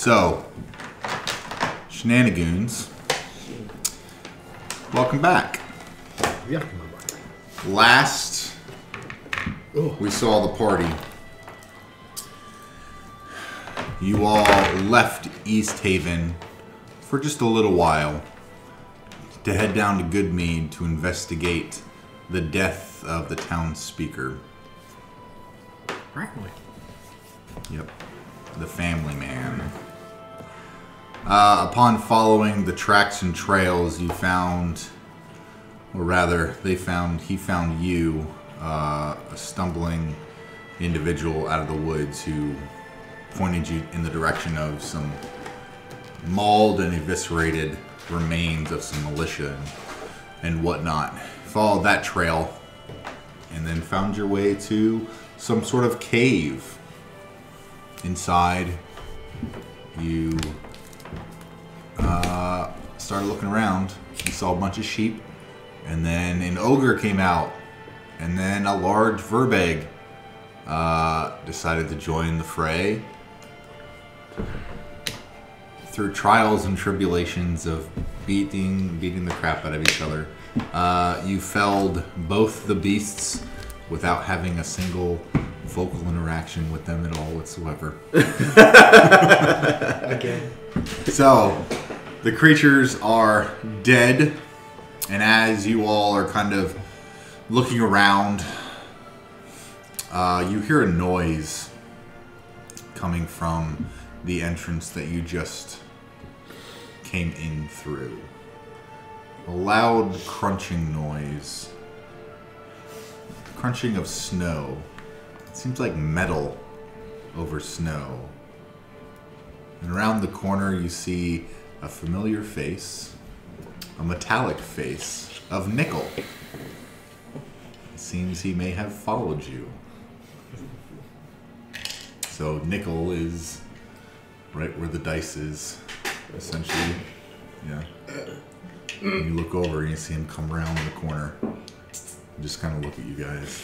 So, Shenanigoons, welcome back. Yeah. Last we saw the party, you all left East Haven for just a little while to head down to Good Mead to investigate the death of the townspeaker. Really? Yep. The family man. Upon following the tracks and trails, you found, or rather, he found you, a stumbling individual out of the woods who pointed you in the direction of some mauled and eviscerated remains of some militia and whatnot. Followed that trail and then found your way to some sort of cave. Inside, you started looking around. You saw a bunch of sheep, and then an ogre came out, and then a large verbeeg decided to join the fray. Through trials and tribulations of beating the crap out of each other, you felled both the beasts without having a single vocal interaction with them at all whatsoever. Again. So, the creatures are dead, and as you all are kind of looking around, you hear a noise coming from the entrance that you just came in through. A loud crunching noise. Crunching of snow. It seems like metal over snow. And around the corner you see a familiar face, a metallic face of Nickel. It seems he may have followed you. So Nickel is right where the dice is, essentially. Yeah. And you look over and you see him come around the corner. And just kind of look at you guys.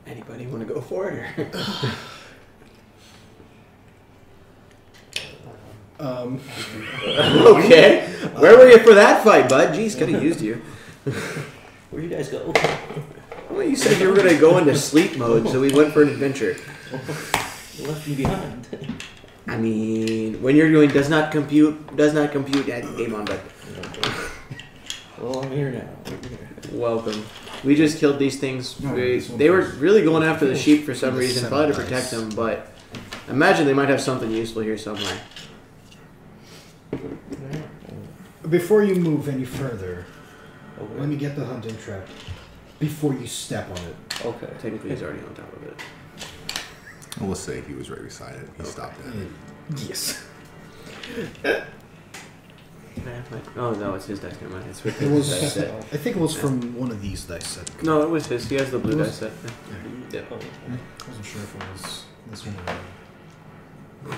Anybody want to go for it? Or? Okay. Where were you for that fight, bud? Jeez, could have used you. Where'd you guys go? Well, you said you were going to go into sleep mode, so we went for an adventure. You left me behind. I mean, when you're doing does not compute, yeah, game on, but... Well, I'm here now. Welcome. We just killed these things. They were really going after the sheep for some reason, probably to protect them, but I imagine they might have something useful here somewhere. Before you move any further, let me get the hunting trap before you step on it. Okay. Technically, he's already on top of it. Well, let's say he was right beside it. He stopped it. Yes. Oh no, it's his dice. Never mind. It's with It his was. dice set. I think it was from one of these dice sets. No, it was his. He has the blue dice set. Yeah. Oh, I wasn't sure if it was this one or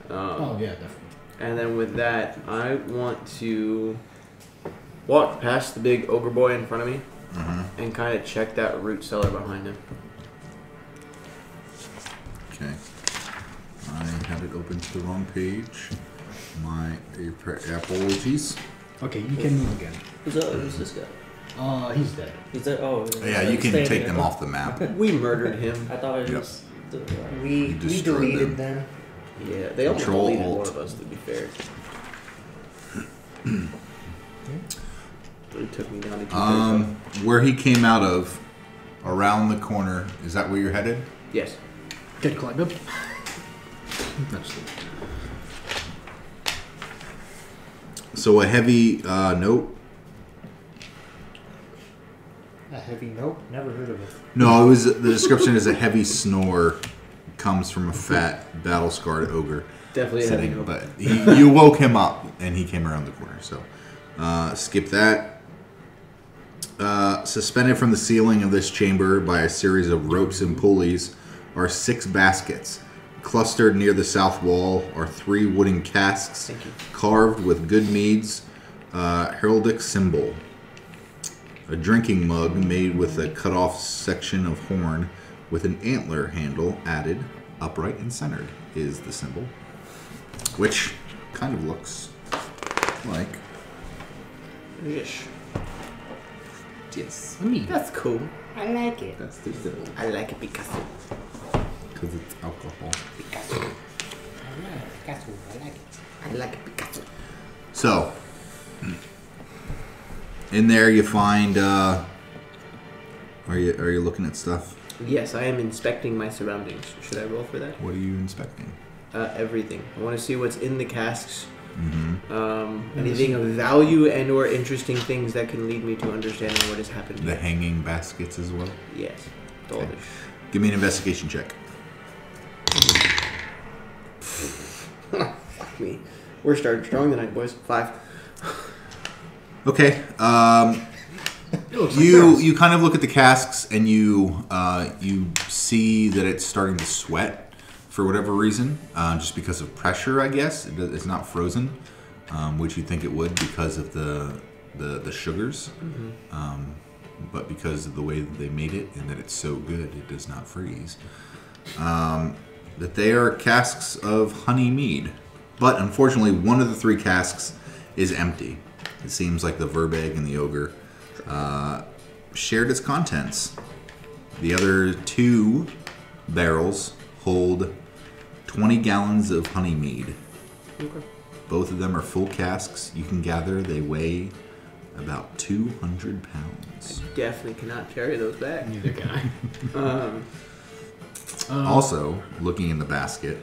Oh yeah, definitely. And then with that, I want to walk past the big ogre boy in front of me and kind of check that root cellar behind him. Okay. I had it open to the wrong page. My apologies. Okay, you can move again. Who's this guy? He's dead. He's there. Oh. Yeah, you can take them off the map. We murdered him. I thought I Yep. just. We destroyed deleted them. them. Yeah, they almost Control deleted Alt. more of us, to be fair. But it took me down to Where he came out of, around the corner, is that where you're headed? Yes. Can you climb up? So a heavy note. A heavy nope. Never heard of it. No, it was the description is a heavy snore comes from a fat battle scarred ogre. Definitely a heavy Sitting, note. but you woke him up and he came around the corner. So skip that. Suspended from the ceiling of this chamber by a series of ropes and pulleys are 6 baskets. Clustered near the south wall are 3 wooden casks carved with Good Mead's heraldic symbol. A drinking mug made with a cut-off section of horn with an antler handle added, upright and centered is the symbol, which kind of looks like... Yes. Yes. I mean, That's cool. I like it. That's the symbol. I like it Picasso. Because it's alcohol. Picasso. I like Picasso. I like it. I like it Picasso. So, in there you find... are you looking at stuff? Yes, I am inspecting my surroundings. Should I roll for that? What are you inspecting? Everything. I want to see what's in the casks. Mm-hmm. Anything of value and or interesting things that can lead me to understanding what is happening. The hanging baskets as well? Yes. All Okay. this. Give me an investigation check. Fuck me. We're starting strong tonight, boys. 5. Okay. looks like You barrels. you kind of look at the casks and you see that it's starting to sweat for whatever reason, just because of pressure, I guess. It's not frozen, which you'd think it would because of the sugars. But because of the way that they made it and that it's so good, it does not freeze. That they are casks of honey mead. But unfortunately, one of the 3 casks is empty. It seems like the Verbeg and the Ogre shared its contents. The other 2 barrels hold 20 gallons of honey mead. Okay. Both of them are full casks. You can gather they weigh about 200 pounds. Definitely cannot carry those back. Neither can I. Also, looking in the basket,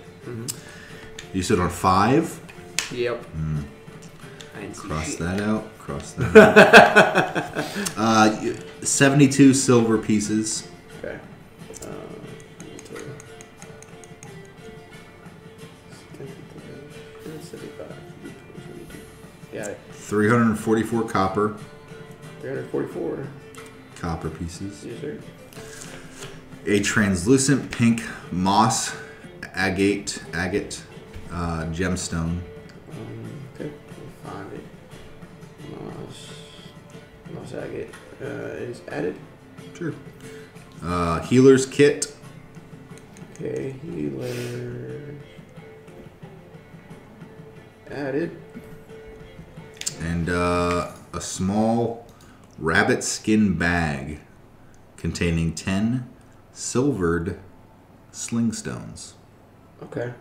you sit on 5. Yep. I didn't see Cross shit. that out. Cross that out. 72 silver pieces. Okay. Got it. 344 copper 344. pieces. Yes, sir. A translucent pink moss agate gemstone. Okay. We'll find it. Moss agate is added. Sure. Healer's kit. Okay, healer added. And a small rabbit skin bag containing 10 silvered sling stones. Okay. If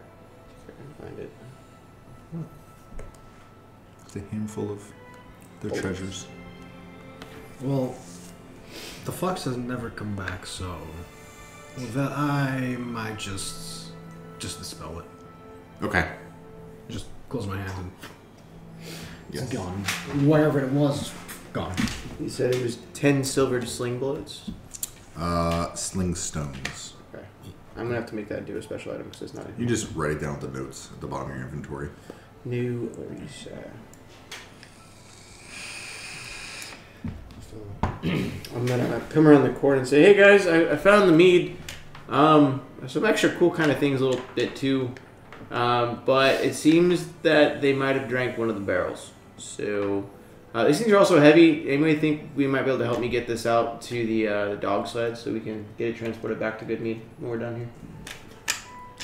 I can find it. It's a handful of their treasures. Well, the fox has never come back, so that I might just dispel it. Okay. Just close my hands and Yes. it's gone. Whatever it was, gone. You said it was 10 silvered sling bullets. Sling stones. Okay. I'm gonna have to make that into a special item because it's not. You just write it down with the notes at the bottom of your inventory. New Larissa. I'm gonna come around the corner and say, "Hey guys, I found the mead. Some extra cool kind of things a little bit too, but it seems that they might have drank one of the barrels. So these things are also heavy. Anybody think we might be able to help me get this out to the dog sled so we can get it transported back to Good Mead when we're done here?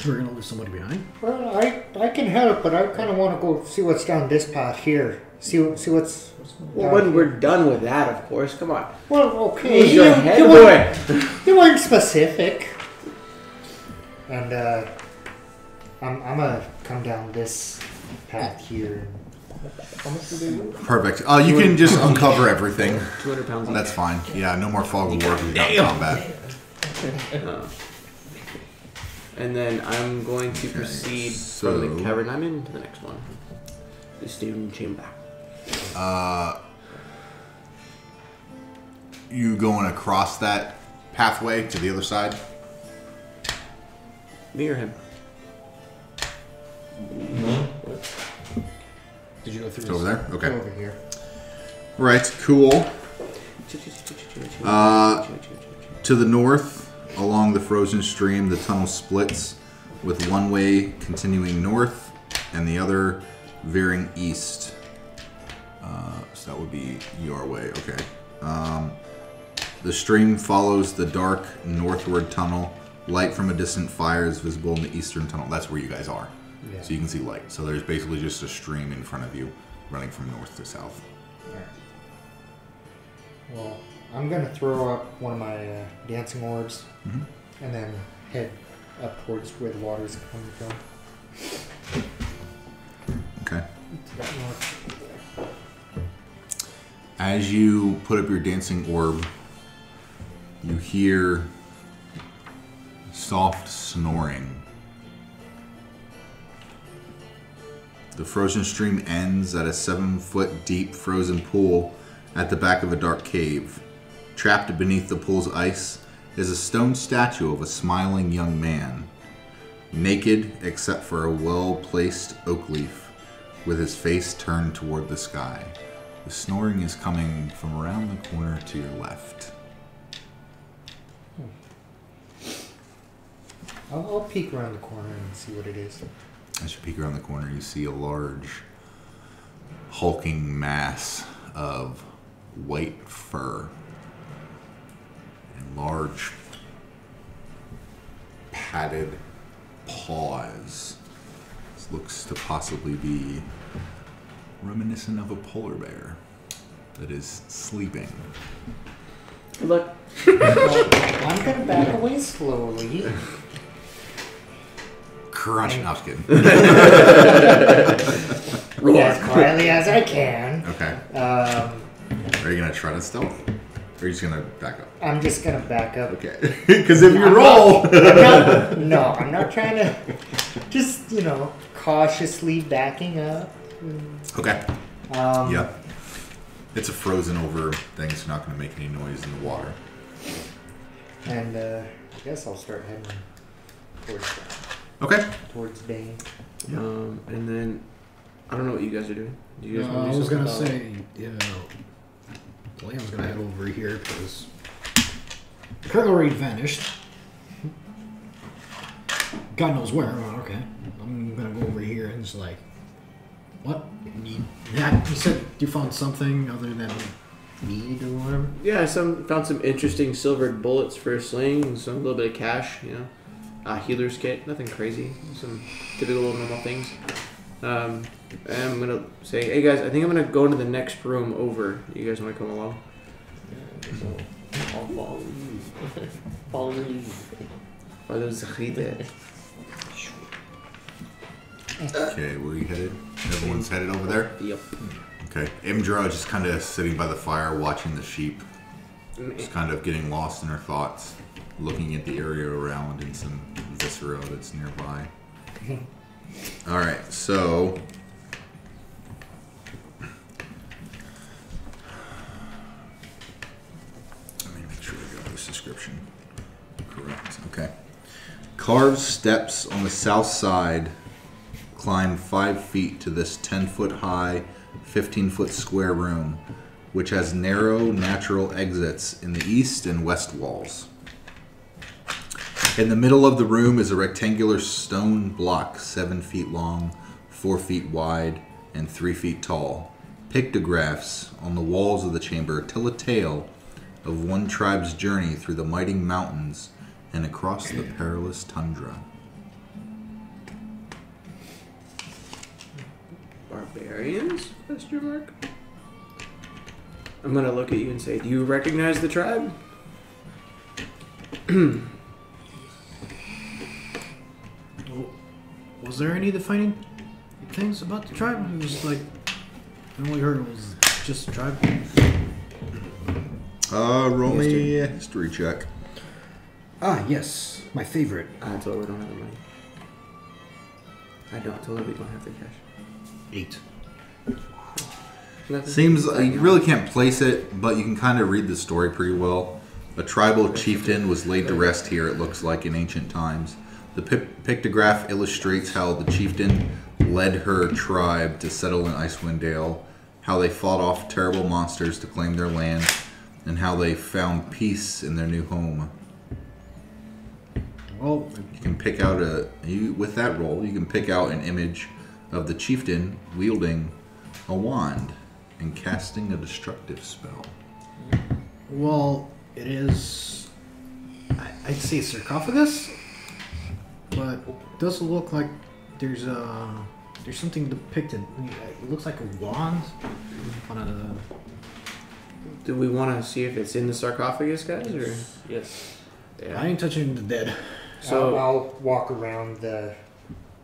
We're gonna leave somebody behind. Well, I can help, but I kind of want to go see what's down this path here. See what's Well, down when here. we're done with that, of course. Come on. Well, okay. Use your head, boy. You weren't specific. And I'm gonna come down this path here. How much do they weigh? Perfect. You can just uncover everything. 200 pounds each. That's fine. Yeah, no more fog of war without combat. And then I'm going to proceed from the so- cavern I'm in to the next one. The student chamber. You going across that pathway to the other side? Me or him? Did you go through It's over there? Okay. Over here. Right, cool. To the north, along the frozen stream, the tunnel splits, with one way continuing north and the other veering east. So that would be your way, okay. The stream follows the dark northward tunnel Light from a distant fire is visible in the eastern tunnel. That's where you guys are. Yeah. So you can see light. So there's basically just a stream in front of you running from north to south. Alright. Well, I'm gonna throw up one of my dancing orbs and then head up towards where the water's coming from. Okay. To that north. As you put up your dancing orb, you hear soft snoring. The frozen stream ends at a 7-foot deep frozen pool at the back of a dark cave. Trapped beneath the pool's ice is a stone statue of a smiling young man, naked except for a well-placed oak leaf, with his face turned toward the sky. The snoring is coming from around the corner to your left. I'll peek around the corner and see what it is. As you peek around the corner, you see a large, hulking mass of white fur and large, padded paws. This looks to possibly be reminiscent of a polar bear that is sleeping. Good luck. Well, I'm gonna back away slowly. Crunch. No, I was kidding. As quietly as I can. Okay. Are you going to try to stealth? Or are you just going to back up? I'm just gonna back up. Okay. Because if you roll... I'm not trying to... Just, cautiously backing up. Okay. Yeah. It's a frozen over thing, so not going to make any noise in the water. And I guess I'll start heading Okay. towards Dane. And then I don't know what you guys are doing. Do you guys want I to do was something gonna about- say, Liam's gonna head over here because Curlery vanished. God knows where. Oh, okay, I'm gonna go over here and just like, what? You said you found something other than mead or whatever. Yeah, I found some interesting silvered bullets for a sling, and some little bit of cash. Healer's kit, nothing crazy, some typical little normal things. And I'm gonna say, hey guys, I think I'm gonna go into the next room over. You guys want to come along? So I'll follow you. Follow the lead. Follow the leader. Okay, where are you headed? Everyone's headed over there? Yep. Okay. Imdra is just kind of sitting by the fire watching the sheep. Just kind of getting lost in her thoughts, looking at the area around and some viscera that's nearby. Alright, so... Let me make sure I got this description correct. Okay. Carved steps on the south side climb 5 feet to this 10-foot high, 15-foot square room, which has narrow natural exits in the east and west walls. In the middle of the room is a rectangular stone block 7 feet long, 4 feet wide, and 3 feet tall. Pictographs on the walls of the chamber tell a tale of one tribe's journey through the mighty mountains and across the perilous tundra. Barbarians? Question mark. I'm gonna look at you and say, do you recognize the tribe? Was there any defining things about the tribe? It was like, I only heard it was just a tribe. Roll me a history check. Ah, yes, my favorite. I told her we don't have the money. I told her we don't have the cash. 8. Nothing. Seems you really can't place it, but you can kind of read the story pretty well. A tribal chieftain was laid to rest here, it looks like, in ancient times. The pictograph illustrates how the chieftain led her tribe to settle in Icewind Dale, how they fought off terrible monsters to claim their land, and how they found peace in their new home. Well, You can pick out with that roll, you can pick out an image of the chieftain wielding a wand and casting a destructive spell. well, it is. I'd say sarcophagus, but it does look like there's something depicted. It looks like a wand on a. Do we want to see if it's in the sarcophagus, guys? Or Yes. yeah. I ain't touching the dead. So I'll walk around the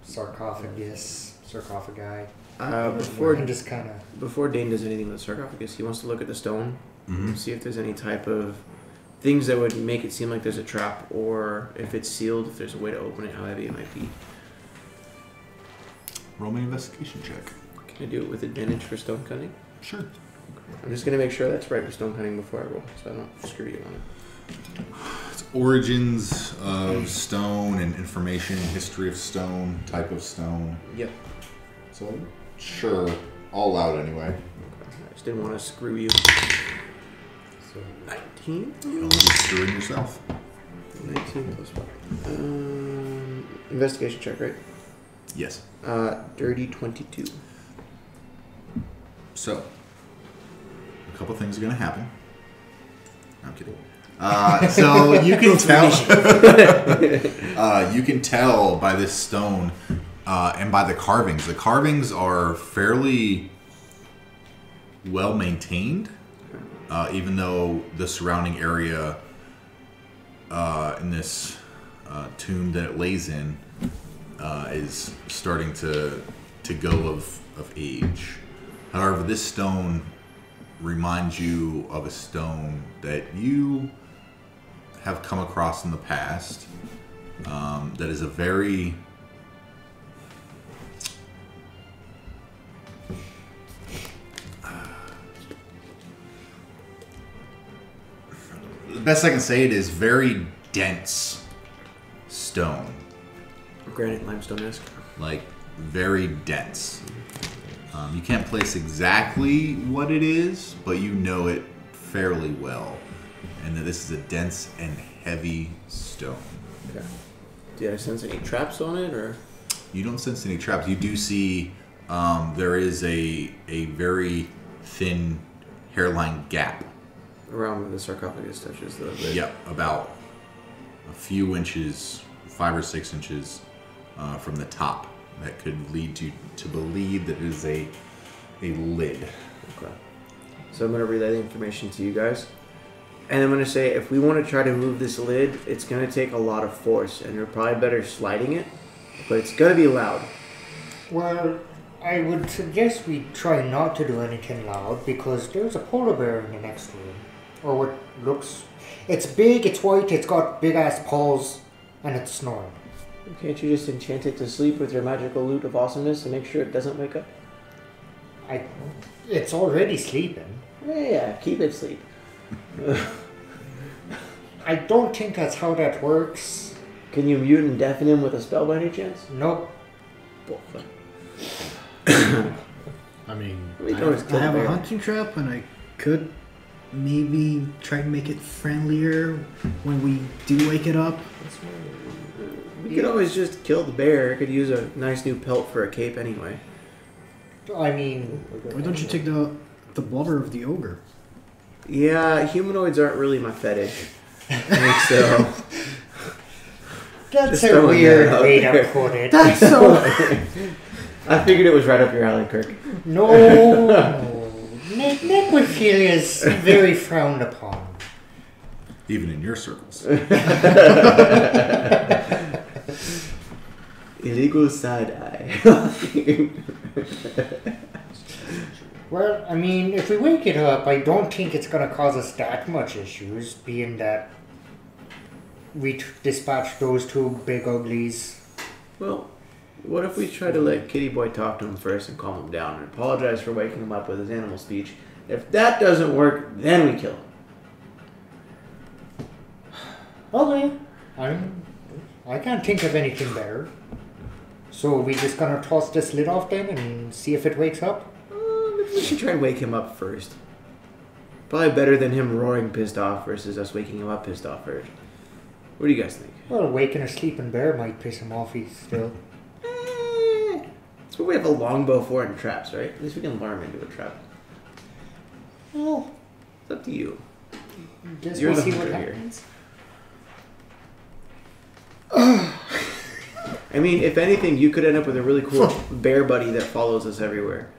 sarcophagi. before and just kind of. before Dane does anything with the sarcophagus, he wants to look at the stone, Mm-hmm. see if there's any type of things that would make it seem like there's a trap, or if it's sealed, if there's a way to open it, how heavy it might be. Roll me an investigation check. Can I do it with advantage for stone cutting? Sure. I'm just gonna make sure that's right for stone cutting before I roll, so I don't screw you on it. It's origins of stone and information, history of stone, type of stone. Yep. So, sure. All out anyway. Okay. I just didn't want to screw you. So 19? You don't be screwing yourself. 19 plus 5. Investigation check, right? Yes. Dirty 22. So, a couple things are going to happen. No, I'm kidding. So you can tell. You can tell by this stone and by the carvings. The carvings are fairly well maintained, even though the surrounding area in this tomb that it lays in is starting to go of age. However, this stone reminds you of a stone that you have come across in the past that is a very the best I can say it is very dense stone, Granite limestone-esque. like very dense. You can't place exactly what it is, but you know it fairly well, and that this is a dense and heavy stone. Okay. Did I sense any traps on it, or? You don't sense any traps. You do see there is a very thin hairline gap. Around where the sarcophagus touches the lid. Yep, about a few inches, 5 or 6 inches from the top. That could lead you to believe that it is a lid. Okay. So I'm going to relay the information to you guys. And I'm going to say, if we want to try to move this lid, it's going to take a lot of force. And you're probably better sliding it. But it's going to be loud. Well, I would suggest we try not to do anything loud because there's a polar bear in the next room. Or what looks... It's big, it's white, it's got big ass paws, and it's snoring. Can't you just enchant it to sleep with your magical loot of awesomeness and make sure it doesn't wake up? It's already sleeping. Yeah, keep it asleep. I don't think that's how that works. Can you mute and deafen him with a spell by any chance? Nope. I mean, We I can always have, kill I have the a bear. hunting trap, and I could maybe try to make it friendlier when we do wake it up. We could always just kill the bear. I could use a nice new pelt for a cape anyway. I mean... Why don't you take the blubber of the ogre? Yeah, humanoids aren't really my fetish. So That's Just a throwing weird that out way there. to put it. That's so. I figured it was right up your alley, Kirk. No. Necrophilia is very frowned upon. Even in your circles. Illegal side eye. Well, I mean, if we wake it up, I don't think it's going to cause us that much issues, being that we dispatched those two big uglies. Well, what if we try to let Kitty Boy talk to him first and calm him down and apologize for waking him up with his animal speech? If that doesn't work, then we kill him. Okay. I can't think of anything better. So are we just going to toss this lid off then and see if it wakes up? Maybe we should try and wake him up first. Probably better than him roaring pissed off versus us waking him up pissed off first. What do you guys think? Well, waking a sleeping bear might piss him off still. That's what we have a longbow for in traps, right? At least we can lure him into a trap. Well, It's up to you. guess You're we'll the see what hunter here. happens. I mean, if anything, you could end up with a really cool bear buddy that follows us everywhere.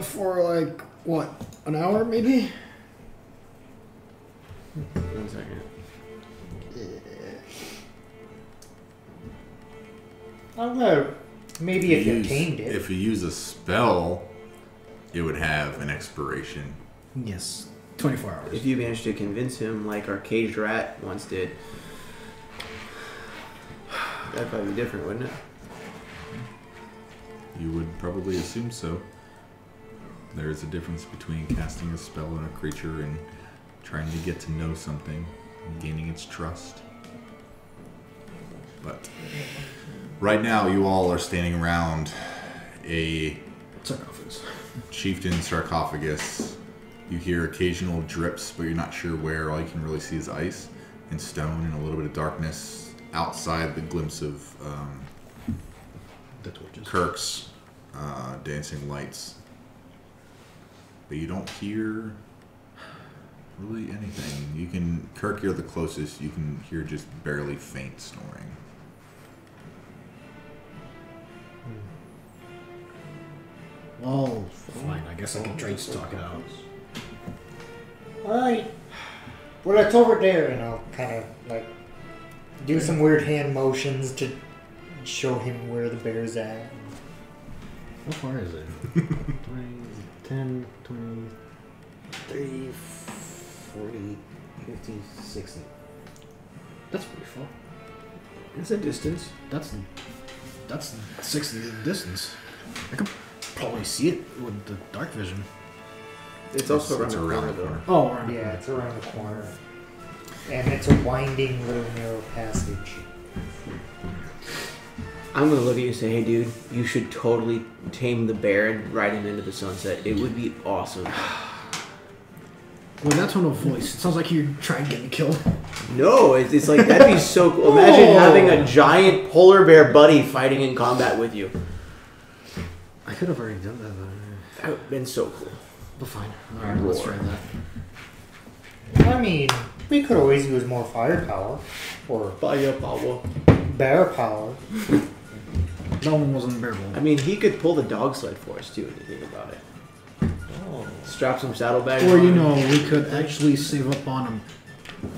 For like, what, an hour maybe? 1 second. I don't know. Maybe if you tamed it. If you use a spell, it would have an expiration. Yes. 24 hours. If you managed to convince him, like our caged rat once did, that'd probably be different, wouldn't it? You would probably assume so. There is a difference between casting a spell on a creature and trying to get to know something and gaining its trust. But right now, you all are standing around a sarcophagus. Chieftain sarcophagus. You hear occasional drips, but you're not sure where. All you can really see is ice and stone and a little bit of darkness outside the glimpse of The torches. Kirk's dancing lights. But you don't hear really anything. Kirk, you're the closest. You can hear just barely faint snoring. Well, fine. I guess I can try to talk it out. Alright. Well, it's over there, and I'll kind of, like, do some weird hand motions to show him where the bear's at. How far is it? 20, 10, 20, 30, 40, 50, 60. That's pretty far. It's a distance. That's 60 distance. I could probably see it with the dark vision. It's also around It's the around corner, the though. corner. Oh, around Yeah, it's around the corner. And it's a winding little narrow passage. I'm gonna look at you and say, hey dude, you should totally tame the bear and ride him into the sunset. It would be awesome. With that tone of voice, it sounds like you're trying to get me killed. No, it's like, that'd be so cool. Imagine having a giant polar bear buddy fighting in combat with you. I could have already done that, That would have been so cool. but fine. Alright, let's try that. I mean, we could always use more firepower. Or Fire power. bear power. That one wasn't bearable. I mean, he could pull the dog sled for us too, if you think about it. Strap some saddlebags Or, on you him. know, we could actually save up on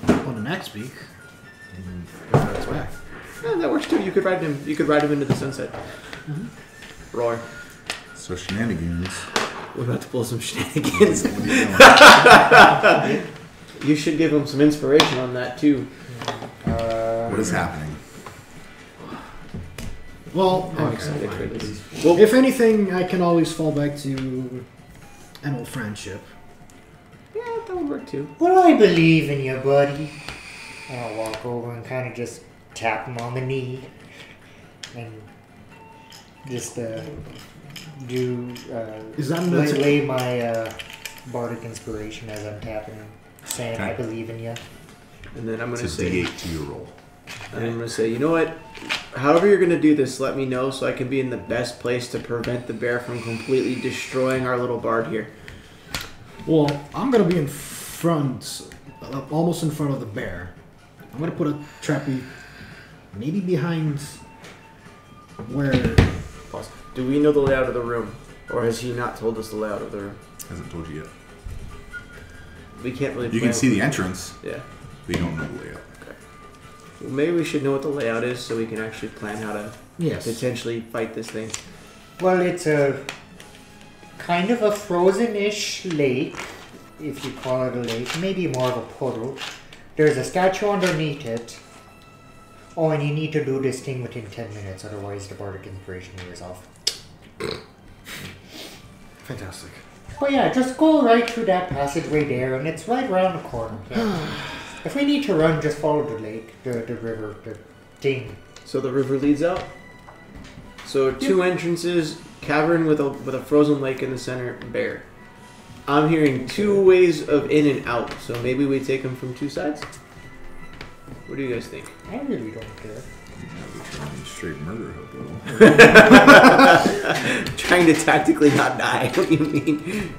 an axe beak and bring it back. Yeah, that works too. You could ride him. You could ride him into the sunset. Roar. So Shenanigoons. We're about to pull some shenanigans. What are you doing? You should give him some inspiration on that too. What is happening? Well, I'm okay, excited for fine. this. Well, if anything, I can always fall back to an old friendship. Yeah, that would work too. Well, I believe in you, buddy. And I'll walk over and kind of just tap him on the knee. And just do Is that lay my bardic inspiration as I'm tapping him, saying Okay. I believe in you. And then I'm It's gonna a say, D8 to your roll. and I'm gonna say, you know what? However you're gonna do this, let me know so I can be in the best place to prevent the bear from completely destroying our little bard here. Well, I'm gonna be in front, almost in front of the bear. I'm gonna put a trappy, maybe behind where. Pause. Do we know the layout of the room, or has he not told us the layout of the room? Hasn't told you yet. We can't really. You plan can see with- the entrance, Yeah. but you don't know the layout. Well, maybe we should know what the layout is so we can actually plan how to Yes. potentially fight this thing. Well, it's a kind of a frozen-ish lake, if you call it a lake. Maybe more of a puddle. There's a statue underneath it. Oh, and you need to do this thing within 10 minutes, otherwise the bardic inspiration wears off. Fantastic. But yeah, just go right through that passageway there, and it's right around the corner. Yeah. If we need to run, just follow the lake, the river, the thing. So the river leads out. So two entrances, cavern with a frozen lake in the center, bear. I'm hearing two ways of in and out, so maybe we take them from two sides. What do you guys think? I really don't care. Straight murder hobo. Trying to tactically not die. What do you mean?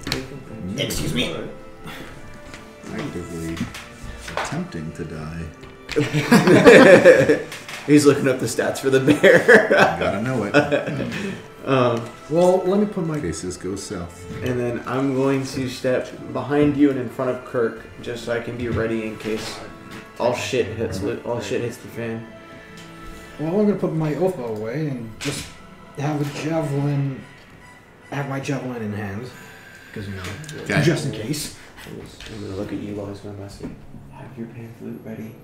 Excuse me. Actively attempting to die. He's looking up the stats for the bear. Gotta know it. Well, let me put my... In case this goes south. And then I'm going to step behind you and in front of Kirk, just so I can be ready in case all shit hits the fan. Well, I'm gonna put my oath bow away and just have a javelin. Have my javelin in hand, because Okay. just in case. I'm gonna look at you while he's going to say, "Have your pan flute ready."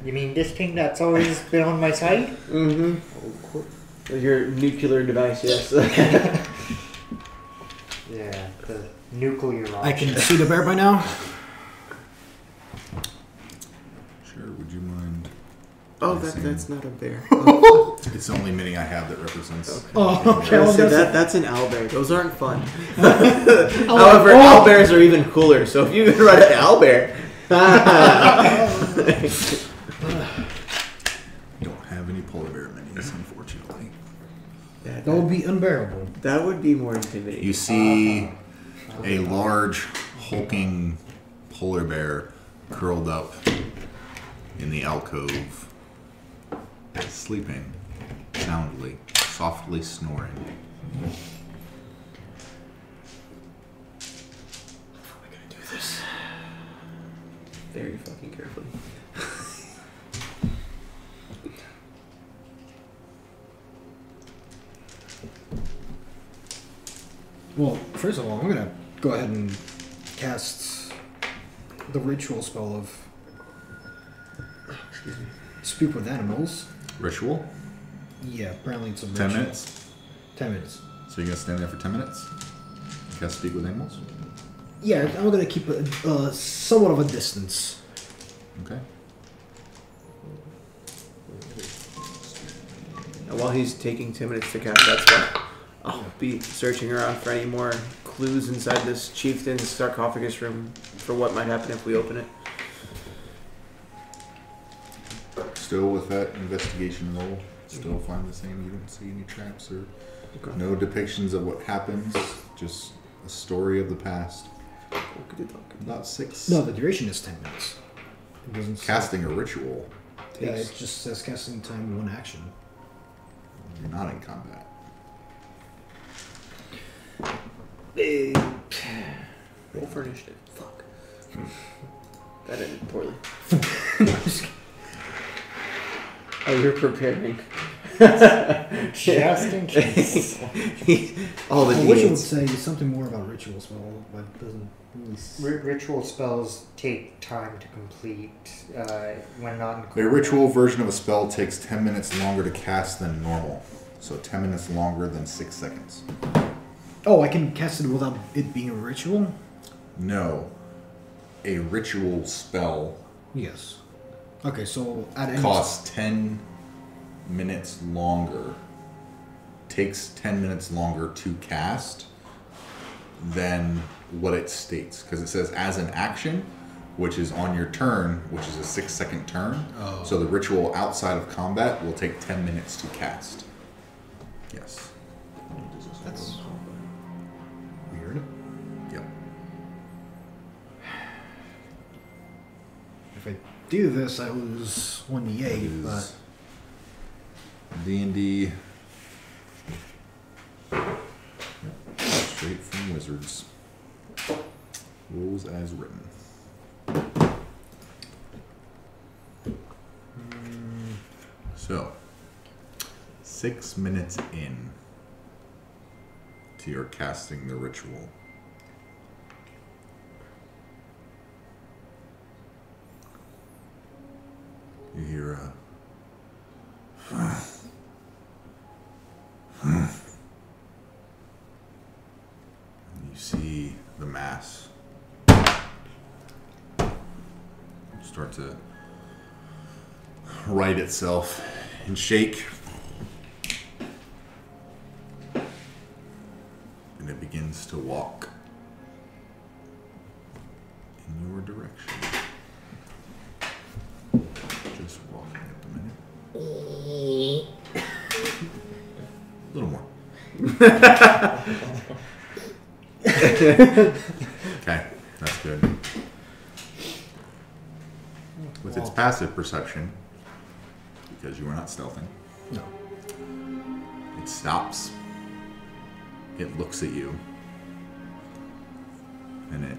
You mean this thing that's always been on my side? Mm-hmm. Your nuclear device, yes. Yeah, the nuclear option. I can see the bear by now. Sure, would you mind? Oh, that's not a bear. It's the only mini I have that represents. Okay. Oh, okay. I was gonna say- That's an owlbear. Those aren't fun. However, owlbears are even cooler. So if you can run an owlbear, Don't have any polar bear minis, unfortunately. That would be unbearable. that would be more intimidating. You see a large, hulking polar bear curled up in the alcove, sleeping soundly, softly snoring. How am I gonna do this? Very fucking carefully. Well, first of all, I'm gonna go ahead and cast the ritual spell of speak with animals. Ritual? Yeah, apparently it's a 10 ritual. minutes? 10 minutes. So you're gonna stand there for 10 minutes? Cast speak with animals? Yeah, I'm gonna keep somewhat of a distance. Okay. And while he's taking 10 minutes to cast that spell, I'll be searching around for any more clues inside this chieftain's sarcophagus room for what might happen if we open it. Still with that investigation roll, still find the same. You don't see any traps or no depictions of what happens, just a story of the past. About 6. No, the duration is 10 minutes. It doesn't say- Casting a ritual, Yeah, it just says casting time 1 action. you're not in combat. Roll for initiative. Fuck. That ended poorly. Oh, you're preparing. Just in case. All the I wish it would deeds. say something more about ritual spell, but it doesn't really. Ritual spells take time to complete when not in A combat. ritual version of a spell takes 10 minutes longer to cast than normal. So 10 minutes longer than 6 seconds. Oh, I can cast it without it being a ritual? No. A ritual spell Yes. Okay, so at any costs 10 minutes longer. Takes 10 minutes longer to cast than what it states. Because it says as an action, which is on your turn, which is a 6-second turn. Oh. So the ritual outside of combat will take 10 minutes to cast. Yes. That's weird. Yep. If I do this, I lose 1d8, but D&D. Straight from Wizards. Rules as written. So, 6 minutes in to your casting the ritual. You hear a and you see the mass start to right itself and shake, and it begins to walk in your direction. Just walking at the minute. A little more. Okay, that's good. With its passive perception, because you are not stealthing, No. it stops. It looks at you. And it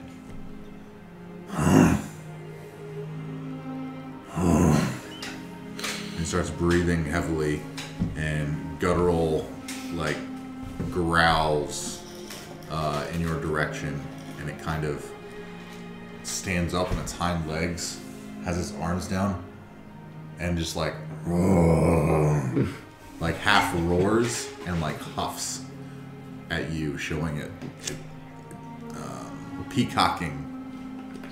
starts breathing heavily and guttural, like, growls in your direction, and it kind of stands up on its hind legs, has its arms down, and just like half roars and like huffs at you, showing it peacocking,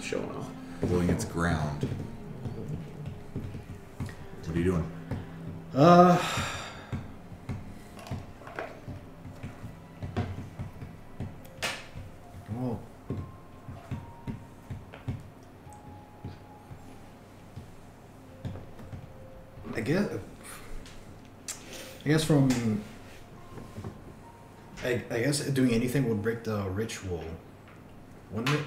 Showing off. blowing its ground. What are you doing? Well, I guess from I guess doing anything would break the ritual, wouldn't it?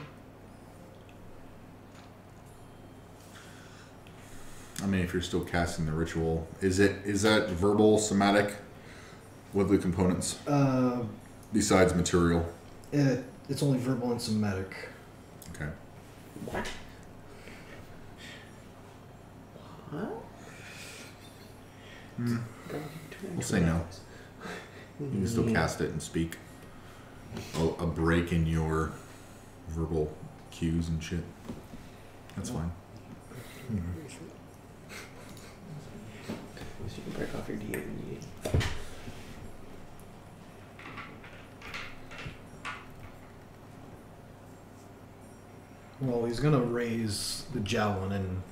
I mean, if you're still casting the ritual, is that verbal, somatic? What are the components besides material? It's only verbal and somatic. Okay. What? We'll say no. You can still cast it and speak. A break in your verbal cues and shit. That's fine. So you can break off your D8. Well, he's gonna raise the javelin and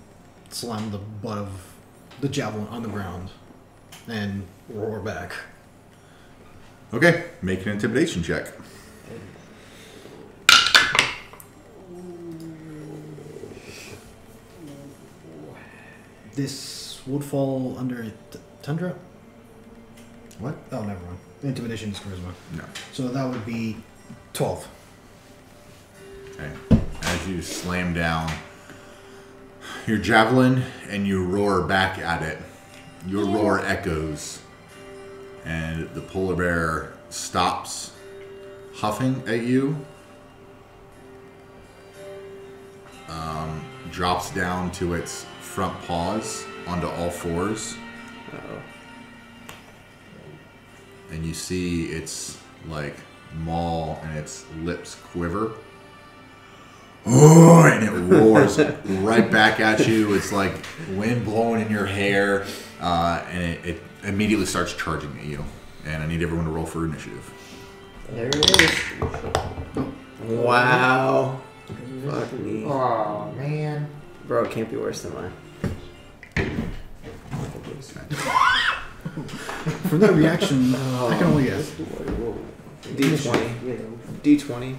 slam the butt of the javelin on the ground and roar back. Okay, make an intimidation check. This would fall under Tundra? What? Oh, never mind. Intimidation is charisma. No. So that would be 12. Okay. As you slam down your javelin and you roar back at it, your roar echoes, and the polar bear stops huffing at you, drops down to its front paws onto all fours, Uh-oh. and you see its like maw and its lips quiver. And it roars right back at you. It's like wind blowing in your hair, and it immediately starts charging at you. And I need everyone to roll for initiative. There it is. Wow. Fuck me. Oh man. Bro, it can't be worse than mine. From that reaction, I can only guess. D20. D20.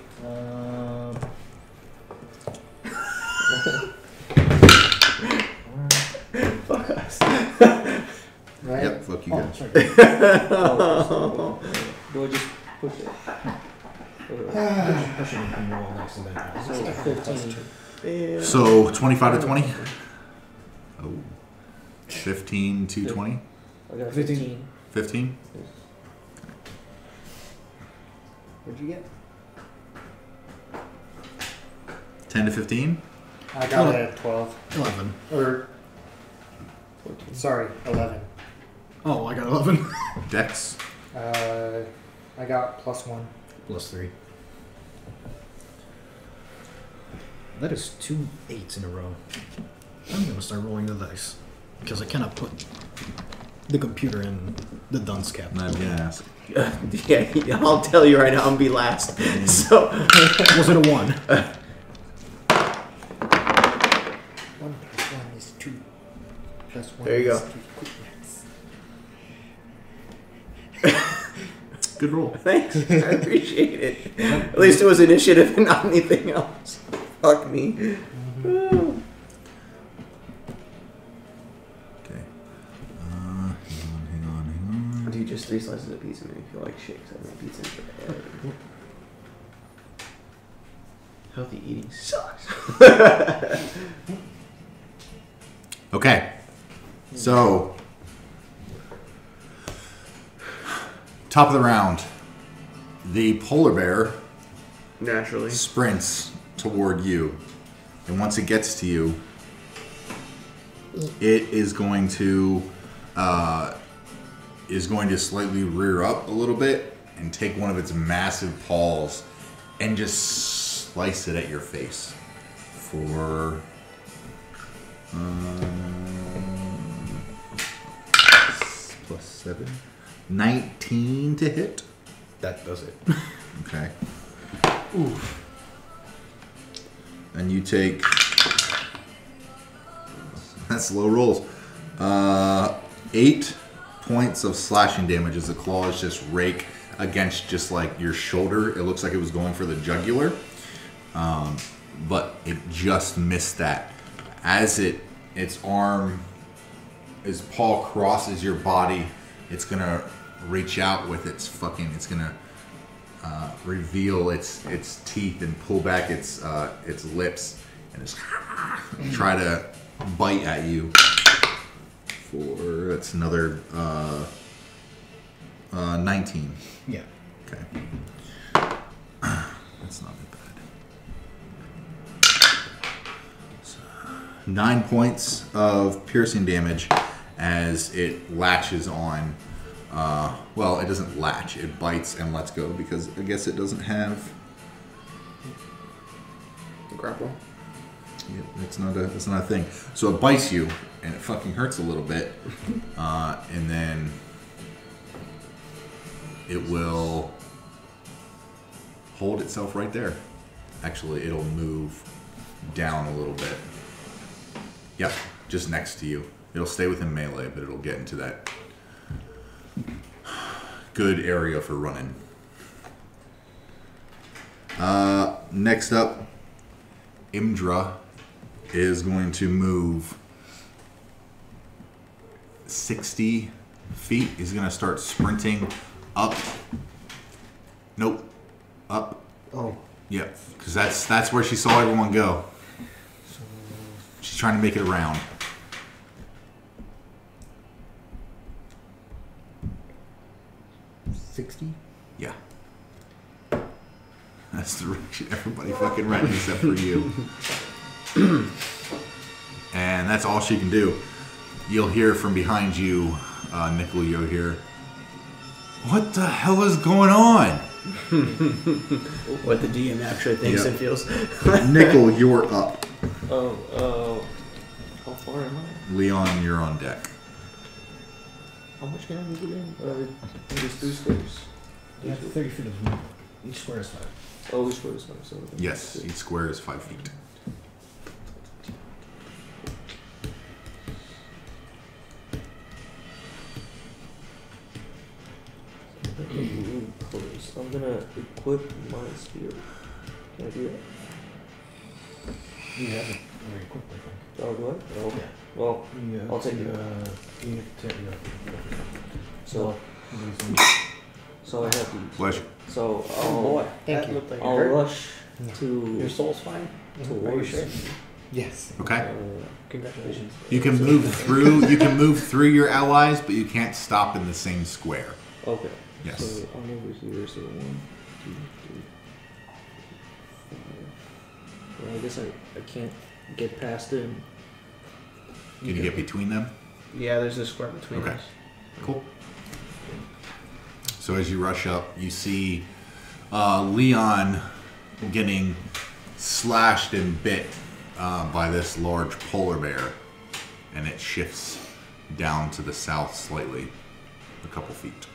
Fuck us. Right? Yep, fuck you guys. Do I just push it? Push it and roll next to that. So 15. So 25 to 20? Oh. 15 to 20? I got 15. 15. 15? What'd you get? 10 to 15? I got it at 12. 11. Or, 14. sorry, 11. Oh, I got 11. Dex? I got +1. Plus 3. That is 2 8s in a row. I'm gonna start rolling the dice. Because I cannot put the computer in the dunce cap. I'm gonna ask. Yeah, I'll tell you right now, I'm be last. So Was it a 1? 1 + 1 is 2. +1 There you is go. 3. Good roll. thanks. I appreciate it. At least it was initiative and not anything else. Fuck me. Oh. Okay. Hang on. Dude, just 3 slices of pizza made me feel like shit because I haven't had pizza in forever. Healthy eating sucks. Okay. So, top of the round. The polar bear Naturally. sprints toward you. And once it gets to you, it is going to slightly rear up a little bit and take one of its massive paws and just slice it at your face for plus 7, 19 to hit. That does it. Okay. Oof. And you take. That's low rolls. 8 points of slashing damage as the claws just rake against just like your shoulder. It looks like it was going for the jugular, but it just missed that. As its paw crosses your body, it's gonna reach out with its fucking. It's gonna reveal its teeth and pull back its lips and just try to bite at you. That's another 19. Yeah. Okay. That's not that bad. So, 9 points of piercing damage as it latches on. Well, it doesn't latch. It bites and lets go because I guess it doesn't have. Grapple. Yeah, it's not a thing. So it bites you and it fucking hurts a little bit, and then it will hold itself right there. Actually, it'll move down a little bit. Yep, just next to you. It'll stay within melee, but it'll get into that good area for running. Next up, Imdra is going to move 60 feet. He's going to start sprinting up. Nope. Up. Oh. Yep. Because that's where she saw everyone go. She's trying to make it around. Yeah. That's the direction everybody fucking ran except for you. And that's all she can do. You'll hear from behind you, Nickel, you'll hear, what the hell is going on? What the DM actually thinks and feels. Nickel, you're up. Oh, how far am I? Leon, you're on deck. How much can I move again? Just 3 squares. You have 30 feet of movement. Each square is 5. Oh, each square is 5. So Yes, each square is 5 feet. I'm gonna equip my spear. Can I do that? You have it very quickly. Oh, do I? Oh, Yeah. well, Yeah, I'll take it. So, so I have these. Pleasure. So Thank you. I'll rush to. Your soul's fine. Are you sure? Yes. Okay. Congratulations. You can move through. You can move through your allies, but you can't stop in the same square. Okay. Yes. So I'm over here. So 1, 2, 3, 4, 5. Well, I guess I can't get past them. Can you get between them? Yeah, there's a square between Okay. us. Cool. So as you rush up, you see Leon getting slashed and bit by this large polar bear, and it shifts down to the south slightly, a couple feet.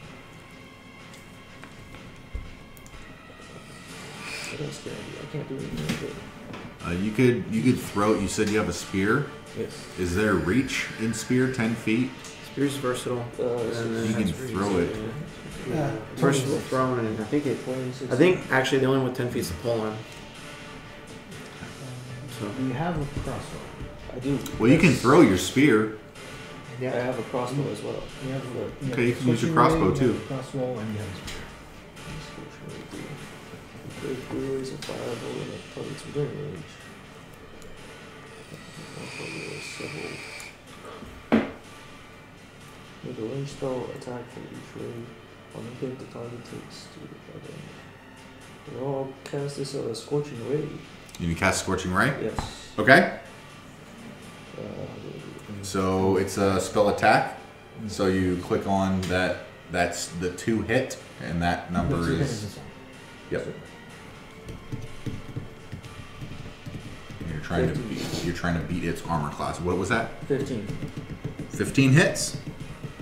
What else can I do? I can't do anything. You could throw. You said you have a spear. Yes. Is there reach in spear? 10 feet. Spear's versatile. And then You can that's throw it. versatile throwing, and I think actually the only one with 10 feet is the pole arm. So You have a crossbow. I do. Well, you can throw your spear. I have a crossbow as well. You have a, Okay, you can use your crossbow, too. You have a crossbow and you have a spear. Breakthrough is a fireball and a target's within range. Several Make a range spell attack for each ray. On a hit, the target takes 2 damage. I'll cast this Scorching Ray. You can cast Scorching Ray? Yes. Okay. Uh, So it's a spell attack. So you click on that. That's the 2 hit, and that number is. Yep. You're trying to beat its armor class. What was that? 15. 15 hits.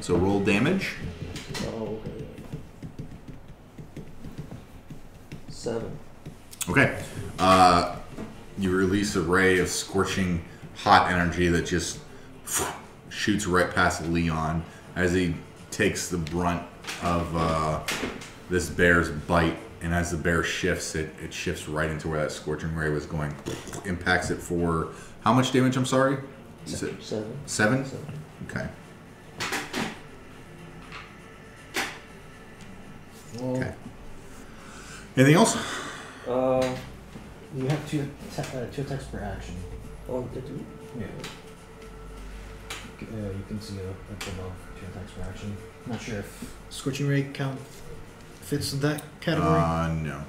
So roll damage. Oh, okay. 7. Okay. You release a ray of scorching hot energy that just shoots right past Leon as he takes the brunt of this bear's bite. And as the bear shifts, it shifts right into where that scorching ray was going. Impacts it for how much damage? I'm sorry? Is it 7. 7? 7. Okay. Well, Okay. Anything else? you have two attacks per action. Oh, did you? Yeah. You can see up above 2 attacks per action. Not sure if Scorching Ray count fits in that category. No.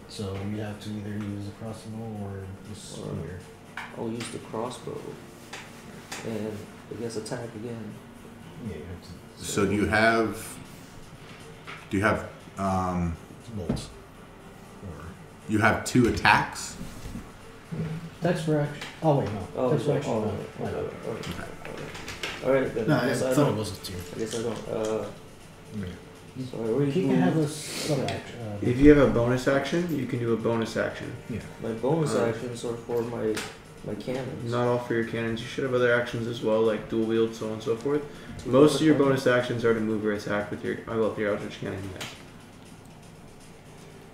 So you have to either use a crossbow or the spear. I'll use the crossbow. And I guess attack again. Yeah, you have to. So do you have Bolts. Or you have 2 attacks? attacks per action. Oh wait, no. Oh, Attacks per action. oh, no. okay. No. Alright, then No, I I guess I thought it don't. was a 2. I guess I don't. Yeah. Sorry, where He you can have a sub action. If you have a bonus action, you can do a bonus action. Yeah. My bonus Uh, actions are for my cannons. Not all for your cannons. You should have other actions as well, like dual wield, so on and so forth. Most of your bonus actions are to move or attack with your with your Eldritch Cannon, yes.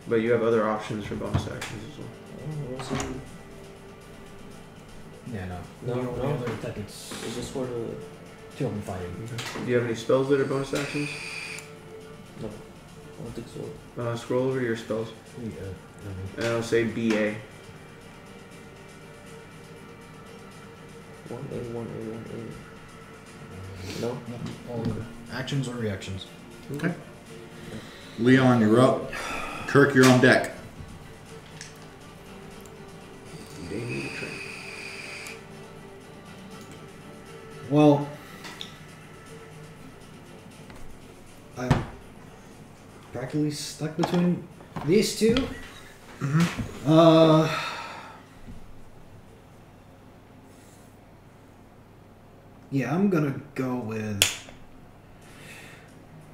But you have other options for bonus actions as well. Let's see. Yeah, no. No, The no. only other attack it's It's just for the. 2 open fighting. Do you have any spells that are bonus actions? No, I don't think so. Scroll over to your spells. Yeah. And I'll say BA. 1A, 1A, 1A. No? All actions or reactions. Okay. Leon, you're up. Kirk, you're on deck. They need a train. Well, I'm practically stuck between these two. Yeah, I'm gonna go with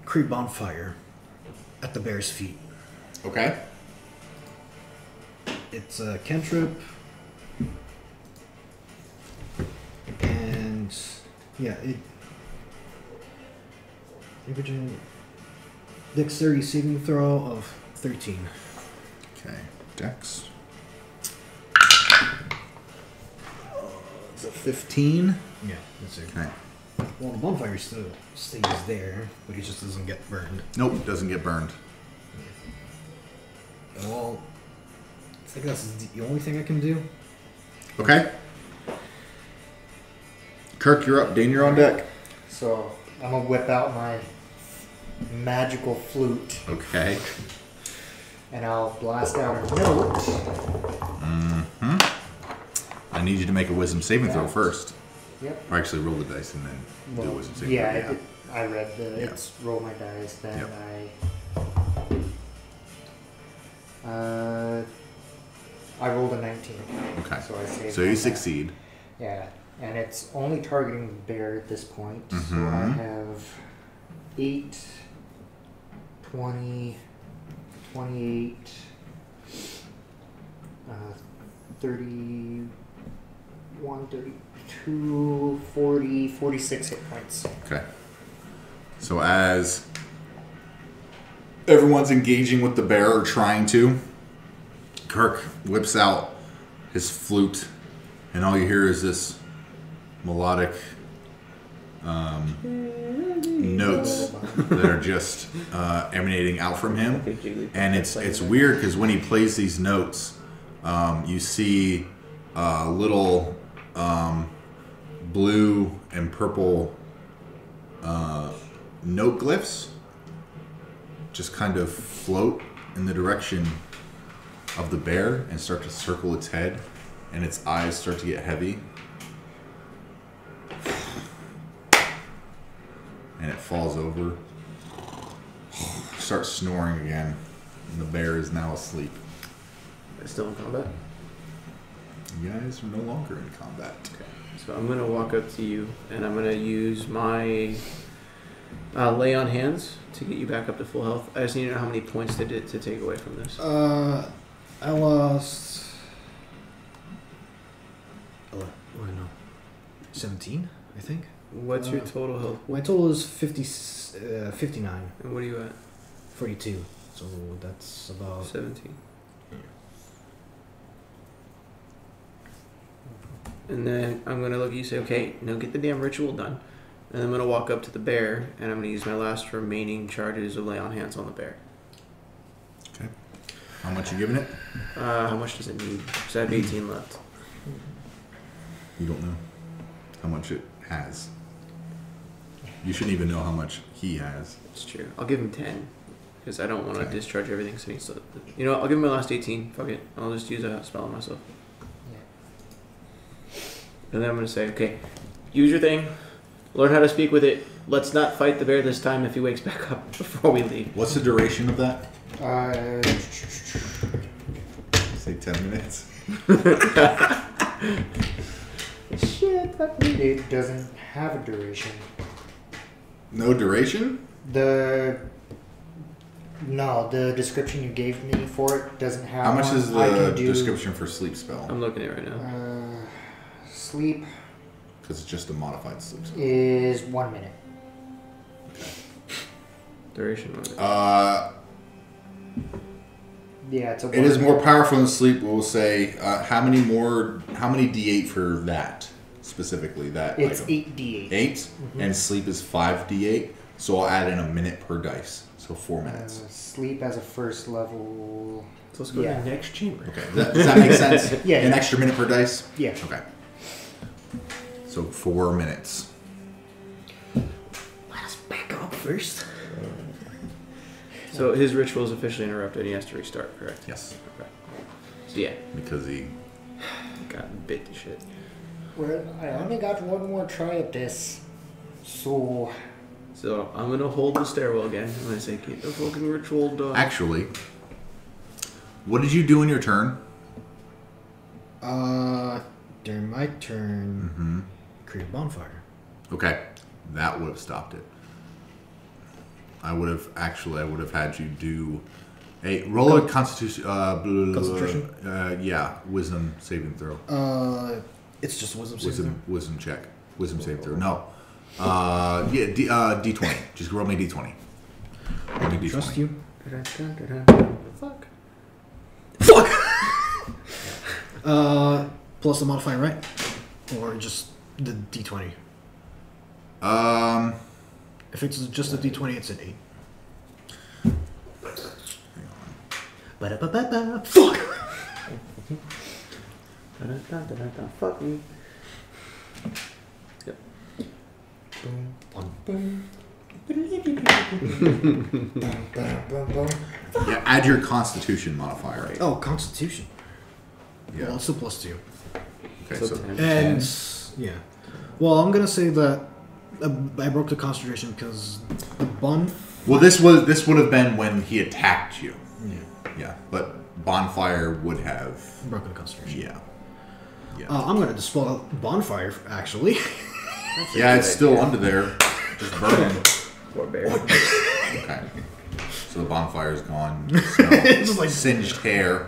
Creep Bonfire at the bear's feet. Okay. It's a cantrip, and yeah, dexterity saving throw of 13. Okay. Dex. It's a 15. Yeah, that's it. Okay. Well, the bonfire still stays there, but he just doesn't get burned. Nope, doesn't get burned. Well, I think that's the only thing I can do. Okay. Kirk, you're up. Dane, you're on deck. So I'm gonna whip out my magical flute Okay. and I'll blast out a note. Mm-hmm. I need you to make a wisdom saving throw first. Yep. Or actually roll the dice and then do a wisdom saving Yeah, throw. I read the. Yeah. It's roll my dice. Then Yep. I rolled a 19. Okay. So I saved. So you my- succeed. Yeah, and it's only targeting the bear at this point. So I Mhm. have 8, 20, 28, 31, 32, 40, 46 hit points. Okay. So as everyone's engaging with the bear or trying to, Kirk whips out his flute, and all you hear is this melodic notes that are just emanating out from him. Okay, Jiggly. And it's weird because when he plays these notes, you see little blue and purple note glyphs just kind of float in the direction of the bear and start to circle its head, and its eyes start to get heavy. And it falls over, starts snoring again, and the bear is now asleep. Still in combat? You guys are no longer in combat. Okay. So I'm going to walk up to you, and I'm going to use my lay on hands to get you back up to full health. I just need to know how many points to take away from this. I lost... Oh, no. 17, I think. What's your total health? My total is 59. And what are you at? 42. So that's about... 17. And then I'm going to look at you and say, okay, now get the damn ritual done. And I'm going to walk up to the bear, and I'm going to use my last remaining charges of lay on hands on the bear. Okay. How much you giving it? How much does it need? Because I have 18 left. You don't know how much it has. You shouldn't even know how much he has. It's true. I'll give him 10. Because I don't want to Okay. discharge everything. So he needs to, you know, I'll give him my last 18. Fuck it. I'll just use a spell on myself. And then I'm going to say, okay, use your thing. Learn how to speak with it. Let's not fight the bear this time if he wakes back up before we leave. What's the duration of that? Say 10 minutes. Shit, it doesn't have a duration. No duration? The description you gave me for it doesn't have. How much one. is I the can do, description for sleep spell? I'm looking at it right now. Sleep Because it's just a modified sleep spell. is 1 minute. Duration of it. Yeah, it's a. It is more powerful than sleep. We'll say how many D8 for that specifically? That It's item? 8d8. 8, Mm-hmm. and sleep is 5d8. So I'll add in a minute per dice. So 4 minutes. Sleep as a first level. So let's go yeah. to the next chamber. Okay, does that make sense? Yeah. An extra minute per dice. Yeah. Okay. So 4 minutes. Let us back up first. So his ritual is officially interrupted and he has to restart, correct? Yes, Okay. So yeah, because he. got bit to shit. Well, I only got one more try at this, so. So I'm going to hold the stairwell again. I'm going to say, keep the fucking ritual done. Actually, what did you do in your turn? During my turn, Mm-hmm. create a bonfire. Okay, that would have stopped it. I would have had you do a roll a constitution. Concentration? Yeah, wisdom saving throw. It's just wisdom saving Wisdom check. Wisdom saving throw. No. D20. Just roll me a D20. Roll me a D20. Trust you. Fuck. Plus the modifier, right? Or just the D20. If it's just a D20, it's an 8. Hang on. Ba-da-ba-ba-ba. Fuck! Fuck me. Yeah, add your Constitution modifier. Oh, Constitution. Yeah. Well, it's a +2. Okay, So so 10. And, yeah. Well, I'm gonna say that I broke the concentration because the bun... well, this would have been when he attacked you. Yeah. Yeah, but bonfire would have. Broken the concentration. Yeah. Yeah. I'm gonna dispel bonfire, actually. Yeah, it's still under there, just burning. Poor bear. Okay. So the bonfire's gone. You smell It's just like- singed hair,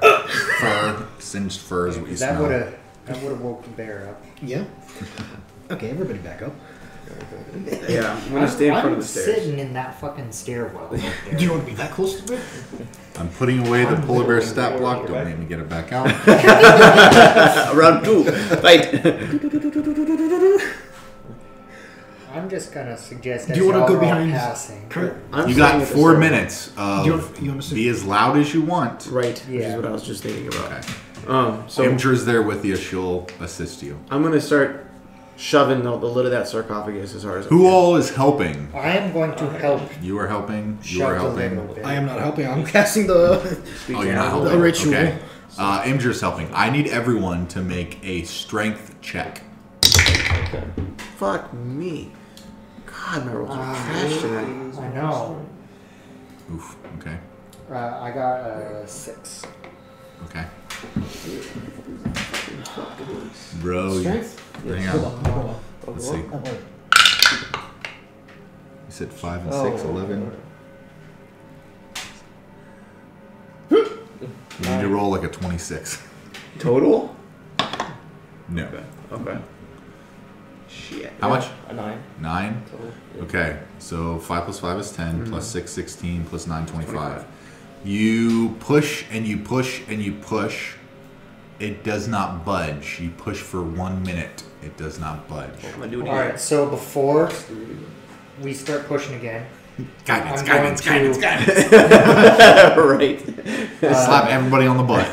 fur. Singed fur is what you That smell. would have woke the bear up. Yeah. Okay, everybody back up. Yeah, I'm going to stay in front of I'm the stairs. sitting in that fucking stairwell. Right there. Do you want to be that close to it? I'm putting away the polar bear stat block. Don't make me get it back out. Round 2. Fight. I'm just gonna suggest. Do you want to go behind? Passing? I'm You got staying at the 4 stairwell. minutes Do you of want to be as loud as you want. Right, which is Yeah. what I was just thinking about. Okay. So Imdra's there with you. She'll assist you. I'm going to start shoving the lid of that sarcophagus as hard as I Who can. all is helping? I am going to help. You are helping. You are Shove the lid helping. open. I am not helping. I'm casting the Oh, you're not helping. the ritual. Okay. Imger's helping. I need everyone to make a strength check. Okay. Fuck me. God, my rolls are trash tonight. I know. Oof. Okay. I got 6. Okay. Bro, you, Strength? hang Hold on. on. Hold on. Let's see. You said 5 and 6, 11. You need to roll like a 26. Total? No. Okay. Shit. How much? A 9. 9? Total. Yeah. Okay. So 5 plus 5 is 10, plus 6, 16, plus 9, 25. You push and you push and you push. It does not budge. You push for 1 minute. It does not budge. I'm gonna do it Alright, so before we start pushing again, Guidance, I'm guidance, going to- guidance, guidance. Right. Slap everybody on the butt.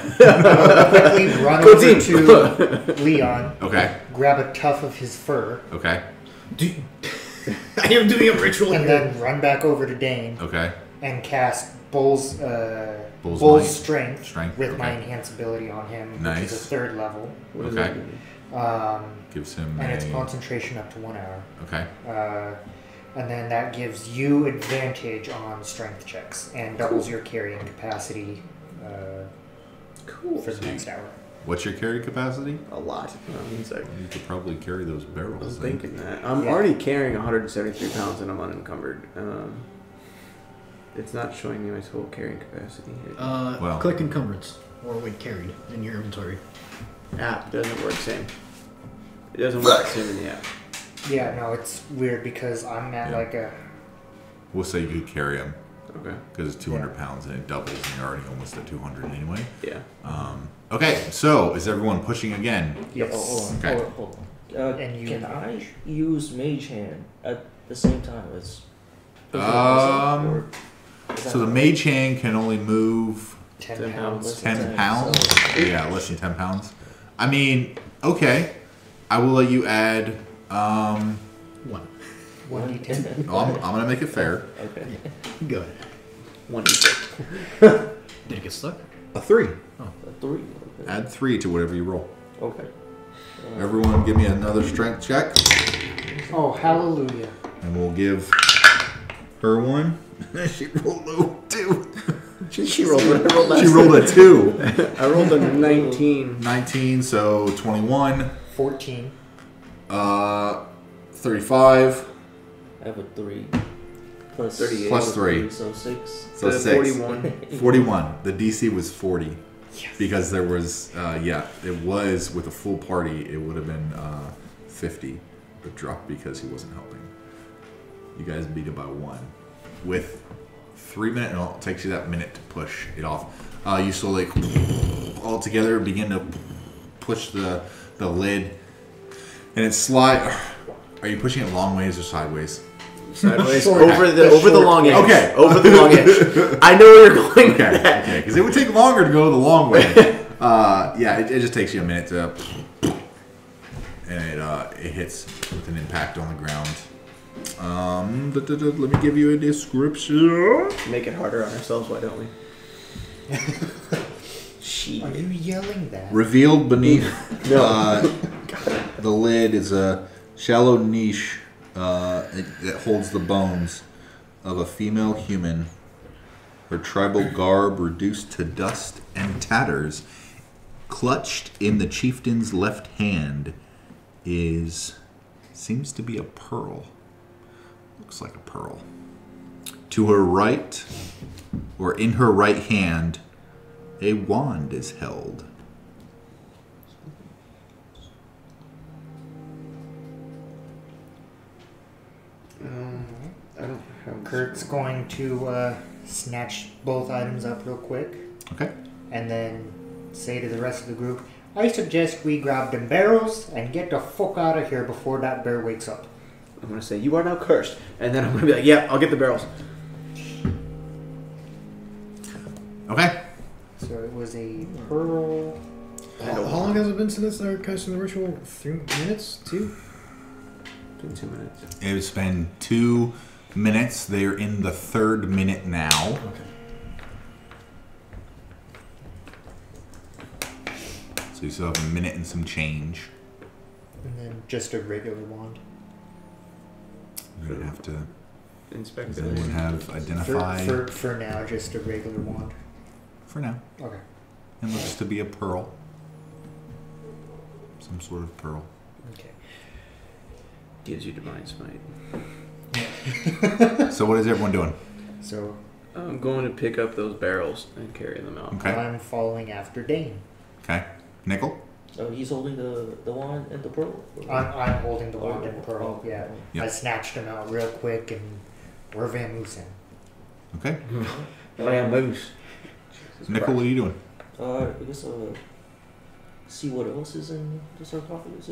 quickly run Go over team. to Leon, Okay. grab a tuft of his fur, Okay. I am doing a ritual and here. then run back over to Dane Okay. and cast Bull's Bull's might. strength, Strength, with my okay. enhance ability on him, which Nice. is a 3rd level. What does Okay. that mean? Gives him And it's a... concentration up to 1 hour. Okay. And then that gives you advantage on strength checks and doubles your carrying capacity Cool. for the next hour. What's your carry capacity? A lot. One second. You could probably carry those I was barrels. then. thinking that. I'm Yeah. already carrying 173 pounds and I'm unencumbered. It's not showing me my total carrying capacity. Well. Click encumbrance or when carried in your inventory. App doesn't work same. It doesn't work same in the app. Yeah, no, it's weird because I'm at Yeah. like a. We'll say you could carry him Okay. because it's 200 pounds and it doubles and you're already almost at 200 anyway. Yeah. Okay, so is everyone pushing again? Yes. Oh, hold on. Okay. Hold on. And you- Can I use Mage Hand at the same time as? So the mage hand can only move 10 10 pounds. pounds. 10 pounds. Yeah, less than 10 pounds. I mean, okay. I will let you add. 1. 1d10. I'm gonna make it fair. Okay. Good. 1 Did it get stuck? A 3. A 3. Okay. Add 3 to whatever you roll. Okay. Everyone, give me another strength check, Oh, hallelujah. and we'll give her one. She rolled a 2. She rolled what I rolled last She rolled a 2. I rolled a 19. 19, so 21. 14. 35. I have a 3. Plus 38. Plus 3. So 6. So The 6. 41. 41. The DC was 40. Yes. Because there was, it was with a full party, it would have been 50. But dropped because he wasn't helping. You guys beat it by 1. With 3 minutes, and it takes you that minute to push it off. You slowly, all together, begin to push the lid. And it slide. Are you pushing it long ways or sideways? Sideways. Short. Over the long edge. Okay. Over the long edge. I know where you're going with Okay, that. okay, because it would take longer to go the long way. It just takes you a minute to, and it hits with an impact on the ground. Let me give you a description. Make it harder on ourselves, why don't we? Are you yelling that? Revealed beneath the lid is a shallow niche that holds the bones of a female human. Her tribal garb reduced to dust and tatters. Clutched in the chieftain's left hand seems to be a pearl. Looks like a pearl. To her right, or in her right hand, a wand is held. I don't have. Kurt's going to snatch both items up real quick Okay. and then say to the rest of the group, I suggest we grab them barrels and get the fuck out of here before that bear wakes up. I'm gonna say you are now cursed, and then I'm gonna be like, yeah, I'll get the barrels. Okay. So it was a pearl. How long has it been since I started casting the ritual? 3 minutes? 2? Been 2 minutes. It would spend 2 minutes. They're in the 3rd minute now. Okay. So you still have a minute and some change. And then just a regular wand. You're going to have to... Inspect Does it. anyone have identify? For now, just a regular wand. For now. Okay. It looks to be a pearl. Some sort of pearl. Okay. Gives you divine smite. So what is everyone doing? So I'm going to pick up those barrels and carry them out. Okay. I'm following after Dane. Okay. Nickel? So he's holding the wand and the pearl? I'm holding the wand and pearl. Yeah. Yep. I snatched him out real quick and we're vamoosing. Okay. Oh yeah, moose. Nickel, what are you doing? I guess see what else is in the sarcophagus.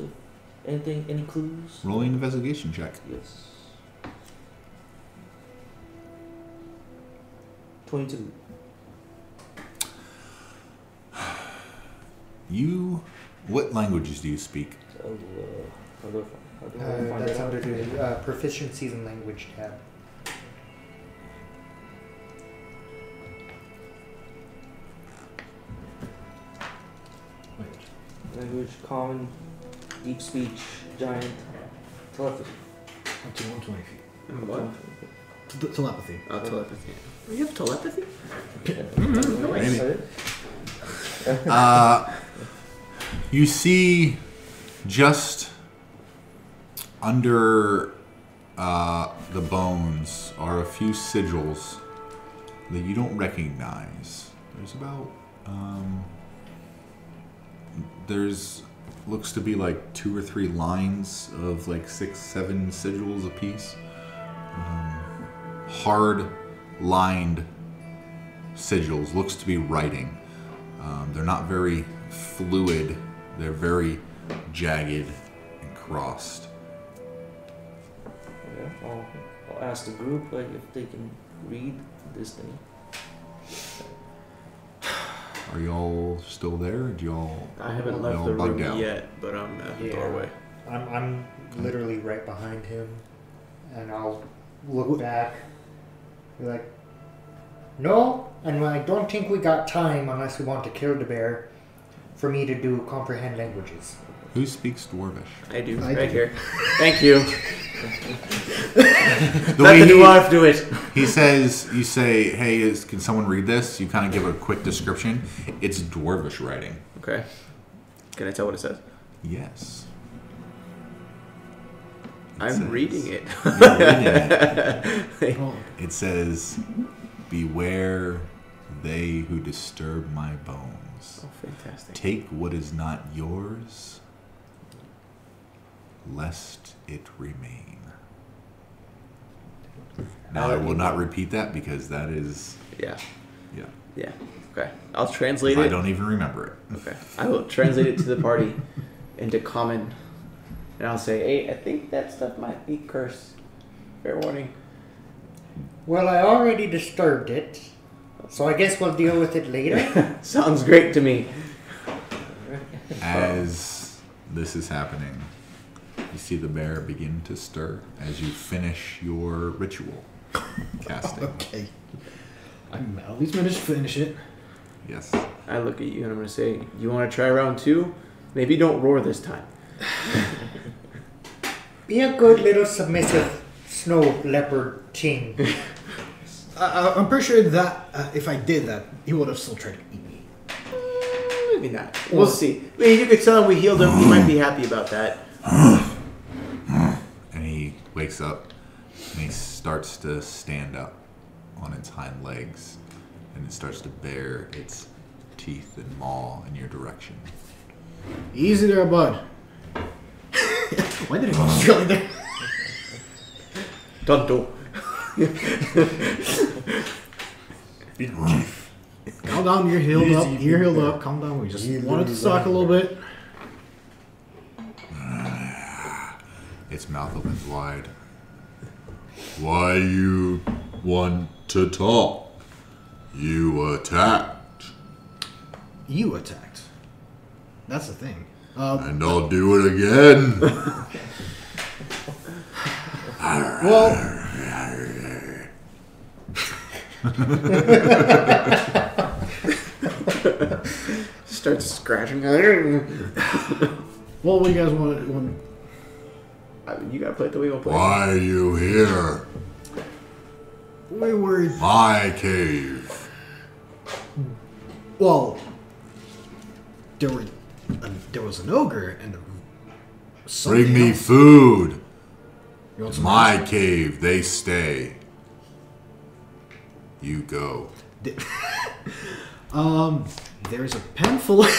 Anything, any clues? Rolling an investigation check. Yes. 22. What languages do you speak? So, how do I find That's that out? under the proficiencies in language tab. Language, common, deep speech, giant, telepathy. Up to 120 feet. And what? Telepathy. Oh, telepathy. You have telepathy? Maybe. You see just under the bones are a few sigils that you don't recognize. There's about looks to be like 2 or 3 lines of like 6, 7 sigils apiece. Hard lined sigils, looks to be writing. They're not very fluid. They're very jagged and crossed. Okay. I'll ask the group if they can read this thing. Are y'all still there? Or do y'all? I haven't y'all left the bugged room out? yet, but I'm at the doorway. I'm literally right behind him, and I'll look back, be like, no, and I don't think we got time unless we want to kill the bear for me to do comprehend languages. Who speaks Dwarvish? I do, I right do. here. Thank you. The Let way the he, dwarf do it. he says, you say, hey, can someone read this? You kind of give a quick description. It's Dwarvish writing. Okay. Can I tell what it says? Yes. I'm says- reading it. You're reading it. Oh, It says, beware they who disturb my bones. Oh, fantastic. Take what is not yours, lest it remain. Now I will not repeat that because that is, Yeah. yeah. Yeah. Okay. I'll translate I it. don't even remember it. Okay. I will translate it to the party into common, and I'll say, "Hey, I think that stuff might be cursed. Fair warning." Well, I already disturbed it, so I guess we'll deal with it later. Sounds great to me. As this is happening, you see the bear begin to stir as you finish your ritual casting. okay. I'm at least managed to finish it. Yes. I look at you and I'm gonna say, "You want to try round 2? Maybe don't roar this time." Be a good little submissive snow leopard king. I'm pretty sure that if I did that, he would have still tried to eat me. Maybe not. We'll see. I mean, you could tell him we healed him. He might be happy about that. And he wakes up and he starts to stand up on its hind legs and it starts to bare its teeth and maw in your direction. Easy there, bud. Why did it go straight there? Tonto. Calm down, you're healed up. You're healed up. Calm down. We just wanted to talk a little bit. Its mouth opens wide. Why you want to talk? You attacked. You attacked. That's the thing. And I'll do it again. Well, Starts scratching. what do you guys want? You gotta play it the way you want to play. Why are you here? We were My cave. well. There was an ogre and Bring me food. You want some My cave, they stay. You go. There's a pen full of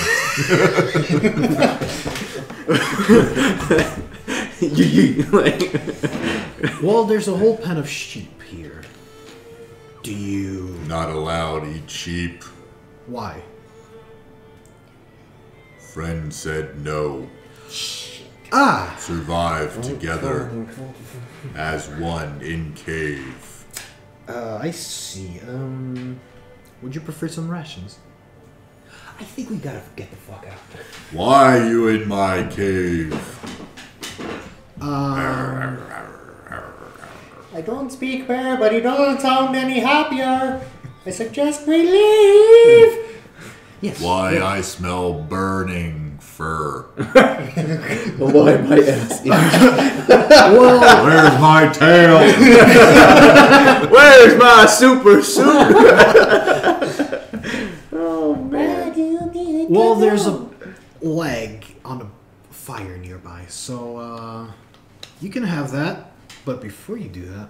well, there's a whole pen of sheep here. Do you... Not allowed eat sheep. Why? Friend said no. Ah! Survive together as one in cave. I see. Would you prefer some rations? I think we gotta get the fuck out. Why are you in my cave? I don't speak bear, but he doesn't sound any happier. I suggest we leave. Yes. Why I smell burning fur. Why my ass? Where's my tail? Where's my super suit? Oh man. Well, there's a leg on a fire nearby, so you can have that. But before you do that,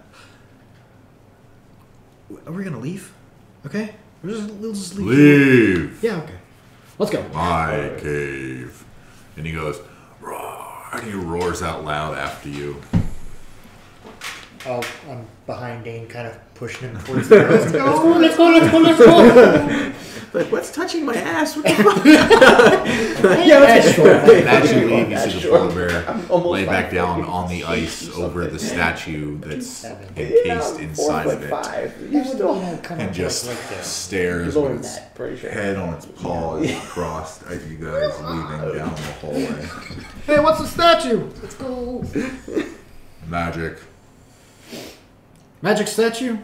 are we gonna leave? Okay, we'll just leave. Leave Yeah, okay. Let's go. my cave. And he goes, roar, and he roars out loud after you. Oh, I'm behind Dane, kind of pushing him towards the girls. Let's go. Like, what's touching my ass? What the fuck? Yeah, let's go. As you leave, you see the polar bear lay back down on the ice over the statue that's encased inside of it. You're still And just stares with its head on its paws crossed at you guys leaving down the hallway. Hey, what's the statue? Let's go. Magic. Magic statue?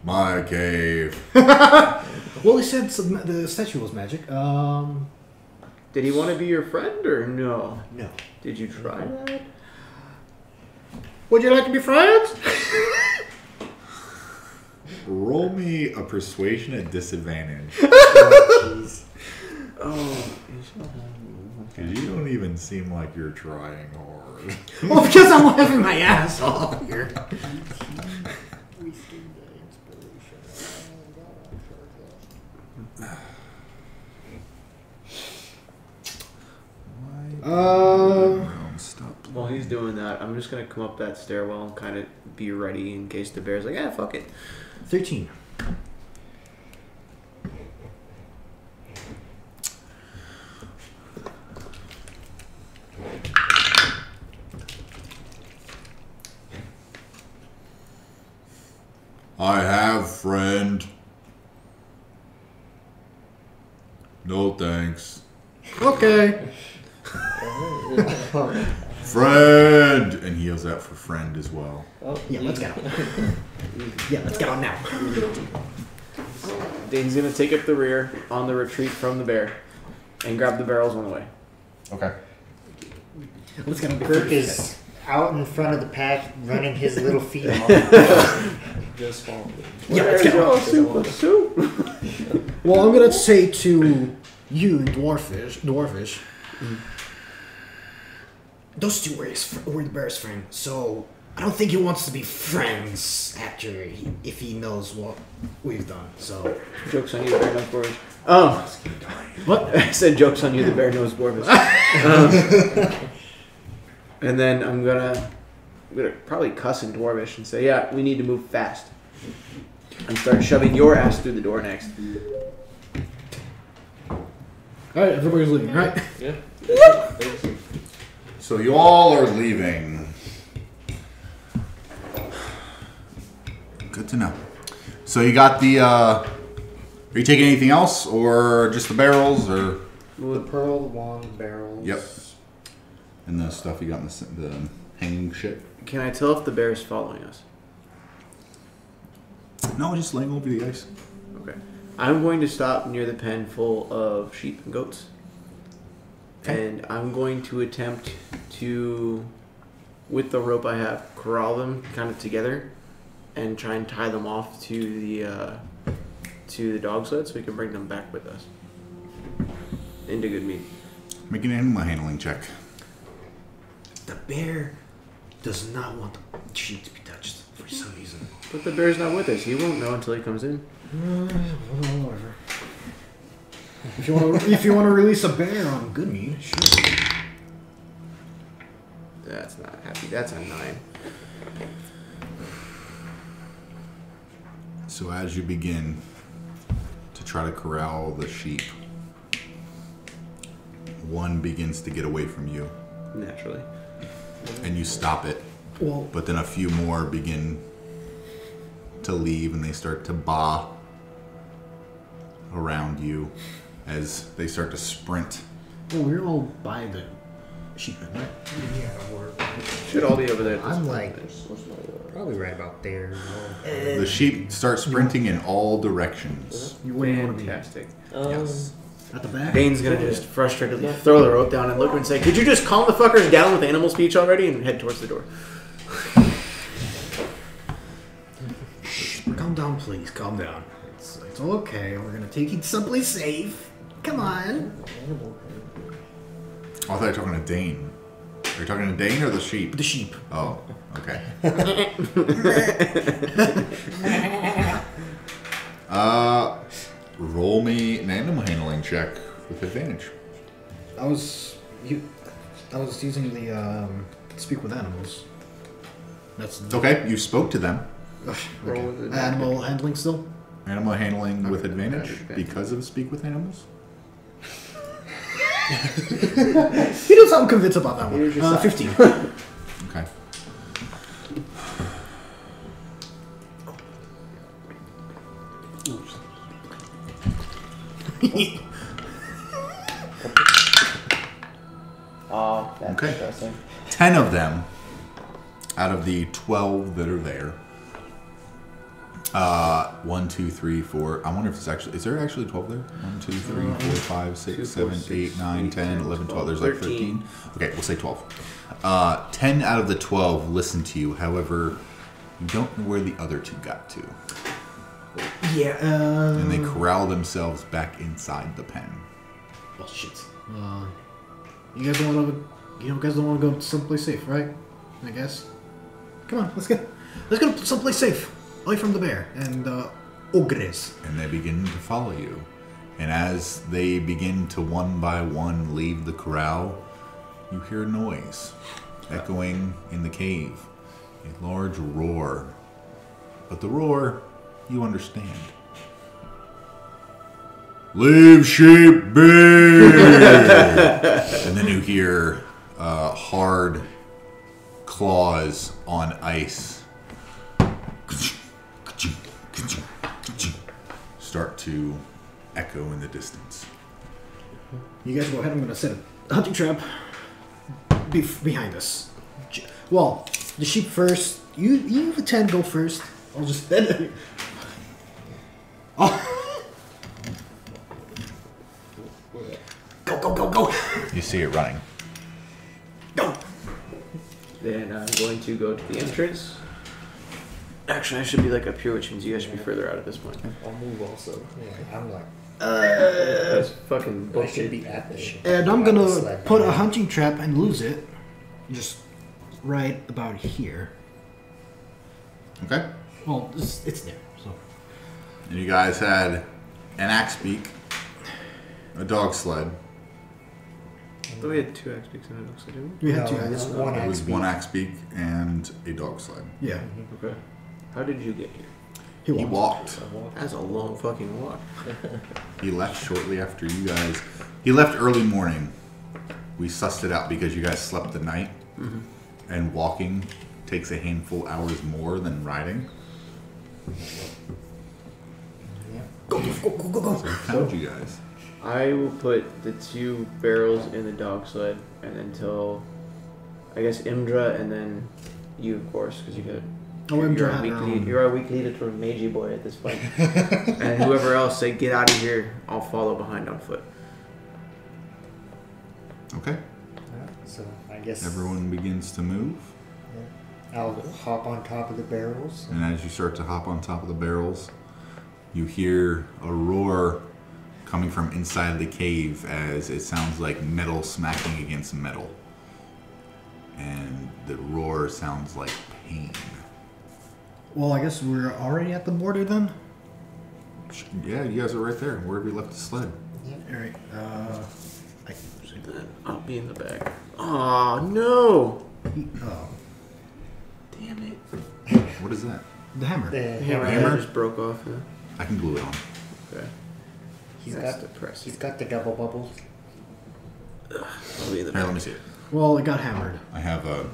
My cave. Well, he said the statue was magic. Did he want to be your friend or no? No. Did you try that? Would you like to be friends? Roll me a persuasion at disadvantage. Oh, Because you don't even seem like you're trying hard. Well, because I'm laughing my ass off here. Stop. While he's doing that, I'm just gonna come up that stairwell and kind of be ready in case the bear's like, "Yeah, fuck it." 13. I have, friend. No thanks. Okay. Friend! And he yells out for friend as well. Yeah, let's go. Yeah, let's go now. Dane's gonna take up the rear on the retreat from the bear and grab the barrels on the way. Okay. Let's go. Kirk is out in front of the pack, running his little feet off. Just follow. Yeah, let's go. Well, I'm gonna say to you, dwarfish. Those two were the bear's friend, so I don't think he wants to be friends after if he knows what we've done. So Joke's on you, the bear knows Dwarvish. what? I said joke's on you, the bear knows Dwarvish. And then I'm gonna probably cuss in Dwarvish and say, "Yeah, we need to move fast," and start shoving your ass through the door next. All right, everybody's leaving, right? Yeah. So you all are leaving. Good to know. So you got the, are you taking anything else or just the barrels or? The pearl, the wand, the barrels. Yep. And the stuff you got in the hanging shit. Can I tell if the bear is following us? No, just laying over the ice. Okay. I'm going to stop near the pen full of sheep and goats. Okay. And I'm going to attempt to, with the rope I have, corral them kind of together and try and tie them off to the dog sled so we can bring them back with us into Good Mead. Make an animal handling check. The bear does not want the sheep to be touched for some reason. But the bear's not with us. He won't know until he comes in. Whatever. If you want to release a bear on Good Mead, sure. That's not happy. That's a 9. So as you begin to try to corral the sheep, one begins to get away from you, Naturally. and you stop it. Well, But then a few more begin to leave, and they start to baa around you as they start to sprint. we're all by the sheep pen, right? Yeah, we're. Should all be over there. At this I'm point. like probably right about there. The sheep start sprinting in all directions. Where do you want to be? Fantastic. Yes. At the back? Bane's gonna just frustratedly throw the rope down and look at him and say, "Could you just calm the fuckers down with animal speech already?" and head towards the door. Calm down, please. Calm down. It's all okay. We're gonna take you someplace safe. Come on. Oh, I thought you were talking to Dane. Are you talking to Dane or the sheep? The sheep. Oh, okay. Roll me an animal handling check with advantage. I was using the speak with animals. That's Okay, you spoke to them. Roll with advantage. Animal handling still. Animal handling with Okay, advantage advantage. because of speak with animals. He doesn't sound convinced about that Here's your one. side. 15. Okay. Ah, that's Okay. interesting. 10 of them out of the 12 that are there. 1, 2, 3, 4. I wonder if it's actually. Is there actually 12 there? 1, 2, 3, 4, 5, 6, 2, 7, 4, 6, 8, 9, 8, 10, 11, 12. There's 12, like 13. Okay, we'll say 12. 10 out of the 12 listen to you. However, you don't know where the other 2 got to. Yeah. And they corral themselves back inside the pen. Oh shit. You guys don't want to. You guys don't want to go someplace safe, right? I guess. Come on, let's go someplace safe, away from the bear and ogres. And they begin to follow you. And as they begin to one by one leave the corral, you hear a noise echoing in the cave. A large roar. But the roar, you understand. Leave sheep be! And then you hear hard claws on ice start to echo in the distance. You guys go ahead. I'm gonna set a hunting trap behind us. Well, the sheep first. You 10 go first. I'll just then. Oh. Go. You see it running. Go. Then I'm going to go to the entrance. Actually, I should be like up here, which means you guys should be further out at this point. I'll move also. Yeah, I'm like, That's fucking I bullshit. should be at the ship. And I'm At the gonna sled put a behind. hunting trap and lose it. Just right about here. Okay? Well, it's there. So And you guys had an axe beak, a dog sled. I thought we had 2 axe beaks and it looks like it. we had No, two. it's one It was axe one beak. axe beak and a dog sled. Yeah, Okay. How did you get here? he He walked. walked. That's a long fucking walk. He left shortly after you guys. He left early morning. We sussed it out because you guys slept the night. And walking takes a handful hours more than riding. Go. So we found you guys. I will put the 2 barrels in the dog sled and then tell I guess Imdra, and then you, of course, because you got. Imdra had her own. You're our weak leader for Meiji boy at this point. And whoever else say get out of here, I'll follow behind on foot. Okay. So I guess Everyone begins to move. I'll hop on top of the barrels. And as you start to hop on top of the barrels, you hear a roar coming from inside the cave as it sounds like metal smacking against metal. And the roar sounds like pain. Well, I guess we're already at the border then? Yeah, you guys are right there, wherever you left the sled. Alright, I'll be in the back. Oh no! oh, Damn it! What is that? the hammer. The Hammer Hammer? just broke off. Yeah. I can glue it on. Okay. He's That's got depressing. he's got the double bubbles. I'll be in the Here, back. let me see it. Well, it got hammered. I have a...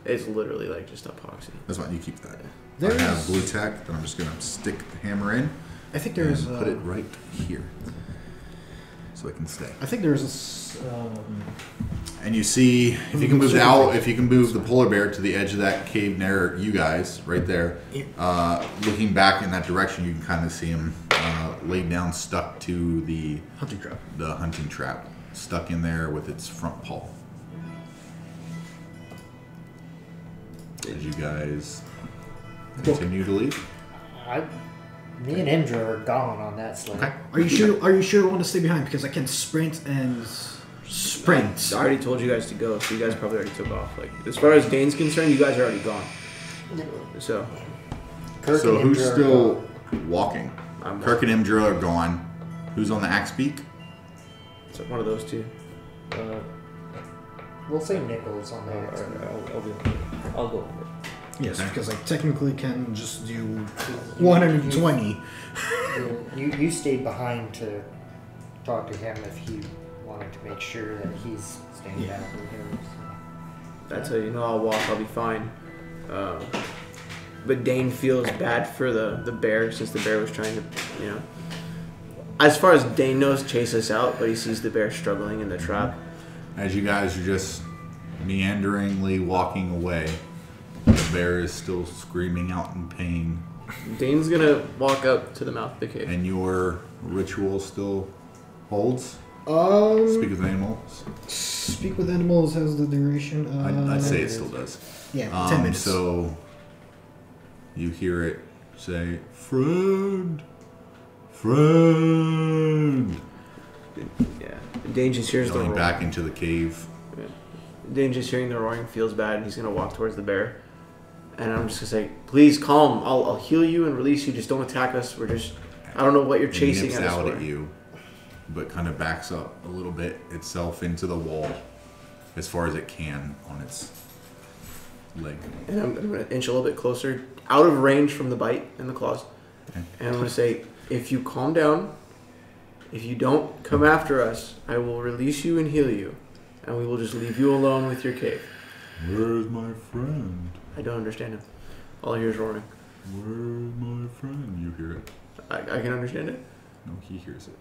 It's literally like just epoxy. That's fine, you keep that. There's- I have blue tack that I'm just going to stick the hammer in I think there's and put it right here. So it can stay. I think there's And you see, if you can move if you can move the polar bear to the edge of that cave near you guys, right there, looking back in that direction, you can kind of see him laid down, stuck to the hunting trap. hunting trap, stuck in there with its front paw. As you guys continue to leave. Me and Indra are gone on that sled. Okay. Are you sure? Are you sure you want to stay behind? Because I can sprint and sprint. I already told you guys to go, so you guys probably already took off. Like as far as Dane's concerned, you guys are already gone. So, Kirk So and who's Indra are still gone. walking? I'm Kirk and Imdra are gone. Who's on the axe beak? So one of those two. We'll say Nichols on there. I'll go. Yes, because I technically can just do 120. You stayed behind to talk to him if he wanted to make sure that he's staying back with him. That's how you know I'll walk. I'll be fine. But Dane feels bad for the bear since the bear was trying to, you know. As far as Dane knows, chase us out, but he sees the bear struggling in the trap. As you guys are just meanderingly walking away, the bear is still screaming out in pain. Dane's gonna walk up to the mouth of the cave. And your ritual still holds? Speak with animals? Speak with animals has the duration. I'd say it still does. Yeah, 10 minutes. So you hear it say, "Friend, friend." Yeah. Dane just hears the Going roar. back into the cave. Yeah. Dane just hearing the roaring feels bad, and he's gonna walk towards the bear. And I'm just gonna say, please calm. I'll heal you and release you. Just don't attack us. We're just, I don't know what you're It chasing nips at us out for. at you, but kind of backs up a little bit itself into the wall as far as it can on its leg. And I'm gonna inch a little bit closer, out of range from the bite and the claws. Okay. And I'm gonna say, if you calm down, if you don't come after us, I will release you and heal you, and we will just leave you alone with your cave. Where's my friend? I don't understand him. All I hear is roaring. Where's my friend? You hear it? I can understand it. No, he hears it.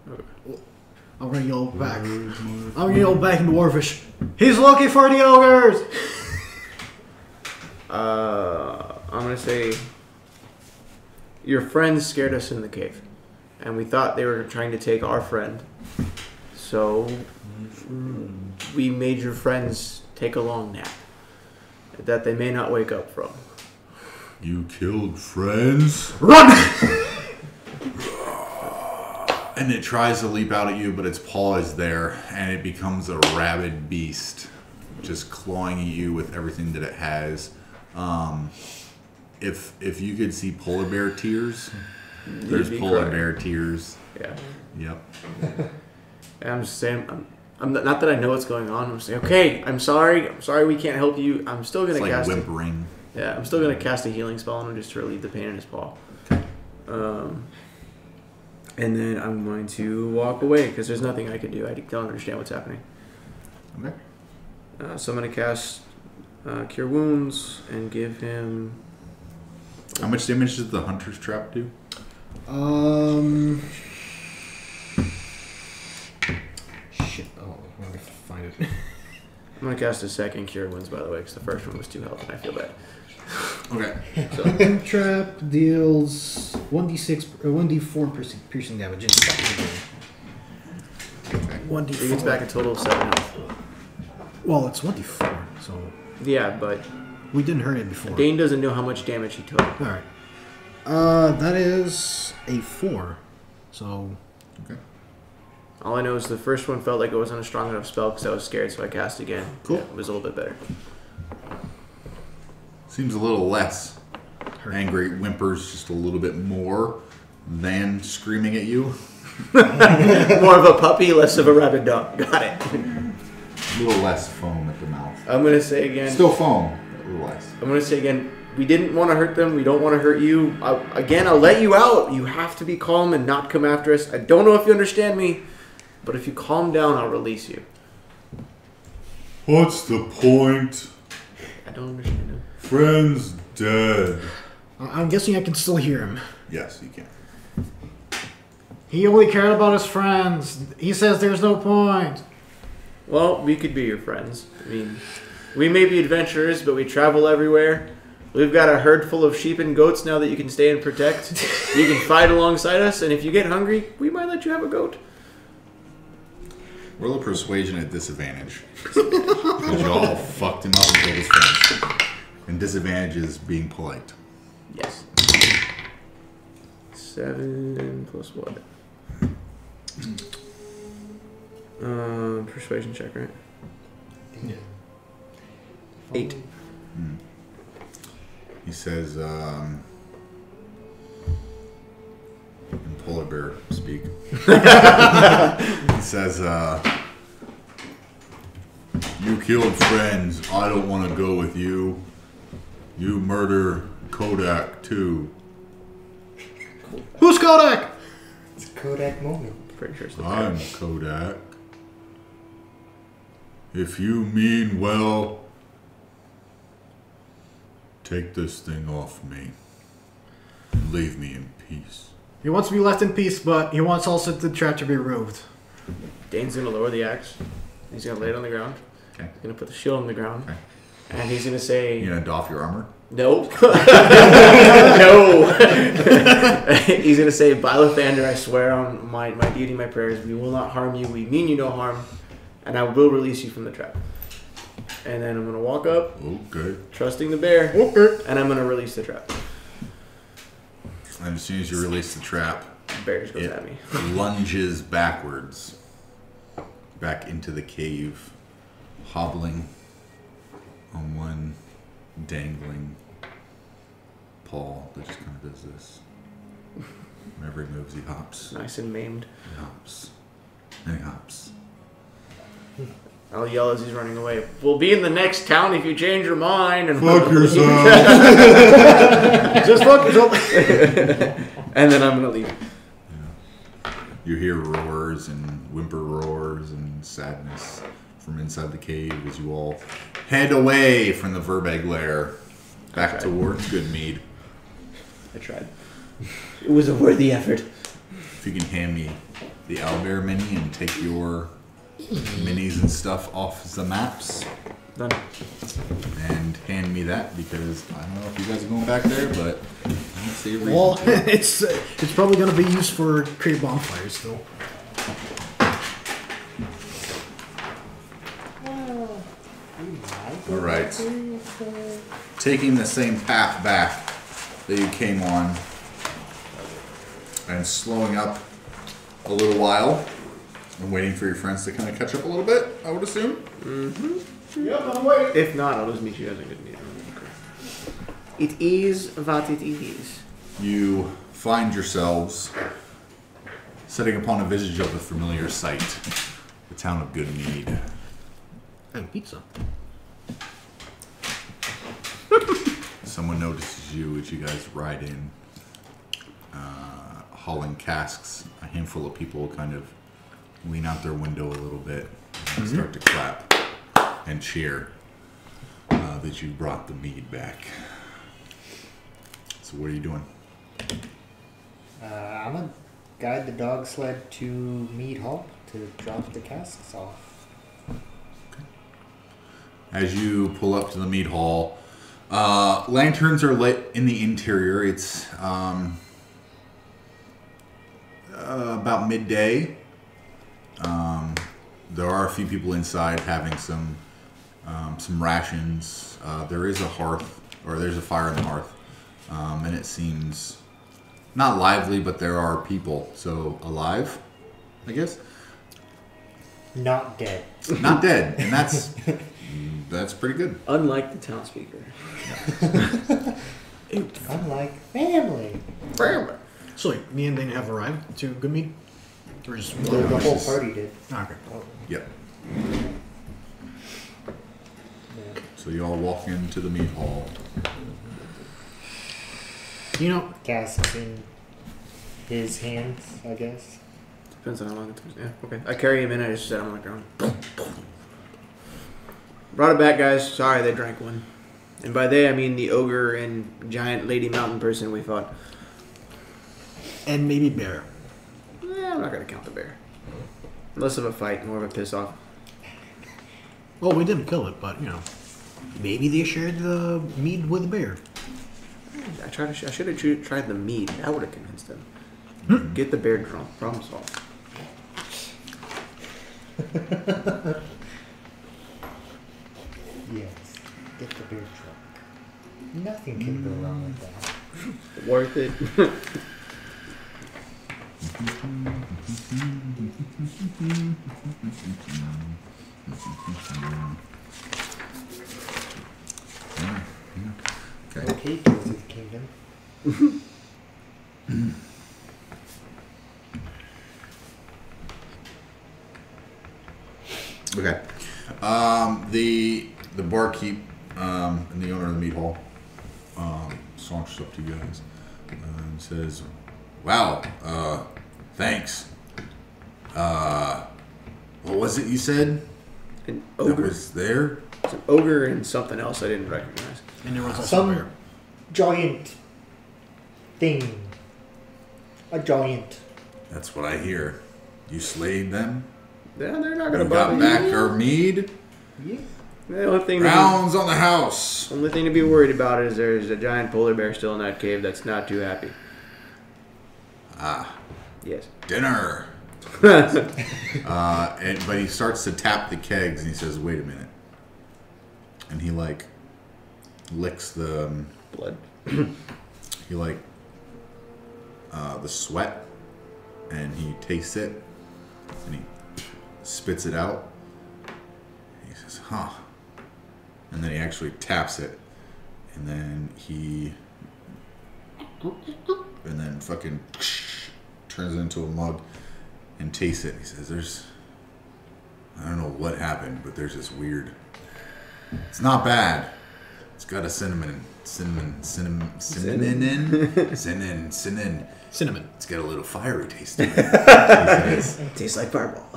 I'm gonna yell back. Where's my I'm gonna yell back in Dwarfish. He's looking for the ogres! I'm gonna say, your friends scared us in the cave, and we thought they were trying to take our friend. So we made your friends take a long nap that they may not wake up from. You killed friends? Run! And it tries to leap out at you, but its paw is there, and it becomes a rabid beast, just clawing at you with everything that it has. If you could see polar bear tears, there's be polar crying. bear tears. Yeah. Yep. And I'm just saying, I'm not that I know what's going on. I'm saying, okay, I'm sorry we can't help you. I'm still gonna It's like cast. whimpering. Yeah, I'm still gonna cast a healing spell on him just to relieve the pain in his paw. And then I'm going to walk away because there's nothing I can do. I don't understand what's happening. Okay. So I'm gonna cast Cure Wounds and give him. How much damage does the hunter's trap do? Shit. Oh, let me find it. I'm gonna cast a second Cure Wounds, by the way, because the first one was 2 health, and I feel bad. Okay. So, Trap deals 1d6 or 1d4 piercing damage in second degree. 1d4. he gets back a total of 7 health. Well, it's 1d4, so Yeah, but we didn't hurt it before. Dane doesn't know how much damage he took. All right. That is a 4. So. Okay. All I know is the first one felt like it wasn't a strong enough spell because I was scared, so I cast again. Cool. Yeah, it was a little bit better. Seems a little less angry. Whimpers just a little bit more than screaming at you. More of a puppy, less of a rabid dog. Got it. A little less foam at the mouth. I'm gonna say again. Still foam, but a little less. I'm gonna say again. We didn't want to hurt them. We don't want to hurt you. I'll let you out. You have to be calm and not come after us. I don't know if you understand me, but if you calm down, I'll release you. What's the point? I don't understand him. Friend's dead. I'm guessing I can still hear him. Yes, you can. He only cared about his friends. He says there's no point. Well, we could be your friends. I mean, we may be adventurers, but we travel everywhere. We've got a herd full of sheep and goats now that you can stay and protect. You can fight alongside us, and if you get hungry, we might let you have a goat. Roll a persuasion at disadvantage. Because y'all fucked him up and killed his friends. And disadvantage is being polite. Yes. 7 plus what? Persuasion check, right? Yeah. 8. He says, in polar bear speak. He says, you killed friends. I don't want to go with you. You murder Kodak too. Who's Kodak? It's a Kodak moment. Pretty sure it's the I'm Kodak. If you mean well, take this thing off me. And leave me in peace. He wants to be left in peace, but he wants also the trap to be removed. Dane's gonna lower the axe. He's gonna lay it on the ground. Okay. He's gonna put the shield on the ground. Okay. And he's gonna say, You gonna doff your armor? Nope. No. He's going to say, by Lathander, I swear on my deity, my prayers, we will not harm you. We mean you no harm. And I will release you from the trap. And then I'm going to walk up, Okay. trusting the bear. Okay. And I'm going to release the trap. And as soon as you release the trap, The bear just goes it at me. lunges backwards. Back into the cave. Hobbling on one dangling paw that just kind of does this. Whenever he moves, he hops. Nice and maimed. He hops. And he hops. I'll yell as he's running away. We'll be in the next town if you change your mind. And Fuck yourself! Just fuck yourself. And then I'm going to leave. You hear roars and whimper roars and sadness from inside the cave as you all head away from the Verbeg lair. Back towards Good Mead. I tried. It was a worthy effort. If you can hand me the owlbear mini and take your minis and stuff off the maps. Done. And hand me that because I don't know if you guys are going back there, but I don't see a reason Well, to. it's probably going to be used for create bonfires still. Alright. Taking the same path back that you came on and slowing up a little while and waiting for your friends to kind of catch up a little bit, I would assume. Mm-hmm. Yep, I'm waiting. If not, I'll just meet you guys in Good Mead. It is what it is. You find yourselves setting upon a visage of a familiar sight, the town of Good Mead. And pizza. Someone notices you as you guys ride in, hauling casks. A handful of people kind of lean out their window a little bit and start to clap and cheer that you brought the mead back. So what are you doing? I'm gonna guide the dog sled to Mead Hall to drop the casks off. as you pull up to the mead hall. Lanterns are lit in the interior. It's about midday. There are a few people inside having some rations. There is a hearth, or there's a fire in the hearth, and it seems not lively, but there are people, so alive, I guess. Not dead. Not dead, and that's pretty good. Unlike the townspeaker. Unlike family. So, wait, me and Dana have arrived to Good Mead? Or just The whole party did. Okay. Yep. So you all walk into the mead hall. You know, Cass is in his hands, I guess. Depends on how long it takes. Yeah, okay. I carry him in, I just set him on the ground. Brought it back, guys. Sorry, they drank one. And by they, I mean the ogre and giant lady mountain person we fought. and maybe bear. I'm not going to count the bear. Less of a fight, more of a piss off. Well, we didn't kill it, but, you know, maybe they shared the mead with the bear. I should have tried the mead. That would have convinced them. Get the bear drunk. Problem solved. Yes. Get the beer drunk. Nothing can go wrong with that. Worth it. Okay. Okay, Tears of the Kingdom. Okay. The barkeep and the owner of the meat hall saunters up to you guys and says, "Wow, thanks. What was it you said? An That ogre. was there? It's an ogre and something else I didn't recognize. And there was also Some bear. giant thing. A giant. That's what I hear. You slayed them? Yeah, they're not You going to got bother back you. our mead? Yeah. The only thing, Rounds on the house. only thing to be worried about is there's a giant polar bear still in that cave that's not too happy. Ah, Yes. dinner." But he starts to tap the kegs and he says, "Wait a minute." And he like licks the Blood. he like the sweat and he tastes it and he spits it out. He says, "Huh." And then he actually taps it and then fucking turns it into a mug and tastes it. He says, I don't know what happened, but there's this weird, it's not bad. It's got a cinnamon. It's got a little fiery taste to it. He says, Tastes like fireball.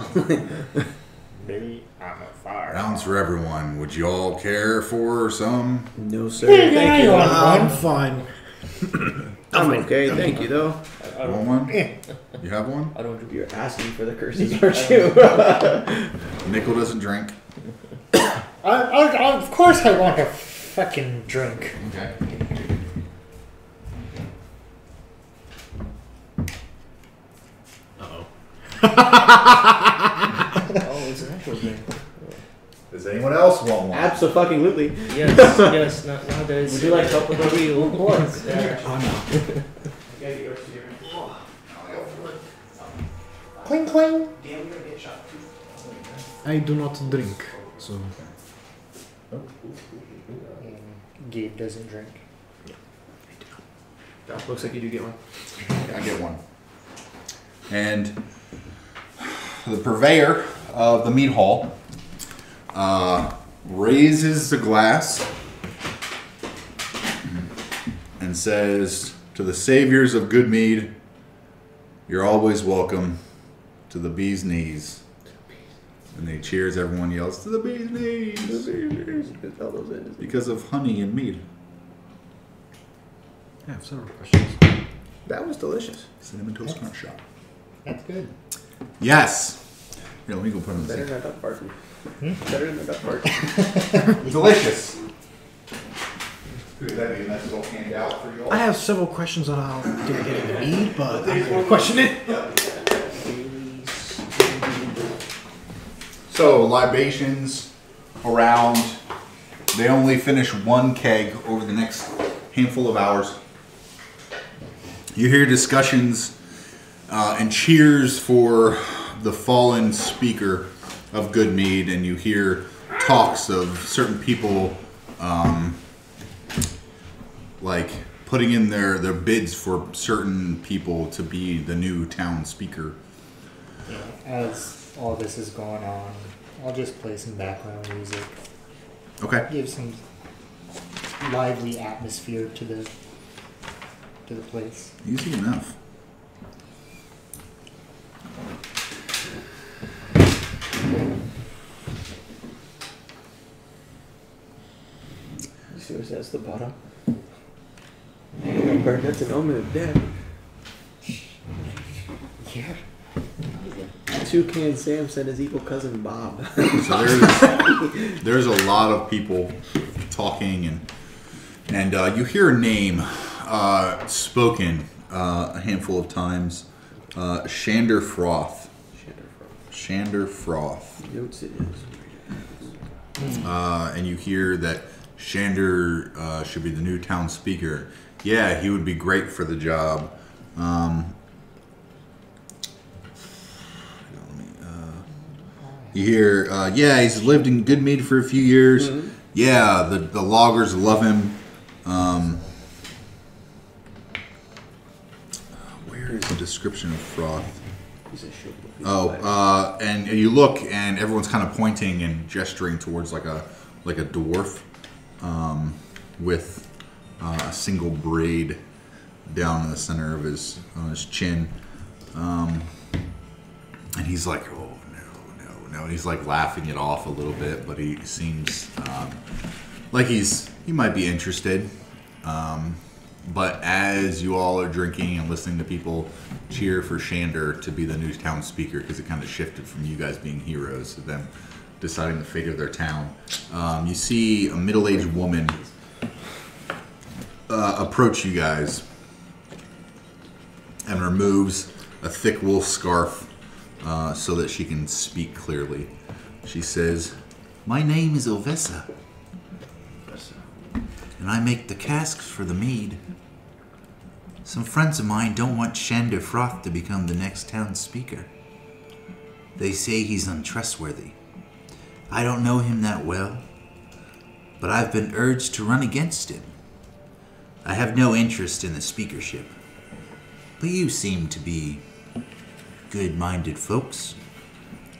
Baby, I'm a fire. "Rounds for everyone. Would you all care for some?" No, sir. Yeah, Thank you. I I'm fine. I'm okay. Thank you, though. I Want don't. one? Eh. You have one? I don't do You're asking for the curses, aren't you? Nickel doesn't drink. Of course I want a fucking drink. Okay. Uh-oh. Oh, it's an actual drink. Does anyone else want one? Absolutely. Yes, yes. Nowadays. Would you like help with the real ones? Oh, no. Cling cling. I do not drink, so... And Gabe doesn't drink. Looks like you do get one. I get one. And the purveyor of the meat hall raises the glass and says, "To the saviors of Good Mead, you're always welcome to the bee's knees." And they cheers, everyone yells, "To the bee's knees!" Because of honey and mead. I have several questions. That was delicious. Cinnamon Toast Crunch Shop. That's good. Yes. Here, let me go put them in the Better sink. than a duck barking. Better than a duck barking. Delicious. Could that be a nice little handout for you all? I have several questions on how to get in the mead, but I'm going to question it. So, libations around. They only finish one keg over the next handful of hours. You hear discussions and cheers for the fallen speaker of Good Mead, and you hear talks of certain people like putting in their bids for certain people to be the new town speaker. Yeah, as all this is going on, I'll just play some background music. Okay. Give some lively atmosphere to the place. Easy enough. You see what says at the bottom? Bird, that's an omen of death. Yeah. Toucan Sam sent his evil cousin Bob. So there's a lot of people talking, and you hear a name spoken a handful of times. Shander Froth. Shander Froth. Notes it is. And you hear that Shander should be the new town speaker. Yeah, he would be great for the job. You hear, yeah, he's lived in Good Mead for a few years. Mm-hmm. Yeah, the loggers love him. Where is the description of Froth? Oh, and you look, and everyone's kind of pointing and gesturing towards like a dwarf with a single braid down in the center of his chin, and he's like, oh no, and he's like laughing it off a little bit, but he seems like he might be interested. But as you all are drinking and listening to people cheer for Shander to be the new town speaker, because it kind of shifted from you guys being heroes to them deciding the fate of their town, you see a middle-aged woman approach you guys and removes a thick wool scarf so that she can speak clearly. She says, "My name is Ovessa, and I make the casks for the mead. Some friends of mine don't want Shander Froth to become the next town speaker. They say he's untrustworthy. I don't know him that well, but I've been urged to run against him. I have no interest in the speakership, but you seem to be good-minded folks,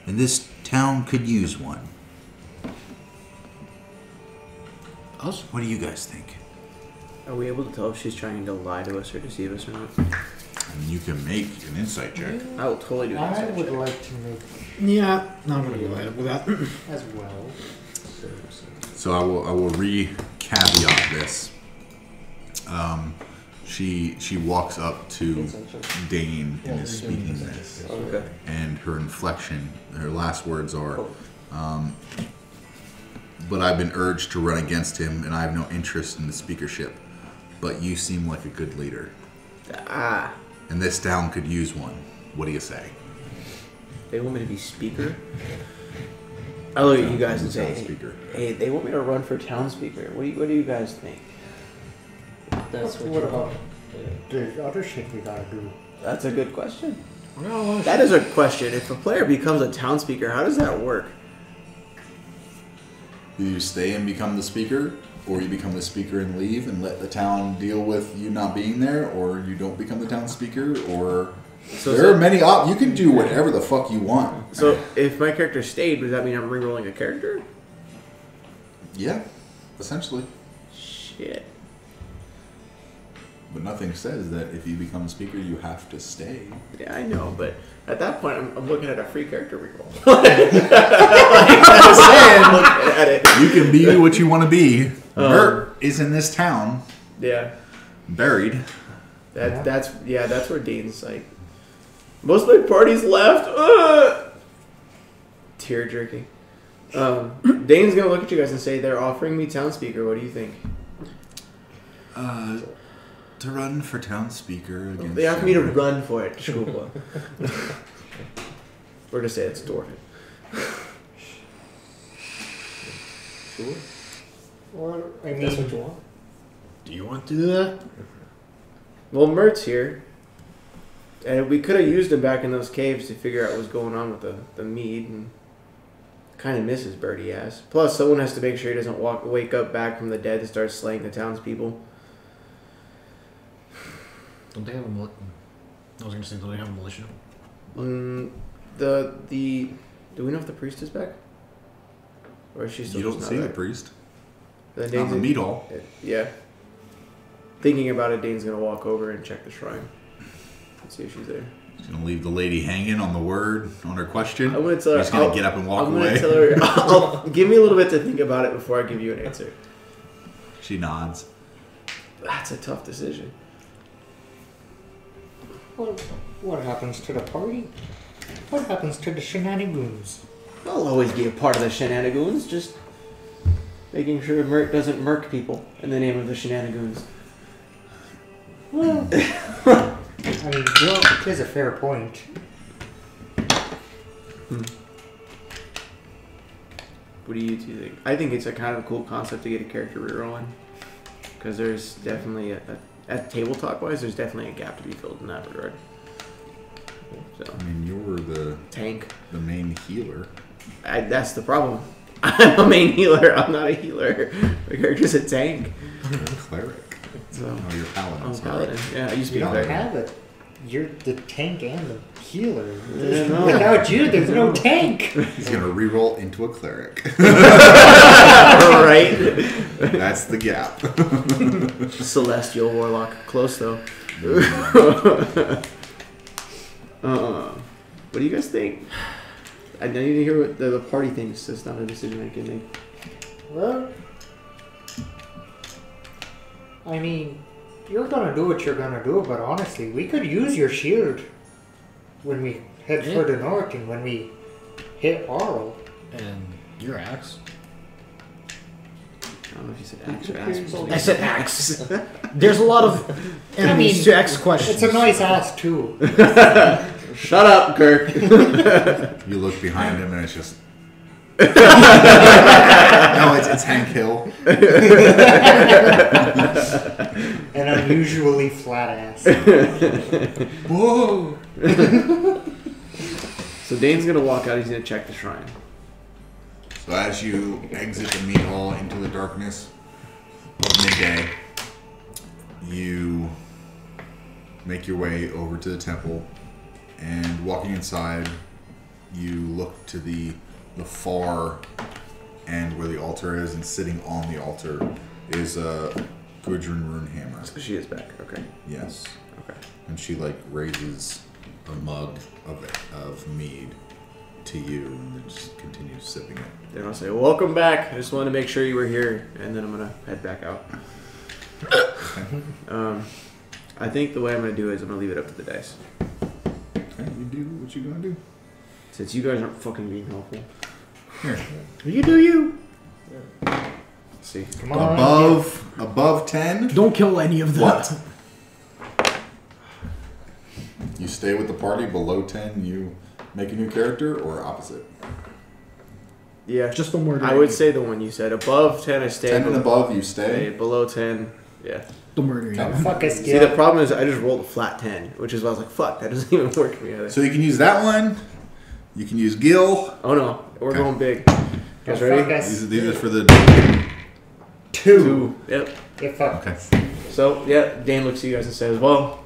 and this town could use one. What do you guys think?" Are we able to tell if she's trying to lie to us or deceive us or not? I mean, you can make an insight check. I will totally do an I insight would check. like to make Yeah, no, I'm going to go ahead with that. as well. So I will re-caveat this. She walks up to Dane and is speaking this, Okay. and her inflection, her last words are, "But I've been urged to run against him, and I have no interest in the speakership. But you seem like a good leader, and this town could use one. What do you say?" They want me to be speaker? I look at you guys and say, speaker. hey, they want me to run for town speaker. What do you guys think? That's What about the other shit we gotta do? That's a good question. No, That is a question. If a player becomes a town speaker, how does that work? You stay and become the speaker, or you become the speaker and leave and let the town deal with you not being there, or you don't become the town speaker, or there are many you can do whatever the fuck you want. So if my character stayed, does that mean I'm re-rolling a character? Yeah, essentially. Shit. But nothing says that if you become the speaker, you have to stay. Yeah, I know, but at that point, I'm looking at a free character reroll. I'm looking at it. You can be what you want to be. Bert is in this town, Yeah. buried. That's where Dean's like, most of my party's left. Tear jerking. Dane's gonna look at you guys and say, "They're offering me townspeaker. What do you think?" To run for townspeaker against. They asked me to run for it. Sure. We're gonna say it's Dwarven. Sure. Well, I If that's what mean, you want. Do you want to do that? Well, Mert's here, and we could have used him back in those caves to figure out what's going on with the mead, and kind of misses Birdie ass. Plus, someone has to make sure he doesn't wake up back from the dead and start slaying the townspeople. Don't they have a militia? I was gonna say, don't they have a militia? Do we know if the priest is back? Or is she still You don't just see not the there? priest. Then Not the meat hall. Yeah. Thinking about it, Dane's gonna walk over and check the shrine. Let's see if she's there. He's gonna leave the lady hanging on the word on her question. I'm gonna tell her. He's gonna get up and walk I'm away. gonna tell her. Give me a little bit to think about it before I give you an answer. She nods. That's a tough decision. well, what happens to the party? What happens to the Shenanigoons? I'll always be a part of the Shenanigoons, just making sure Mert doesn't murk people in the name of the Shenanigoons. Well, I mean, well, it is a fair point. What do you two think? I think it's a kind of a cool concept to get a character rerolling. Because there's definitely, at table talk wise, there's definitely a gap to be filled in that regard. So, I mean, you're the tank. main healer. That's the problem. I'm a main healer. I'm not a healer. My character's a tank. You're a cleric. So, Oh, you're a paladin. I'm a sorry. paladin. Yeah, I used to You be a don't cleric. have it. You're the tank and the healer. Yeah, no. Without you, there's no tank. He's gonna reroll into a cleric. Right? That's the gap. Celestial warlock. Close though. What do you guys think? I need to hear what the party thinks. It's not a decision I can make. Well, I mean, you're gonna do what you're gonna do, but honestly, we could use your shield when we head further north and when we hit Arl. And your axe. I don't know if you said axe or axe. I said axe. There's a lot of enemies to axe questions. It's a nice ass too. Shut up, Kirk. You look behind him and it's just. No, it's Hank Hill. An unusually flat ass. Whoa! So Dane's gonna walk out. He's gonna check the shrine. So as you exit the meat hall into the darkness of midday, you make your way over to the temple, and walking inside, you look to the far end where the altar is, and sitting on the altar is a Gudrun rune hammer. So she is back. Okay. Yes. Okay. And she raises a mug of mead to you, and then just continues sipping it. Then I'll say, "Welcome back. I just wanted to make sure you were here," and then I'm gonna head back out. I think the way I'm gonna do is I'm gonna leave it up to the dice. Okay, you do what you gonna do. Since you guys aren't fucking being helpful. Here. You do you. Let's see. Come on. Above 10. Don't kill any of them. What? You stay with the party. Below 10, you make a new character, or opposite. Yeah. Just the murder. I would say the one you said. Above 10, I stay. 10 and above, you stay. Below 10, yeah. the murder. Oh, fuck a See, skill. the problem is I just rolled a flat 10, which is why I was like, fuck, that doesn't even work for me either. So you can use that one. You can use Gil. Oh no, we're Okay. going big. Guys Fuck ready? us. These are for the. Two. Yep. Get fucked. Okay. So, yeah, Dane looks at you guys and says, well,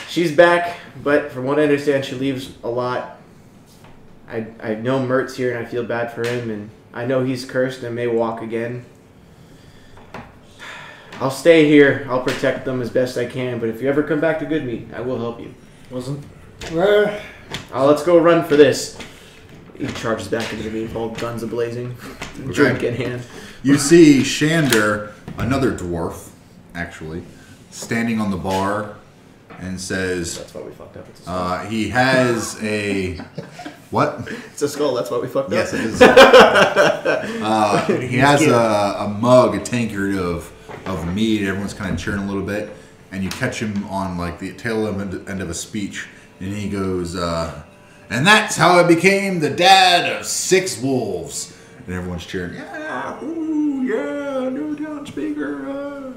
she's back, but from what I understand, she leaves a lot. I know Mert's here, and I feel bad for him, and I know he's cursed and may walk again. I'll stay here. I'll protect them as best I can, but if you ever come back to Good Mead, I will help you. Wasn't. Well, Let's go run for this. He charges back into the meat hall, guns a-blazing, drink in hand. You see Shander, another dwarf, actually, standing on the bar, and says, That's why we fucked up. It's a skull. he has a what? It's a skull. That's why we fucked Yes, up. it is. He has a mug, a tankard of mead. Everyone's kind of cheering a little bit, and you catch him on like the tail end of a speech, and he goes, "And that's how I became the dad of 6 wolves." And everyone's cheering, "Yeah, ooh, yeah, new townspeaker."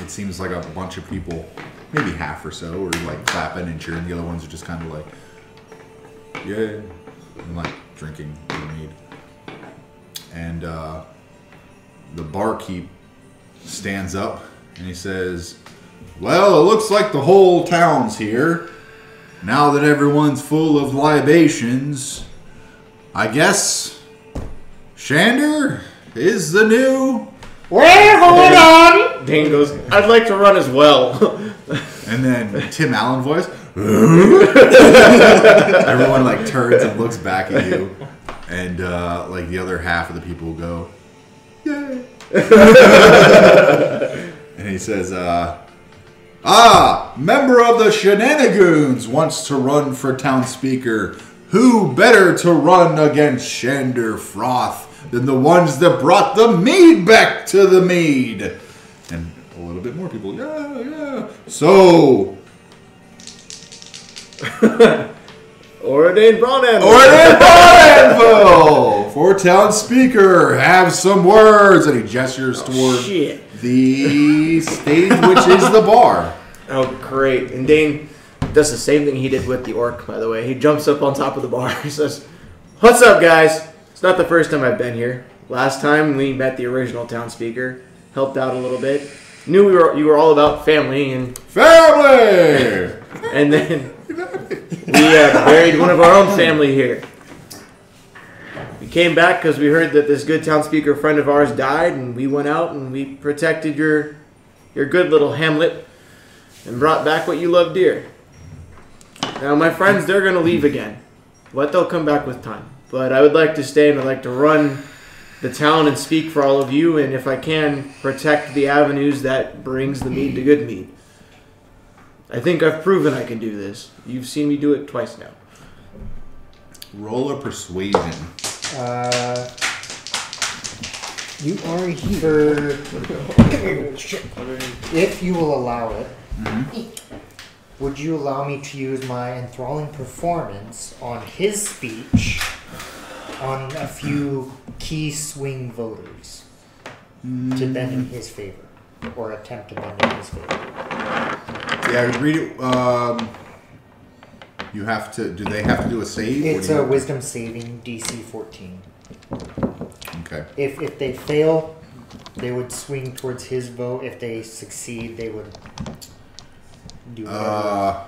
It seems like a bunch of people, maybe half or so, are like clapping and cheering. The other ones are just kind of like, yeah, and like drinking mead. And the barkeep stands up and he says, "Well, it looks like the whole town's here. Now that everyone's full of libations, I guess Shander is the new..." Wait, hold on! Dane goes, "I'd like to run as well." And then Tim Allen voice. Everyone like turns and looks back at you, and like the other half of the people go, "Yay!" And he says, member of the Shenanigoons wants to run for townspeaker. Who better to run against Shander Froth than the ones that brought the mead back to the mead?" And a little bit more people, yeah. So, Ordain Brownanville. For townspeaker, have some words. And he gestures toward the stage, which is the bar. Oh, great. And Dane does the same thing he did with the orc, by the way. He jumps up on top of the bar. He says, "What's up, guys? It's not the first time I've been here. Last time we met the original townspeaker, helped out a little bit. Knew you were all about family and family. And then we buried one of our own family here. We came back because we heard that this good townspeaker friend of ours died, and we went out and we protected your good little hamlet and brought back what you love dear. Now, my friends, they're going to leave again, but they'll come back with time. But I would like to stay, and I'd like to run the town and speak for all of you, and if I can, protect the avenues that brings the mead to Good Mead. I think I've proven I can do this. You've seen me do it twice now." Roll a persuasion. You are here. If you will allow it, would you allow me to use my enthralling performance on his speech on a few key swing voters to bend in his favor, or attempt to bend in his favor? Yeah, read it. You have to. Do they have to do a save? It's a wisdom saving, DC 14. Okay. If they fail, they would swing towards his vote. If they succeed, they would do whatever.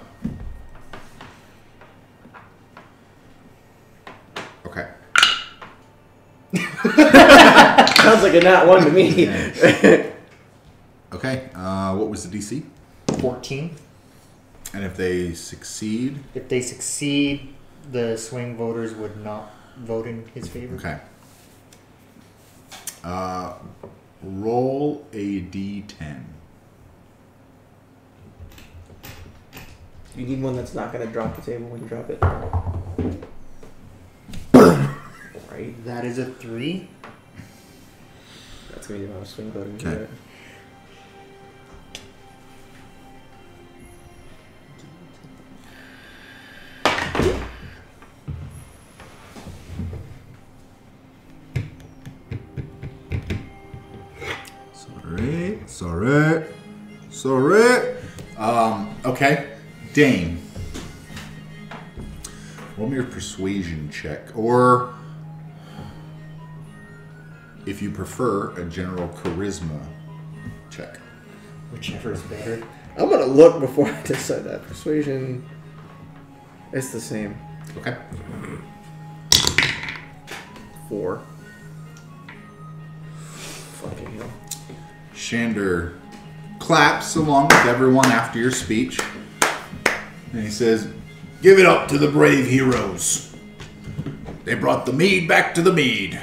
Okay. Sounds like a nat 1 to me. Okay. What was the DC? 14. And if they succeed? If they succeed, the swing voters would not vote in his favor. Okay. Roll a D10. You need one that's not going to drop the table when you drop it. Right? That is a 3. That's going to be the amount of swing voters. Okay. Sorry. Okay. Dane. Roll me your persuasion check. Or, if you prefer, a general charisma check. Whichever is better. I'm going to look before I decide that. Persuasion. It's the same. Okay. 4. Fucking hell. Shander claps along with everyone after your speech. And he says, "Give it up to the brave heroes. They brought the mead back to the mead.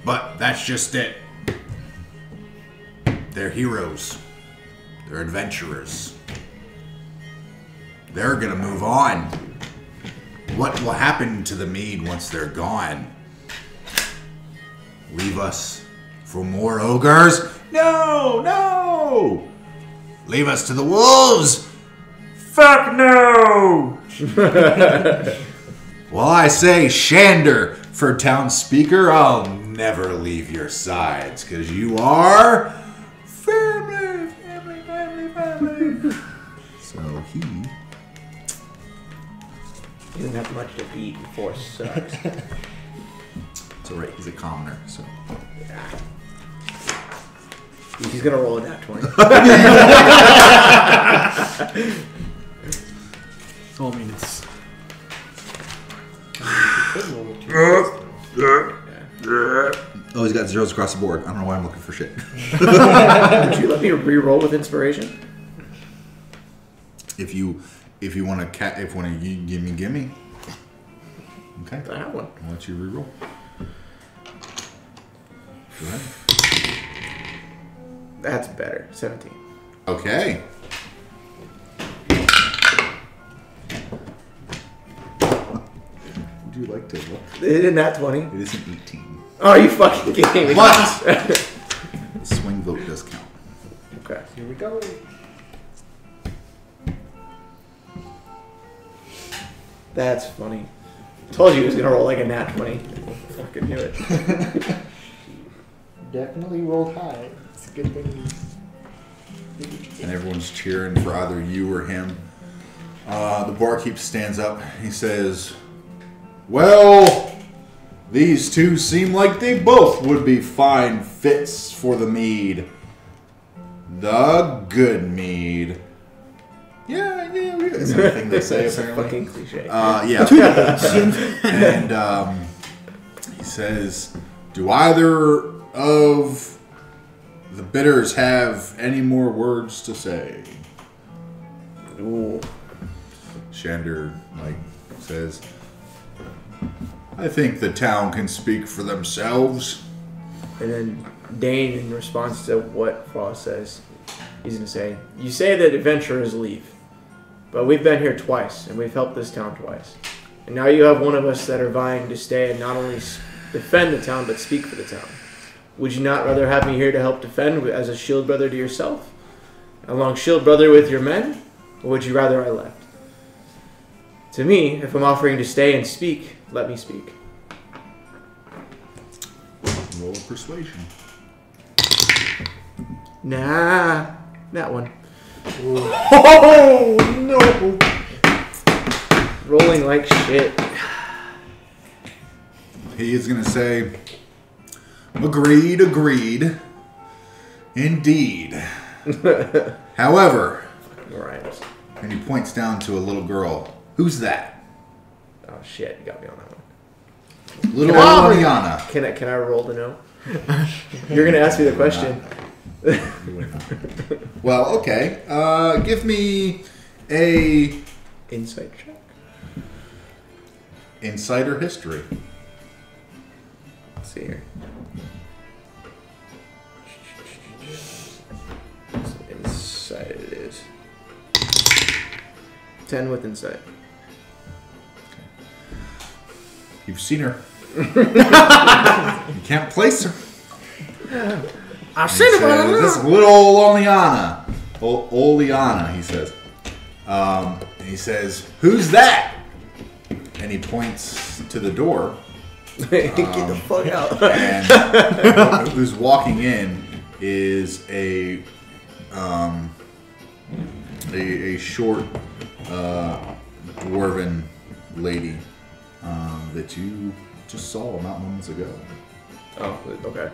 But that's just it. They're heroes. They're adventurers. They're gonna move on. What will happen to the mead once they're gone? Leave us for more ogres? No, no! Leave us to the wolves? Fuck no! Well, I say Shander for townspeaker. I'll never leave your sides, because you are family, family, family, family. So he doesn't have much to beat and force sucks. It's alright, he's a commoner, so. Yeah. He's gonna roll a nat 20. Oh, I mean, it's... Oh, he's got zeros across the board. I don't know why I'm looking for shit. Would you let me re-roll with inspiration? If you want to give me. Okay. I have one. I'll let you reroll. Go ahead. That's better. 17. Okay. Would you like to look? Isn't that 20? It is an 18. Oh, are you fucking kidding me? What? The swing vote does count. Okay. Here we go. That's funny. Told you he was gonna roll like a nat 20. Fucking knew it. Definitely rolled high. It's a good thing. And everyone's cheering for either you or him. The barkeep stands up. He says, well, these two seem like they both would be fine fits for the mead. The Good Mead. Yeah. That's anything they say, It's a apparently. fucking cliche. Yeah. And he says, do either of the bidders have any more words to say? Ooh. Shander, says, I think the town can speak for themselves. And then Dane, in response to what Frost says, he's going to say, you say that adventurers leave, but we've been here twice, and we've helped this town twice. And now you have one of us that are vying to stay and not only defend the town, but speak for the town. Would you not rather have me here to help defend as a shield brother to yourself? Along shield brother with your men? Or would you rather I left? To me, if I'm offering to stay and speak, let me speak. Roll a persuasion. Nah, that one. Oh no! Rolling like shit. He is going to say, agreed, indeed. However, Rhymes. and he points down to a little girl. Who's that? Oh shit, you got me on that one. Little Liana. Can I roll to know? You're gonna ask me the question. Well, okay. Give me a Insight check. insider history. Let's see here. So insight it is. 10 with insight. You've seen her. You can't place her. I've seen it, but I don't know. This little Oliana. Oliana, he says. And he says, who's that? And he points to the door. Get the fuck out. And who's walking in is a short dwarven lady that you just saw not moments ago. Oh, okay.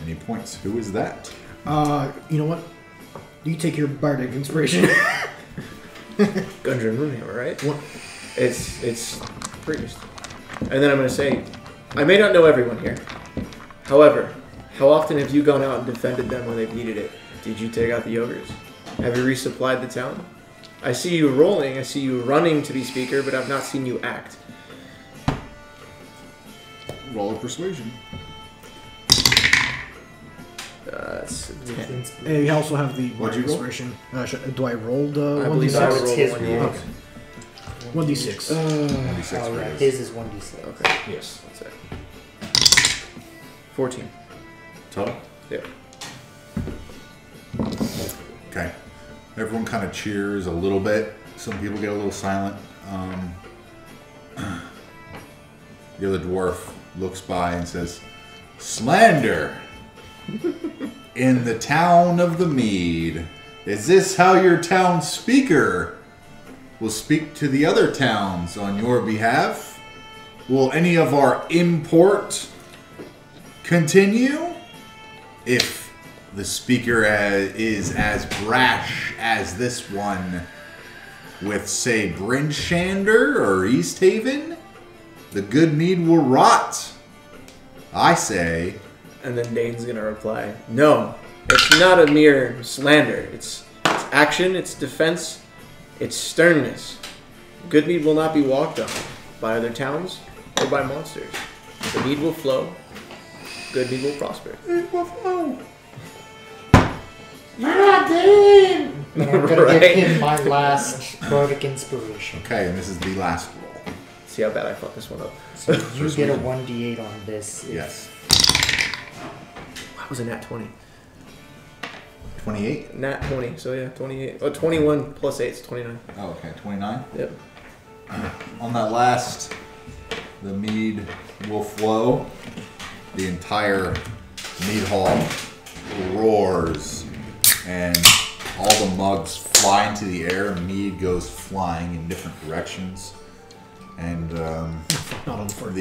And he points. Who is that? You know what? You take your bardic inspiration. Gungeon Runehammer, right? What? It's priest. And then I'm going to say, I may not know everyone here. However, how often have you gone out and defended them when they've needed it? Did you take out the ogres? Have you resupplied the town? I see you rolling, I see you running to be speaker, but I've not seen you act. Roll a persuasion. That's 10. And you also have the What'd you roll? inspiration. Do I roll the I believe 1d6? I It's rolled his one. roll. Okay. 1d6. 96 Oh, for yeah, his. his is 1d6. Okay. Yes. That's it. 14. Total? Yeah. Okay. Everyone kind of cheers a little bit. Some people get a little silent. The other dwarf looks by and says, "Slander in the town of the Mead. Is this how your town speaker will speak to the other towns on your behalf? Will any of our import continue? If the speaker is as brash as this one with, say, Brinshander or East Haven, the Good Mead will rot. I say." And then Dane's gonna reply, "No, it's not a mere slander. It's action, it's defense, it's sternness. Good mead will not be walked on by other towns or by monsters. The mead will flow. Good mead will prosper." It will flow. You're not dead! And I'm gonna Right. give him my last bardic inspiration. Okay, and this is the last roll. See how bad I fucked this one up. So you First get a one. 1d8 on this. Yes. That was a nat 20. 28? Nat 20, so yeah, 28. Oh, 21 plus 8 is 29. Oh, okay, 29. Yep. On that last, the mead will flow. The entire mead hall roars, and all the mugs fly into the air. Mead goes flying in different directions, and Not on the first.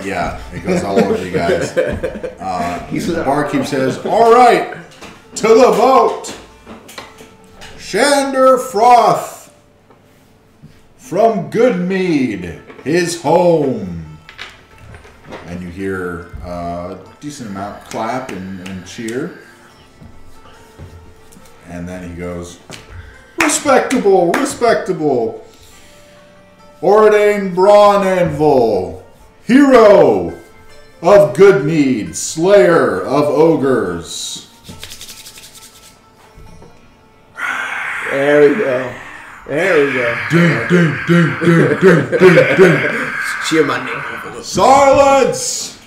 yeah, it goes all over you guys. The barkeep says, "All right, to the vote. Shander Froth from Good Mead, his home." And you hear a decent amount clap and cheer. And then he goes, "Respectable, respectable. Ordain Braun Anvil, hero of Good Mead, slayer of ogres." There we go. There we go. Ding, ding, ding, ding, ding, ding, ding. Cheer my name. Silence!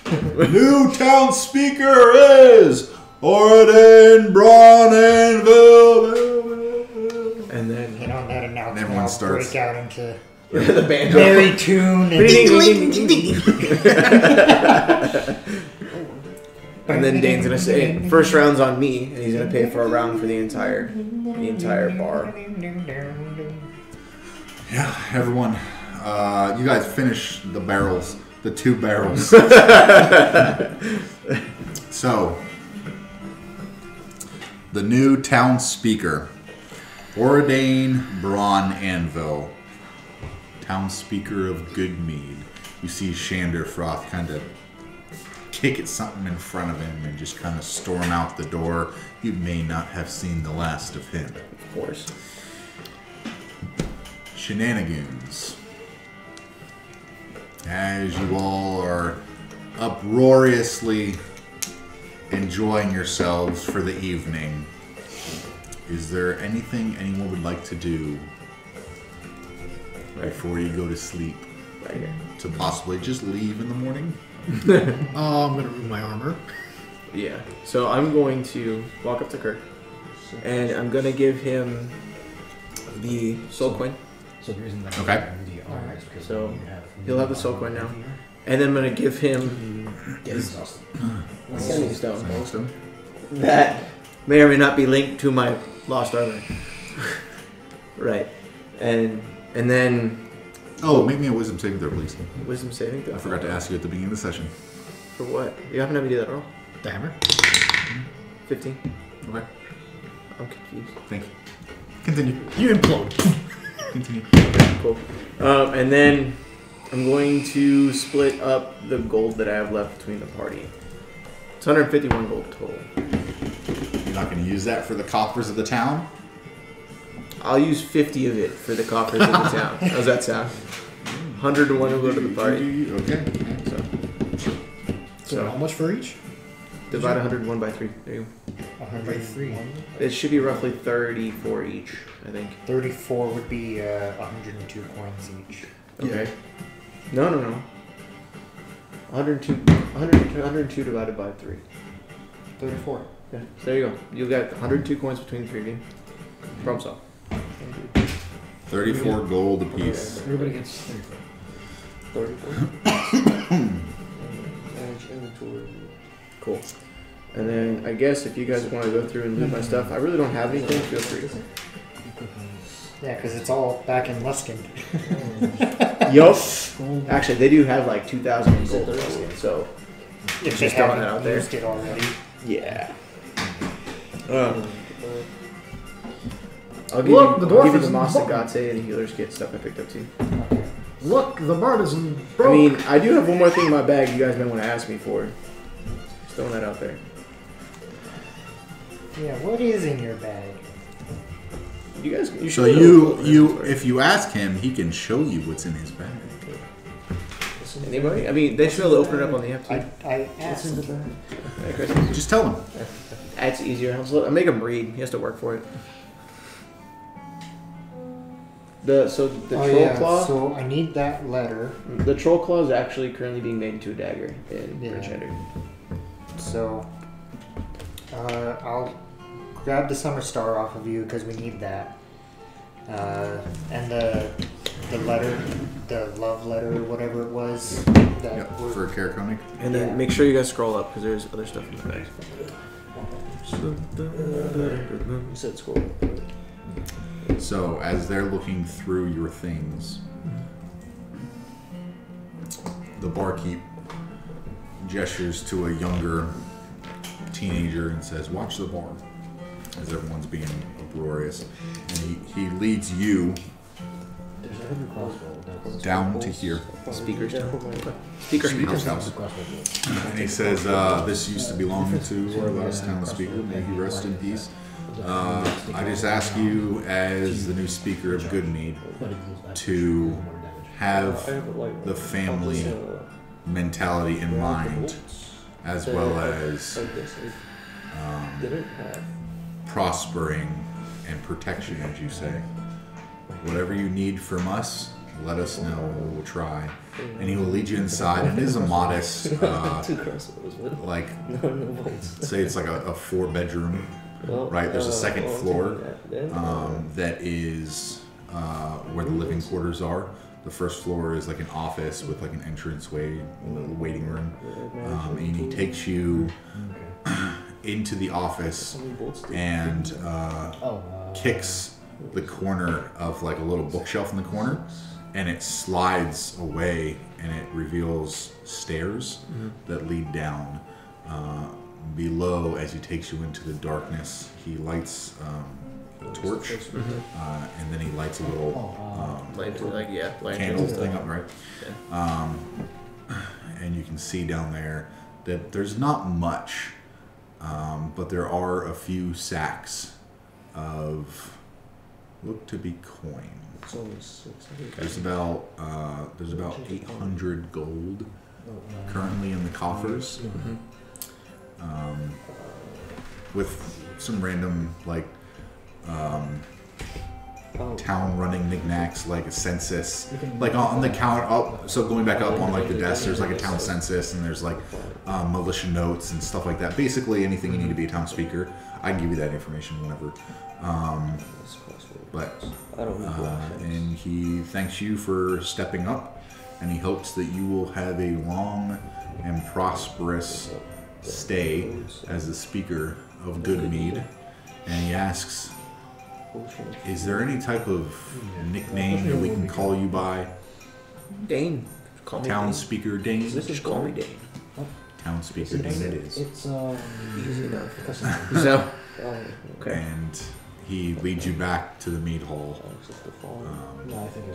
New town speaker is Ordain Braun Anvil. And then And on that announcement, everyone I'll starts. break out into the banjo. merry tune And then Dane's gonna say, "First round's on me," and he's gonna pay for a round for the entire bar. Yeah, everyone. You guys finish the barrels, the 2 barrels. So, the new town speaker, Ordain Braun Anvil, town speaker of Good Mead. You see Shander Froth kind of kick at something in front of him and just kind of storm out the door. You may not have seen the last of him. Of course. Shenanigoons. As you all are uproariously enjoying yourselves for the evening, is there anything anyone would like to do before you go to sleep? Right here. To possibly just leave in the morning? I'm gonna remove my armor. Yeah. So I'm going to walk up to Kirk, and I'm gonna give him the soul coin. So the reason that Okay. the armor is because So you have he'll have the soul coin now, and then I'm gonna give him Yes. Sending stone Awesome. that may or may not be linked to my lost armor. Right. And then Oh, make me a wisdom saving throw, please. wisdom saving throw. I forgot to ask you at the beginning of the session. For what? You haven't had me do that roll? The hammer. 15. Okay. I'm confused. Thank you. Continue. You implode. Continue. Cool. And then I'm going to split up the gold that I have left between the party. It's 151 gold total. You're not going to use that for the coffers of the town? I'll use 50 of it for the coffers of the town. How's that sound? 100 to 1 will go to the party. Okay. So So how much for each? Divide 101 by 3. There you go. 103. It should be roughly 34 each, I think. 34 would be 102 coins each. Okay. No. 102 divided by 3. 34. Yeah. So there you go. You got 102 coins between the 3 of you. Problem solved. 34 gold apiece. Everybody gets 34. 34. Manage inventory. Cool. And then I guess if you guys want to go through and loot my stuff, I really don't have anything. Feel free. Yeah, because it's all back in Luskin. Yup. Actually, they do have like 2,000 gold. So If they just throwing that haven't out there. used it already. Yeah. I'll give Look, you, the dwarf I'll give you is the in Moss the of bar. Gatsay and the healer's kit stuff I picked up too. Look, the bartisan I broke. mean, I do have one more thing in my bag you guys may want to ask me for. Just throwing that out there. Yeah, what is in your bag? You guys, you So should if you ask him, he can show you what's in his bag. Anybody? I mean, they should be able to open it up on the app too. I asked. Hey, Chris. Just tell him. That's easier. I'll make him read. He has to work for it. The troll claw. So I need that letter. The troll claw is actually currently being made into a dagger in Bridge Ender. So I'll grab the summer star off of you because we need that. And the letter, the love letter, or whatever it was. That Yep, we're- for Karakonic. And then make sure you guys scroll up because there's other stuff in the bag. You said scroll. So as they're looking through your things, the barkeep gestures to a younger teenager and says, "Watch the bar," as everyone's being uproarious. And he leads you There's a heavy crossbow. down to here. Speaker's town. Speaker's Speaker's house. house. And he says, "This used to belong to our last town speaker. May he rest in peace. I just ask you, as the new speaker of Good Mead, to have the family mentality in mind, as well as prospering and protection, as you say. Whatever you need from us, let us know. We'll try." And he will lead you inside. And it is a modest, Two crossbows, but like, no bolts. say it's like a 4-bedroom. Well, Right, there's a second I'll floor take that. that is where the living quarters are. The first floor is like an office with like an entranceway, waiting room. And he takes you into the office and kicks the corner of like a little bookshelf in the corner, and it slides away and it reveals stairs that lead down. Below, as he takes you into the darkness, he lights a torch, and then he lights a little candle thing up, right? And you can see down there that there's not much, but there are a few sacks of look to be coin. It's only 6. There's about 800 gold currently in the coffers. With some random like town running knickknacks like a census, like on the count up. So going back up on like the desk, there's like a town census, and there's like militia notes and stuff like that. Basically anything you need to be a town speaker. I can give you that information whenever. But and he thanks you for stepping up, and he hopes that you will have a long and prosperous stay as the speaker of Good Mead. And he asks, is there any type of nickname that we can call you by? Dane. Call me Town Dane. Speaker Dane? Just call me Dane. Town Speaker Dane it is. It's Easy enough. So, okay. And he leads you back to the mead hall,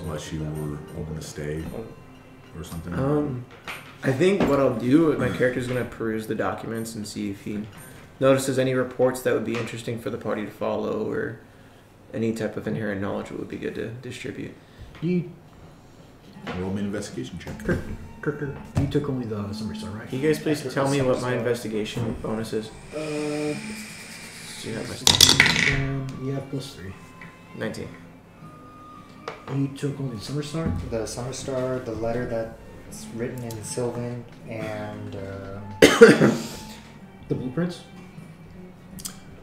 unless you were hoping to stay or something. I think what I'll do, my character's going to peruse the documents and see if he notices any reports that would be interesting for the party to follow, or any type of inherent knowledge that would be good to distribute. You Roll me an investigation check. Kirker, you took only the summer star, right? Can you guys please tell me what my investigation bonus is? You have my stuff. You have +3. 19. You took only the summer star? The summer star, the letter that's written in Sylvan, and The blueprints?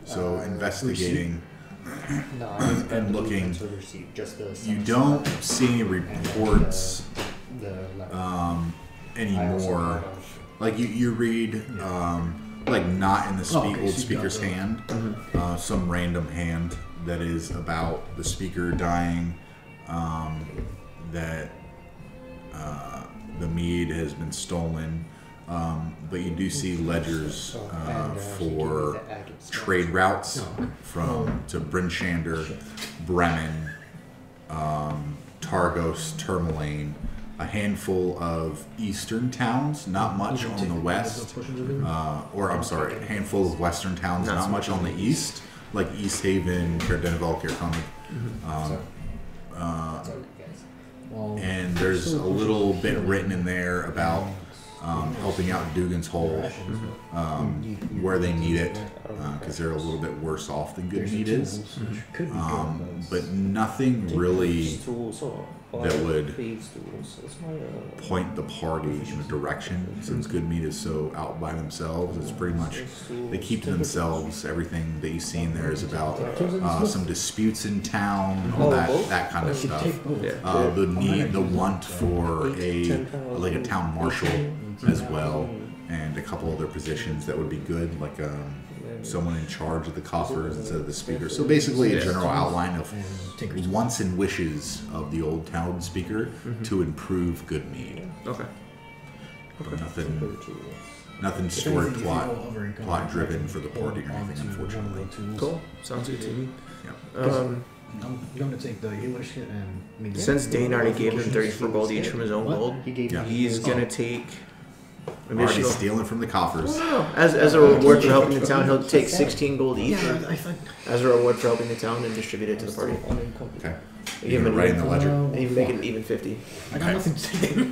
So investigating no, I didn't grab and the looking, blueprints or receipt, just the you summer don't star see any and, reports the letter. anymore. I also read of- Like you read, like not in the Oh, okay, old so you speaker's got the- hand, some random hand that is about the speaker dying, that the mead has been stolen, but you do see ledgers for trade routes from to Brinshander, Bremen, Targos, Tourmaline, a handful of eastern towns, not much on the west, or I'm sorry, a handful of western towns, not much on the east, like East Haven, Caerdenval, Caerconnig. And there's a little bit written in there about helping out Dugan's Hole, where they need it, because they're a little bit worse off than Good Mead is. But nothing really that would point the party in a direction. Since Good Mead is so out by themselves, it's pretty much they keep to themselves. Everything that you see in there is about some disputes in town, all that kind of stuff. The need, the want for a town marshal as well, and a couple other positions that would be good, like someone in charge of the coffers instead of the speaker. So basically a general outline of wants and wishes of the old town speaker to improve Good Mead. Okay. But nothing story plot driven for the party or anything, unfortunately. Cool. Sounds good to me. Yeah. I'm going to take the healer's kit and... Since Dane already gave him 34 gold each from his own gold, he's going to take... Already stealing from the coffers. As a reward for helping the town, he'll take 16 gold each. Yeah, I thought... As a reward for helping the town and distribute it to the party. Okay. You You're writing the ledger. And you make it even 50. I got nothing to say.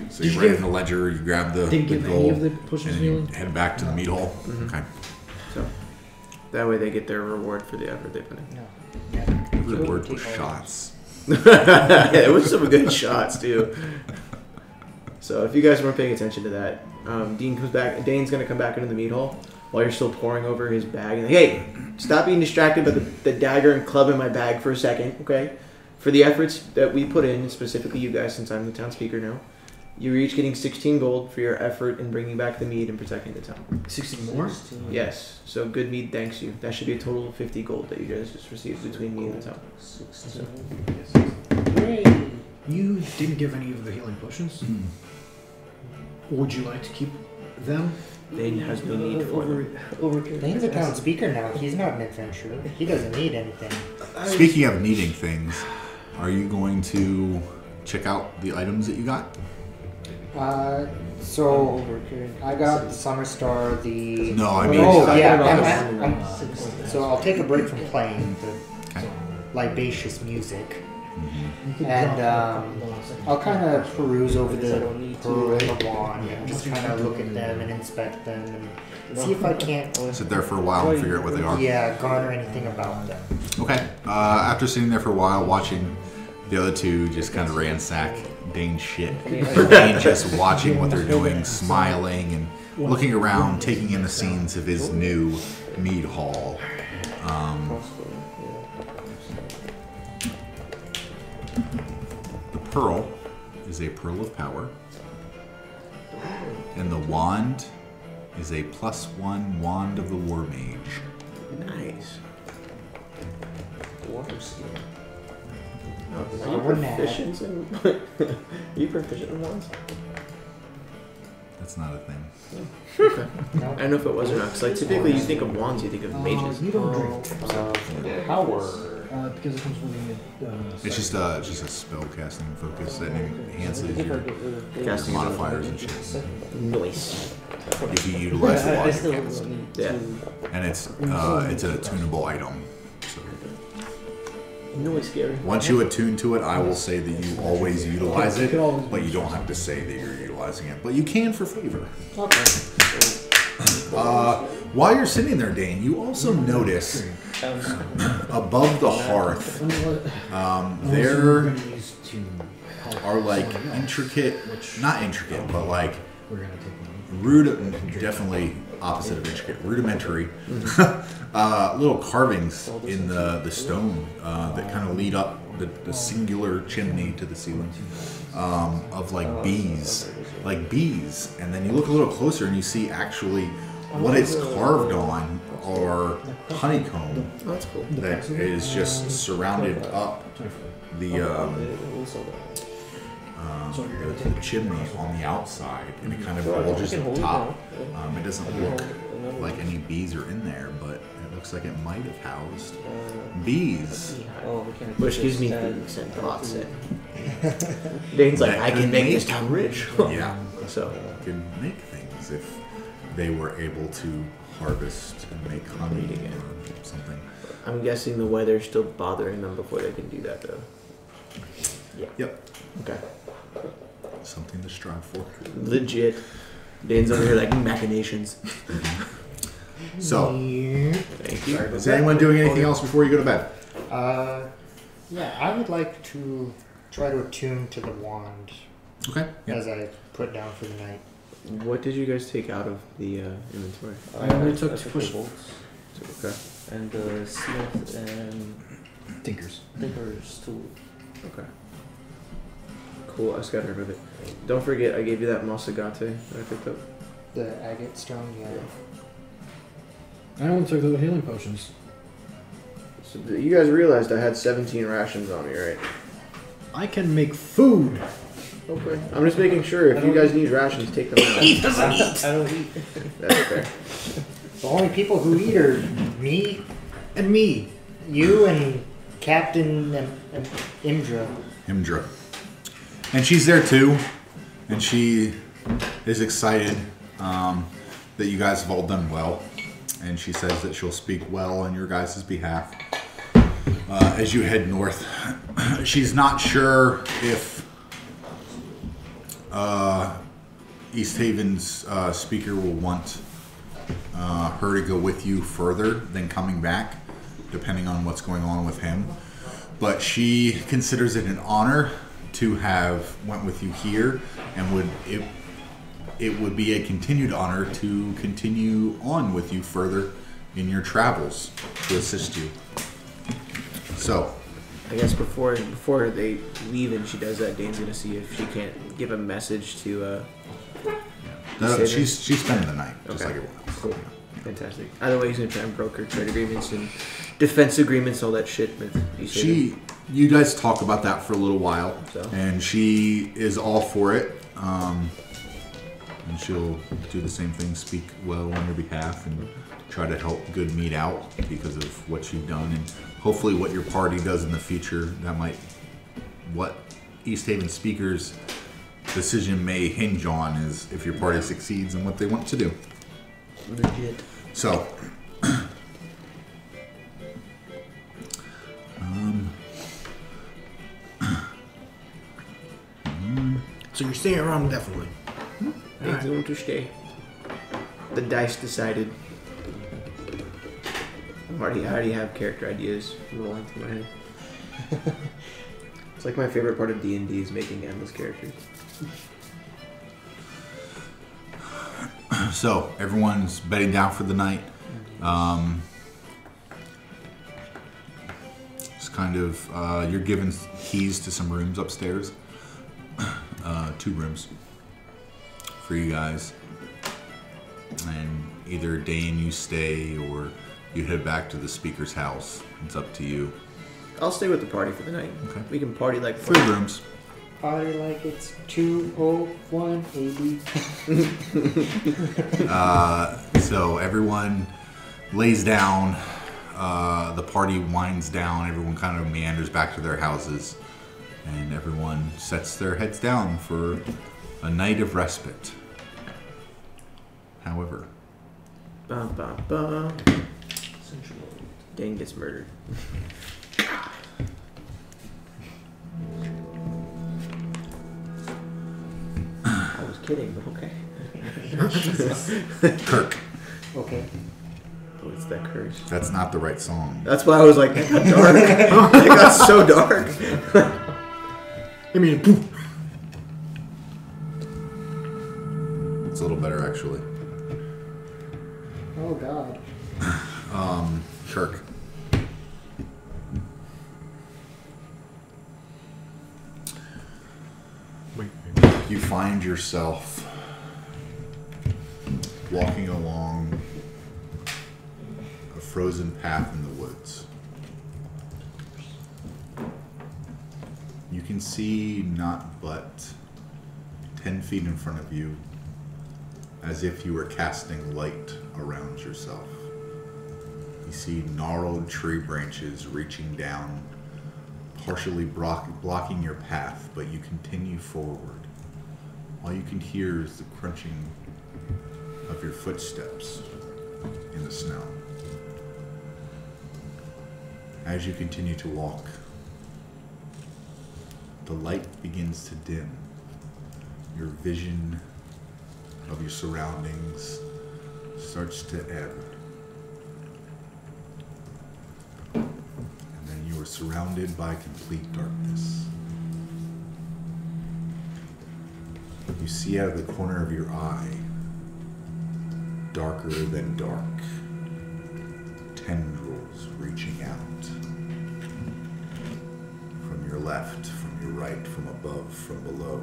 So you write in the ledger, you grab the gold, and you head back to the meat hall. Okay. So that way they get their reward for the effort they put in. The reward was shots. It was some good shots too. So if you guys weren't paying attention to that, Dane's gonna come back into the meat hall while you're still poring over his bag and like, hey, stop being distracted by the dagger and club in my bag for a second, okay? For the efforts that we put in, specifically you guys, since I'm the townspeaker now, you're each getting 16 gold for your effort in bringing back the mead and protecting the town. 16 more? Yes. So Good Mead thanks you. That should be a total of 50 gold that you guys just received between me and the town. So. You didn't give any of the healing potions? Would you like to keep them? Dane has no need for them. Dane's a town speaker now. He's not an adventurer. He doesn't need anything. Speaking of needing things, are you going to check out the items that you got? So I got the Summer Star, the... No, I mean... Oh, yeah. So I'll take a break from playing the libacious music. And I'll kind of peruse over the pearl and the wand and just kind of look at them and inspect them and see if I can't... Sit there for a while and figure out what they are. Yeah, garner anything about them. Okay. After sitting there for a while, watching the other two just kind of ransack Dane's shit. Dane just watching what they're doing, smiling and looking around, taking in the scenes of his new mead hall. The pearl is a pearl of power, and the wand is a +1 wand of the war mage. Nice. Water skill. Are you proficient in wands? That's not a thing. Okay. I don't know if it was or not. Because like typically you think of wands, you think of mages. You don't drink. Power. Because it comes with It's just a spell casting focus that enhances your Casting modifiers and shit. Nice. If you utilize the I water still cans. need Yeah. And it's a tunable item. So No, it's scary. Once you attune to it, I will say that you always utilize it, You can always- but you don't have to say that you're utilizing it. But you can for flavor. Okay. While you're sitting there, Dane, you also notice above the hearth, there are like intricate, not intricate, but like definitely opposite of intricate, rudimentary little carvings in the stone that kind of lead up the singular chimney to the ceiling of like bees, and then you look a little closer and you see actually what it's carved on are honeycomb That's cool. that is just surrounded up the chimney on the outside, and it kind of bulges at the top. It doesn't look like any bees are in there, but it looks like it might have housed bees. Which gives me things and thoughts. Dane's like, I can make this town rich. Yeah, So, you can make things if they were able to harvest and make honey or something. I'm guessing the weather's still bothering them before they can do that, though. Yep, Okay. something to strive for. Legit. Dane's over here like machinations. So, Thank you. is anyone doing anything else before you go to bed? Yeah, I would like to try to attune to the wand Okay. as I put down for the night. What did you guys take out of the inventory? I only took the push- bolts Okay. and the smith and Tinkers. tinker's tool. Okay. Cool, I just got rid of it. Don't forget, I gave you that Mosagate that I picked up. The agate stone, yeah. I only took the healing potions. So you guys realized I had 17 rations on me, right? I can make food. Okay. I'm just making sure if you guys need rations, take them out. He doesn't eat. I don't eat. That's fair. The only people who eat are me, And me. you, and Captain and Imdra. Himdra. And she's there too, and she is excited that you guys have all done well, and she says that she'll speak well on your guys' behalf as you head north. She's not sure if East Haven's speaker will want her to go with you further than coming back, depending on what's going on with him. But she considers it an honor to have went with you here, and it would be a continued honor to continue on with you further in your travels to assist you. So, I guess before they leave and she does that, Dane's gonna see if she can't give a message to. no, she's spending the night just Okay. like everyone else. Cool. Fantastic. Either way, he's gonna try and broker trade agreements and defense agreements, all that shit with East You guys talk about that for a little while, So? and she is all for it. And she'll do the same thing, speak well on your behalf, and try to help Good Mead out because of what you've done, and hopefully what your party does in the future. That might, what East Haven speakers' decision may hinge on is if your party succeeds and what they want to do. Legit. So, So you're staying around indefinitely. Dane's going to stay. The dice decided. I already have character ideas rolling through my head. It's like my favorite part of D&D is making endless characters. so everyone's bedding down for the night. It's kind of you're given keys to some rooms upstairs. 2 rooms for you guys, and either Dane you stay or you head back to the speaker's house. It's up to you. I'll stay with the party for the night. Okay. We can party like 3 rooms. Party like it's 2:01 AD. So everyone lays down. The party winds down. Everyone kind of meanders back to their houses, and everyone sets their heads down for a night of respite. However, Ba, ba, ba. Dane gets murdered. kidding, but okay. Kirk. Okay. Oh, it's that curse. That's not the right song. That's why I was like, it got dark. It got so dark. I mean, poof. It's a little better, actually. Oh God. Kirk. You find yourself walking along a frozen path in the woods. You can see not but 10 feet in front of you, as if you were casting light around yourself. You see gnarled tree branches reaching down, partially blocking your path, but you continue forward. All you can hear is the crunching of your footsteps in the snow. As you continue to walk, the light begins to dim. Your vision of your surroundings starts to ebb. And then you are surrounded by complete darkness. You see out of the corner of your eye, darker than dark, tendrils reaching out. From your left, from your right, from above, from below.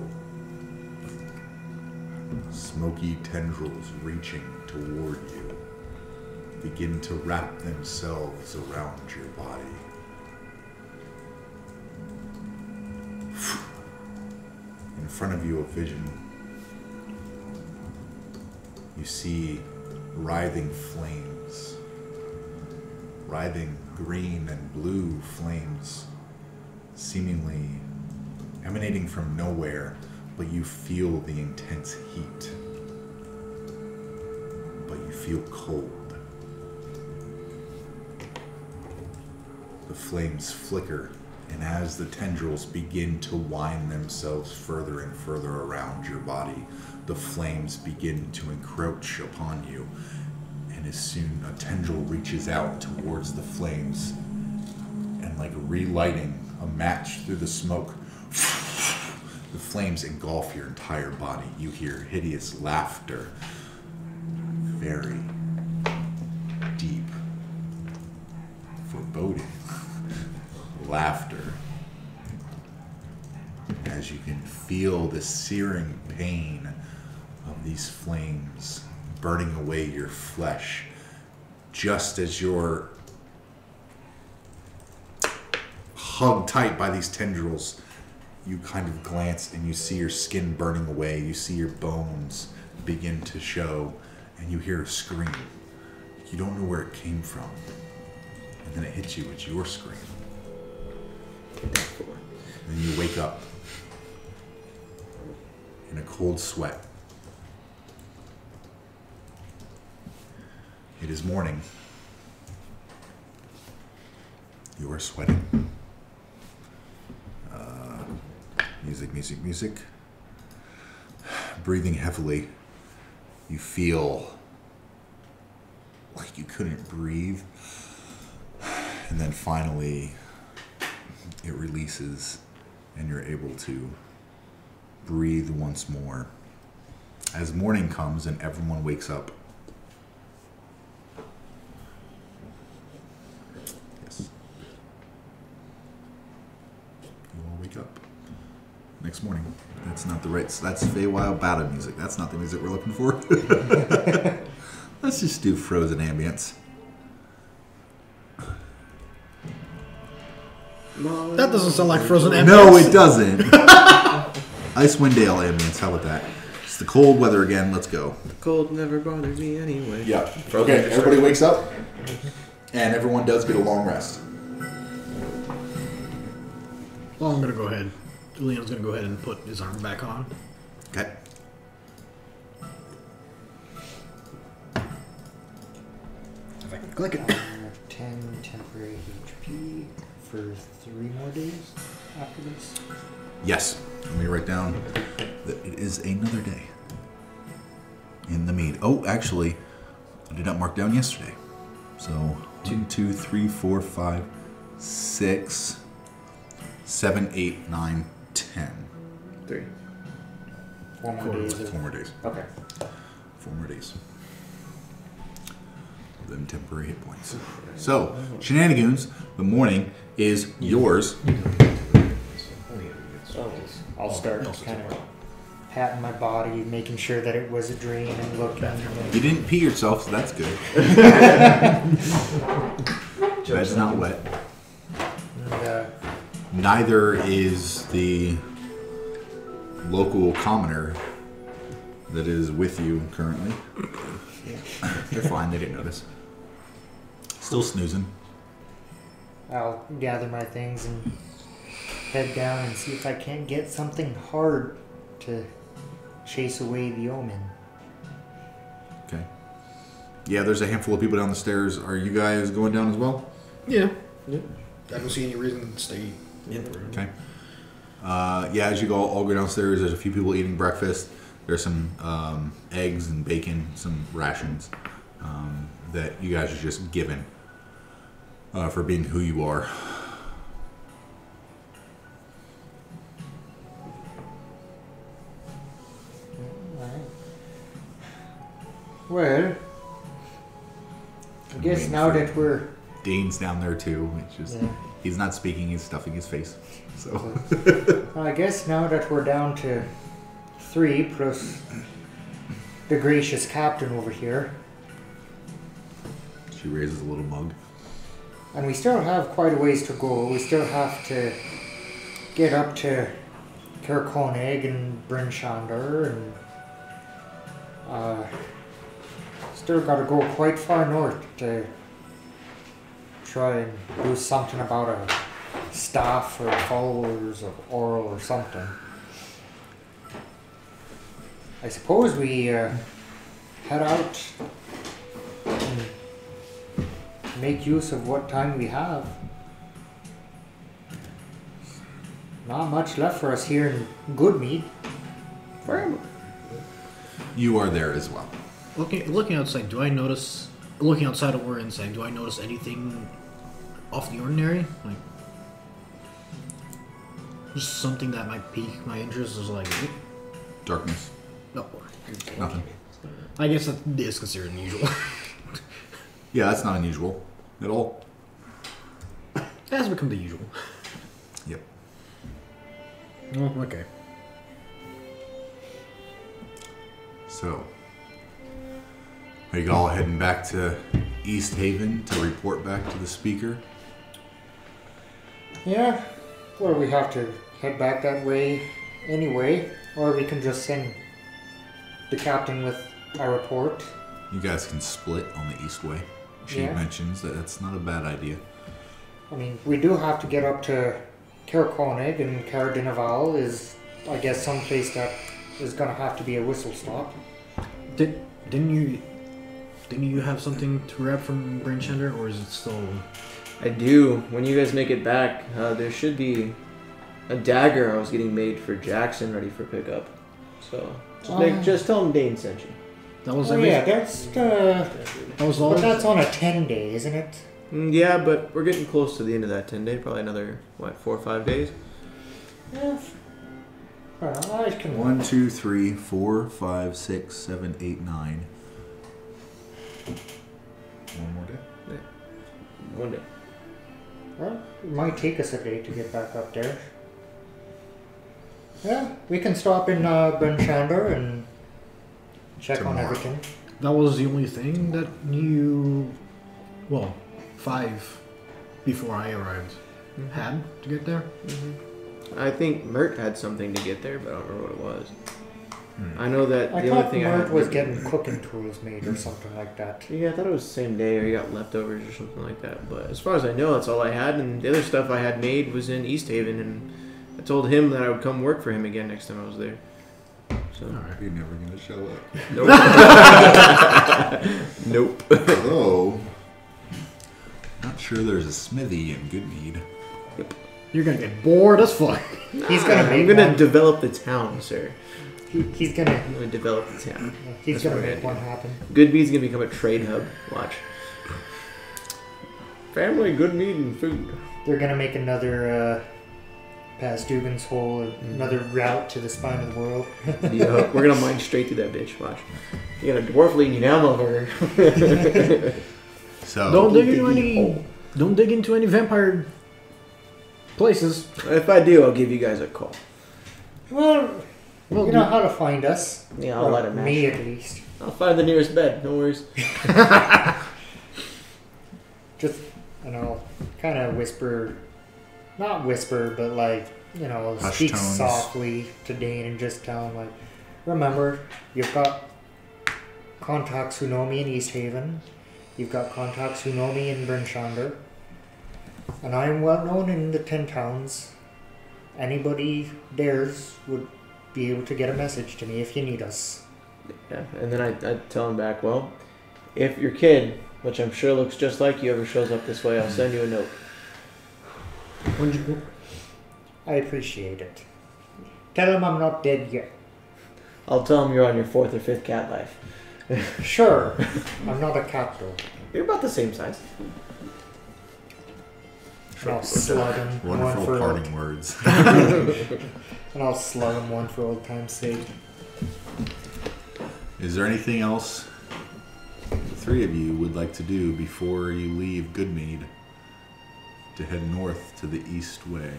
Smoky tendrils reaching toward you begin to wrap themselves around your body. In front of you, a vision. You see writhing flames, writhing green and blue flames, seemingly emanating from nowhere, but you feel the intense heat. But you feel cold. The flames flicker, and as the tendrils begin to wind themselves further and further around your body, the flames begin to encroach upon you. And as soon a tendril reaches out towards the flames, and like relighting a match through the smoke, the flames engulf your entire body. You hear hideous laughter, very deep, foreboding laughter, as you can feel the searing pain of these flames burning away your flesh, just as you're hugged tight by these tendrils. You kind of glance and you see your skin burning away. You see your bones begin to show, and you hear a scream. You don't know where it came from. And then it hits you. It's your scream. And then you wake up in a cold sweat. It is morning. You are sweating. Music, music, music. Breathing heavily. You feel like you couldn't breathe. And then finally, it releases and you're able to breathe once more. As morning comes and everyone wakes up. Yes. You all wake up. Next morning. That's not the right... That's Feywild Battle music. That's not the music we're looking for. Let's just do frozen ambience. That doesn't sound like frozen ambience. No, it doesn't. Icewind Dale ambience. How about that? It's the cold weather again. Let's go. The cold never bothered me anyway. Yeah. Okay, everybody wakes up. And everyone does get a long rest. Well, I'm going to go ahead. Leon's going to go ahead and put his arm back on. Okay. If I can click it. 10 temporary HP for 3 more days after this. Yes. Let me write down that it is another day. need. Oh, actually, I did not mark down yesterday. So 1, 2, 3, 4, 5, 6, 7, 8, 9, 10. 3. 4 more days. 4 more days. Okay. 4 more days. Them temporary hit points. So, Shenanigoons, the morning is yours. So I'll start kind of patting my body, making sure that it was a dream and looking. You didn't pee yourself, so that's good. Bed's not wet. And, Neither is the local commoner that is with you currently. They're fine, they didn't notice. Still snoozing. I'll gather my things and head down and see if I can't get something hard to chase away the omen. Okay. Yeah, there's a handful of people down the stairs. Are you guys going down as well? Yeah. I don't see any reason to stay in the room. Okay. Yeah, as you go, all go downstairs. There's a few people eating breakfast. There's some eggs and bacon, some rations that you guys are just given for being who you are. Well, I guess now that we're... Dane's down there too. It's just Yeah. he's not speaking. He's stuffing his face. So I guess now that we're down to 3 plus the gracious captain over here, she raises a little mug. and we still have quite a ways to go. We still have to get up to Kirkhonig and Bryn Shandor, and still got to go quite far north to try and do something about a staff or followers of Oral or something. I suppose we head out and make use of what time we have. Not much left for us here in Good Mead. You are there as well. Looking outside, do I notice? Looking outside of we're inside, do I notice anything off the ordinary? Like, just something that might pique my interest is like, Darkness. no. Nothing. I guess that is considered unusual. Yeah, that's not unusual at all. It has become the usual. Yep. Oh, okay. So, are you all heading back to East Haven to report back to the speaker? Yeah, or we have to head back that way anyway, or we can just send the captain with our report. You guys can split on the East Way. She Yeah. mentions that that's not a bad idea. I mean, we do have to get up to Kirkhonig, and Cardinaval is, I guess, someplace that is going to have to be a whistle stop. Didn't you have something to grab from Brain Shander, or is it still? I do. When you guys make it back, there should be a dagger I was getting made for Jackson ready for pickup. So just tell him Dane sent you. That was Oh everything. yeah, that's That was all. but that's on a 10-day, isn't it? Yeah, but we're getting close to the end of that 10-day. Probably another 4 or 5 days. Yeah. Well, I can. 1, 2, 3, 4, 5, 6, 7, 8, 9. One more day. One day. Well, it might take us a day to get back up there. Yeah, we can stop in Ben Shander and check on Tomorrow. everything. That was the only thing that you, 5 before I arrived, had to get there. I think Mert had something to get there, but I don't remember what it was. I know that I the only thought thing I Mert had was getting cooking tools made or something like that. Yeah, I thought it was the same day, or he got leftovers or something like that. But as far as I know, that's all I had. And the other stuff I had made was in East Haven, and I told him that I would come work for him again next time I was there. So. Alright. You're never going to show up. Nope. nope. Although, not sure there's a smithy in Good Mead. You're gonna get bored as fuck. He's gonna I'm make gonna one. develop the town, sir. He's gonna. I'm gonna develop the town. He's That's gonna what we're make gonna one do. happen. Good Mead's gonna become a trade hub. Watch. Family, good mead, and food. They're gonna make another past Dugan's Hole, another route to the spine of the world. Yeah, we're gonna mine straight through that bitch. Watch. You got a dwarf leading you now, motherfucker. So Don't dig into any vampire places. If I do, I'll give you guys a call. Well, you know how to find us. Yeah, I'll let him me ask. at least. I'll find the nearest bed. No worries. Just, kind of whisper, not whisper, but like, Hush speak tones. softly to Dane and just tell him, like, remember, you've got contacts who know me in East Haven. You've got contacts who know me in Brynshonder. And I am well known in the 10 towns. Anybody dares would be able to get a message to me if you need us. Yeah, and then I tell him back, well, if your kid, which I'm sure looks just like you, ever shows up this way, I'll send you a note. I appreciate it. Tell him I'm not dead yet. I'll tell him you're on your 4th or 5th cat life. Sure. I'm not a cat though. You're about the same size. And I'll slug him one Wonderful for parting words. and I'll slug him one for old time's sake. Is there anything else the three of you would like to do before you leave Good Mead to head north to the east way?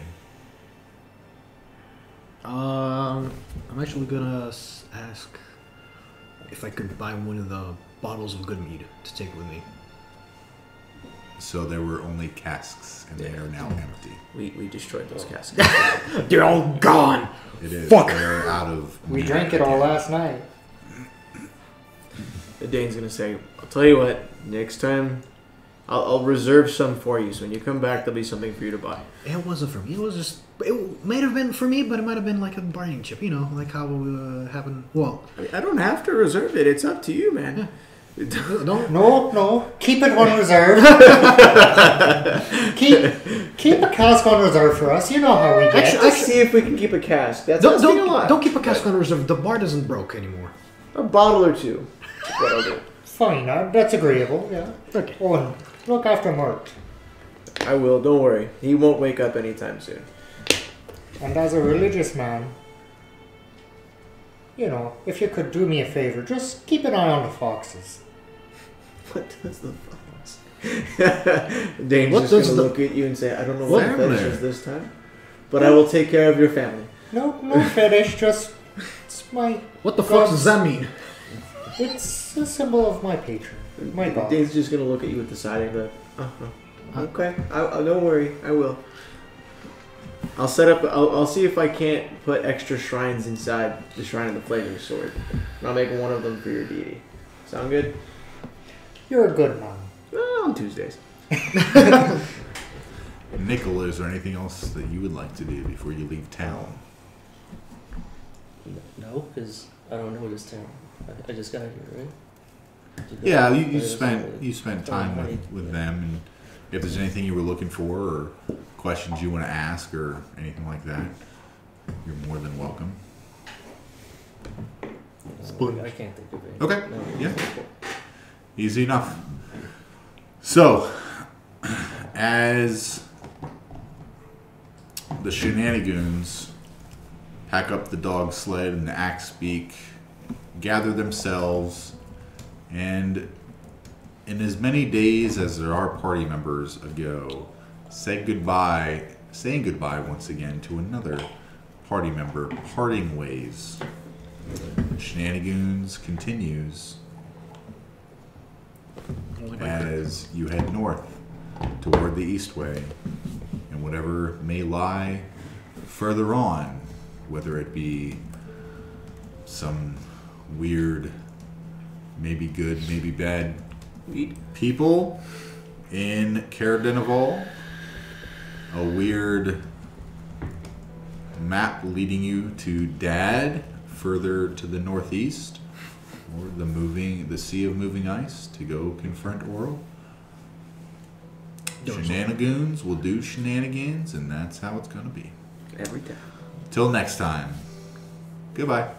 I'm actually gonna ask if I could buy one of the bottles of Good Mead to take with me. So there were only casks, and they are now empty. We destroyed those casks. They're all gone. It is. Fuck. They're out of. We mead drank it all again. last night. Dane's gonna say, I'll tell you what, next time I'll reserve some for you, so when you come back there'll be something for you to buy. It wasn't for me. It was just. It might have been for me, but it might have been like a bargaining chip. Like how it happened. Well, I don't have to reserve it. It's up to you, man. don't. No. Keep it on reserve. keep a cask on reserve for us. You know how we get. Let's see if we can keep a cask. That's Don't, asking a lot. don't keep a cask on reserve. The bar doesn't broke anymore. A bottle or two. That's what I'll do. Fine, that's agreeable. Yeah. Okay. Oh, and look after Mort. I will. Don't worry. He won't wake up anytime soon. And as a religious man, if you could do me a favor, just keep an eye on the foxes. What does the fox? Dane's What just does gonna the- look at you and say, I don't know What what the fetish family? is this time, but I will take care of your family. No fetish, just it's my. What the fuck does that mean? It's a symbol of my patron, my god. Dane's just gonna look at you with the side and be like, okay, don't worry, I will. I'll set up. I'll see if I can't put extra shrines inside the shrine of the flaming sword. And I'll make one of them for your deity. Sound good? You're a good man. Well, on Tuesdays. Nickel, is there anything else that you would like to do before you leave town? No, because I don't know this town. I just got here, right? Yeah, I you just spent time with them, and if there's anything you were looking for or questions you want to ask or anything like that, you're more than welcome. I can't think of it. Okay. No. Yeah. Easy enough. So, as the Shenanigoons pack up the dog sled and the axe beak, gather themselves, and in as many days as there are party members ago, saying goodbye once again to another party member, parting ways. Shenanigoons continues as you head north toward the Eastway, and whatever may lie further on, whether it be some weird, maybe good, maybe bad people in Caradenival, a weird map leading you to Dad further to the northeast, or the Sea of Moving Ice to go confront Oral. Shenanigoons will do shenanigans, and that's how it's going to be. Every time. Till next time. Goodbye.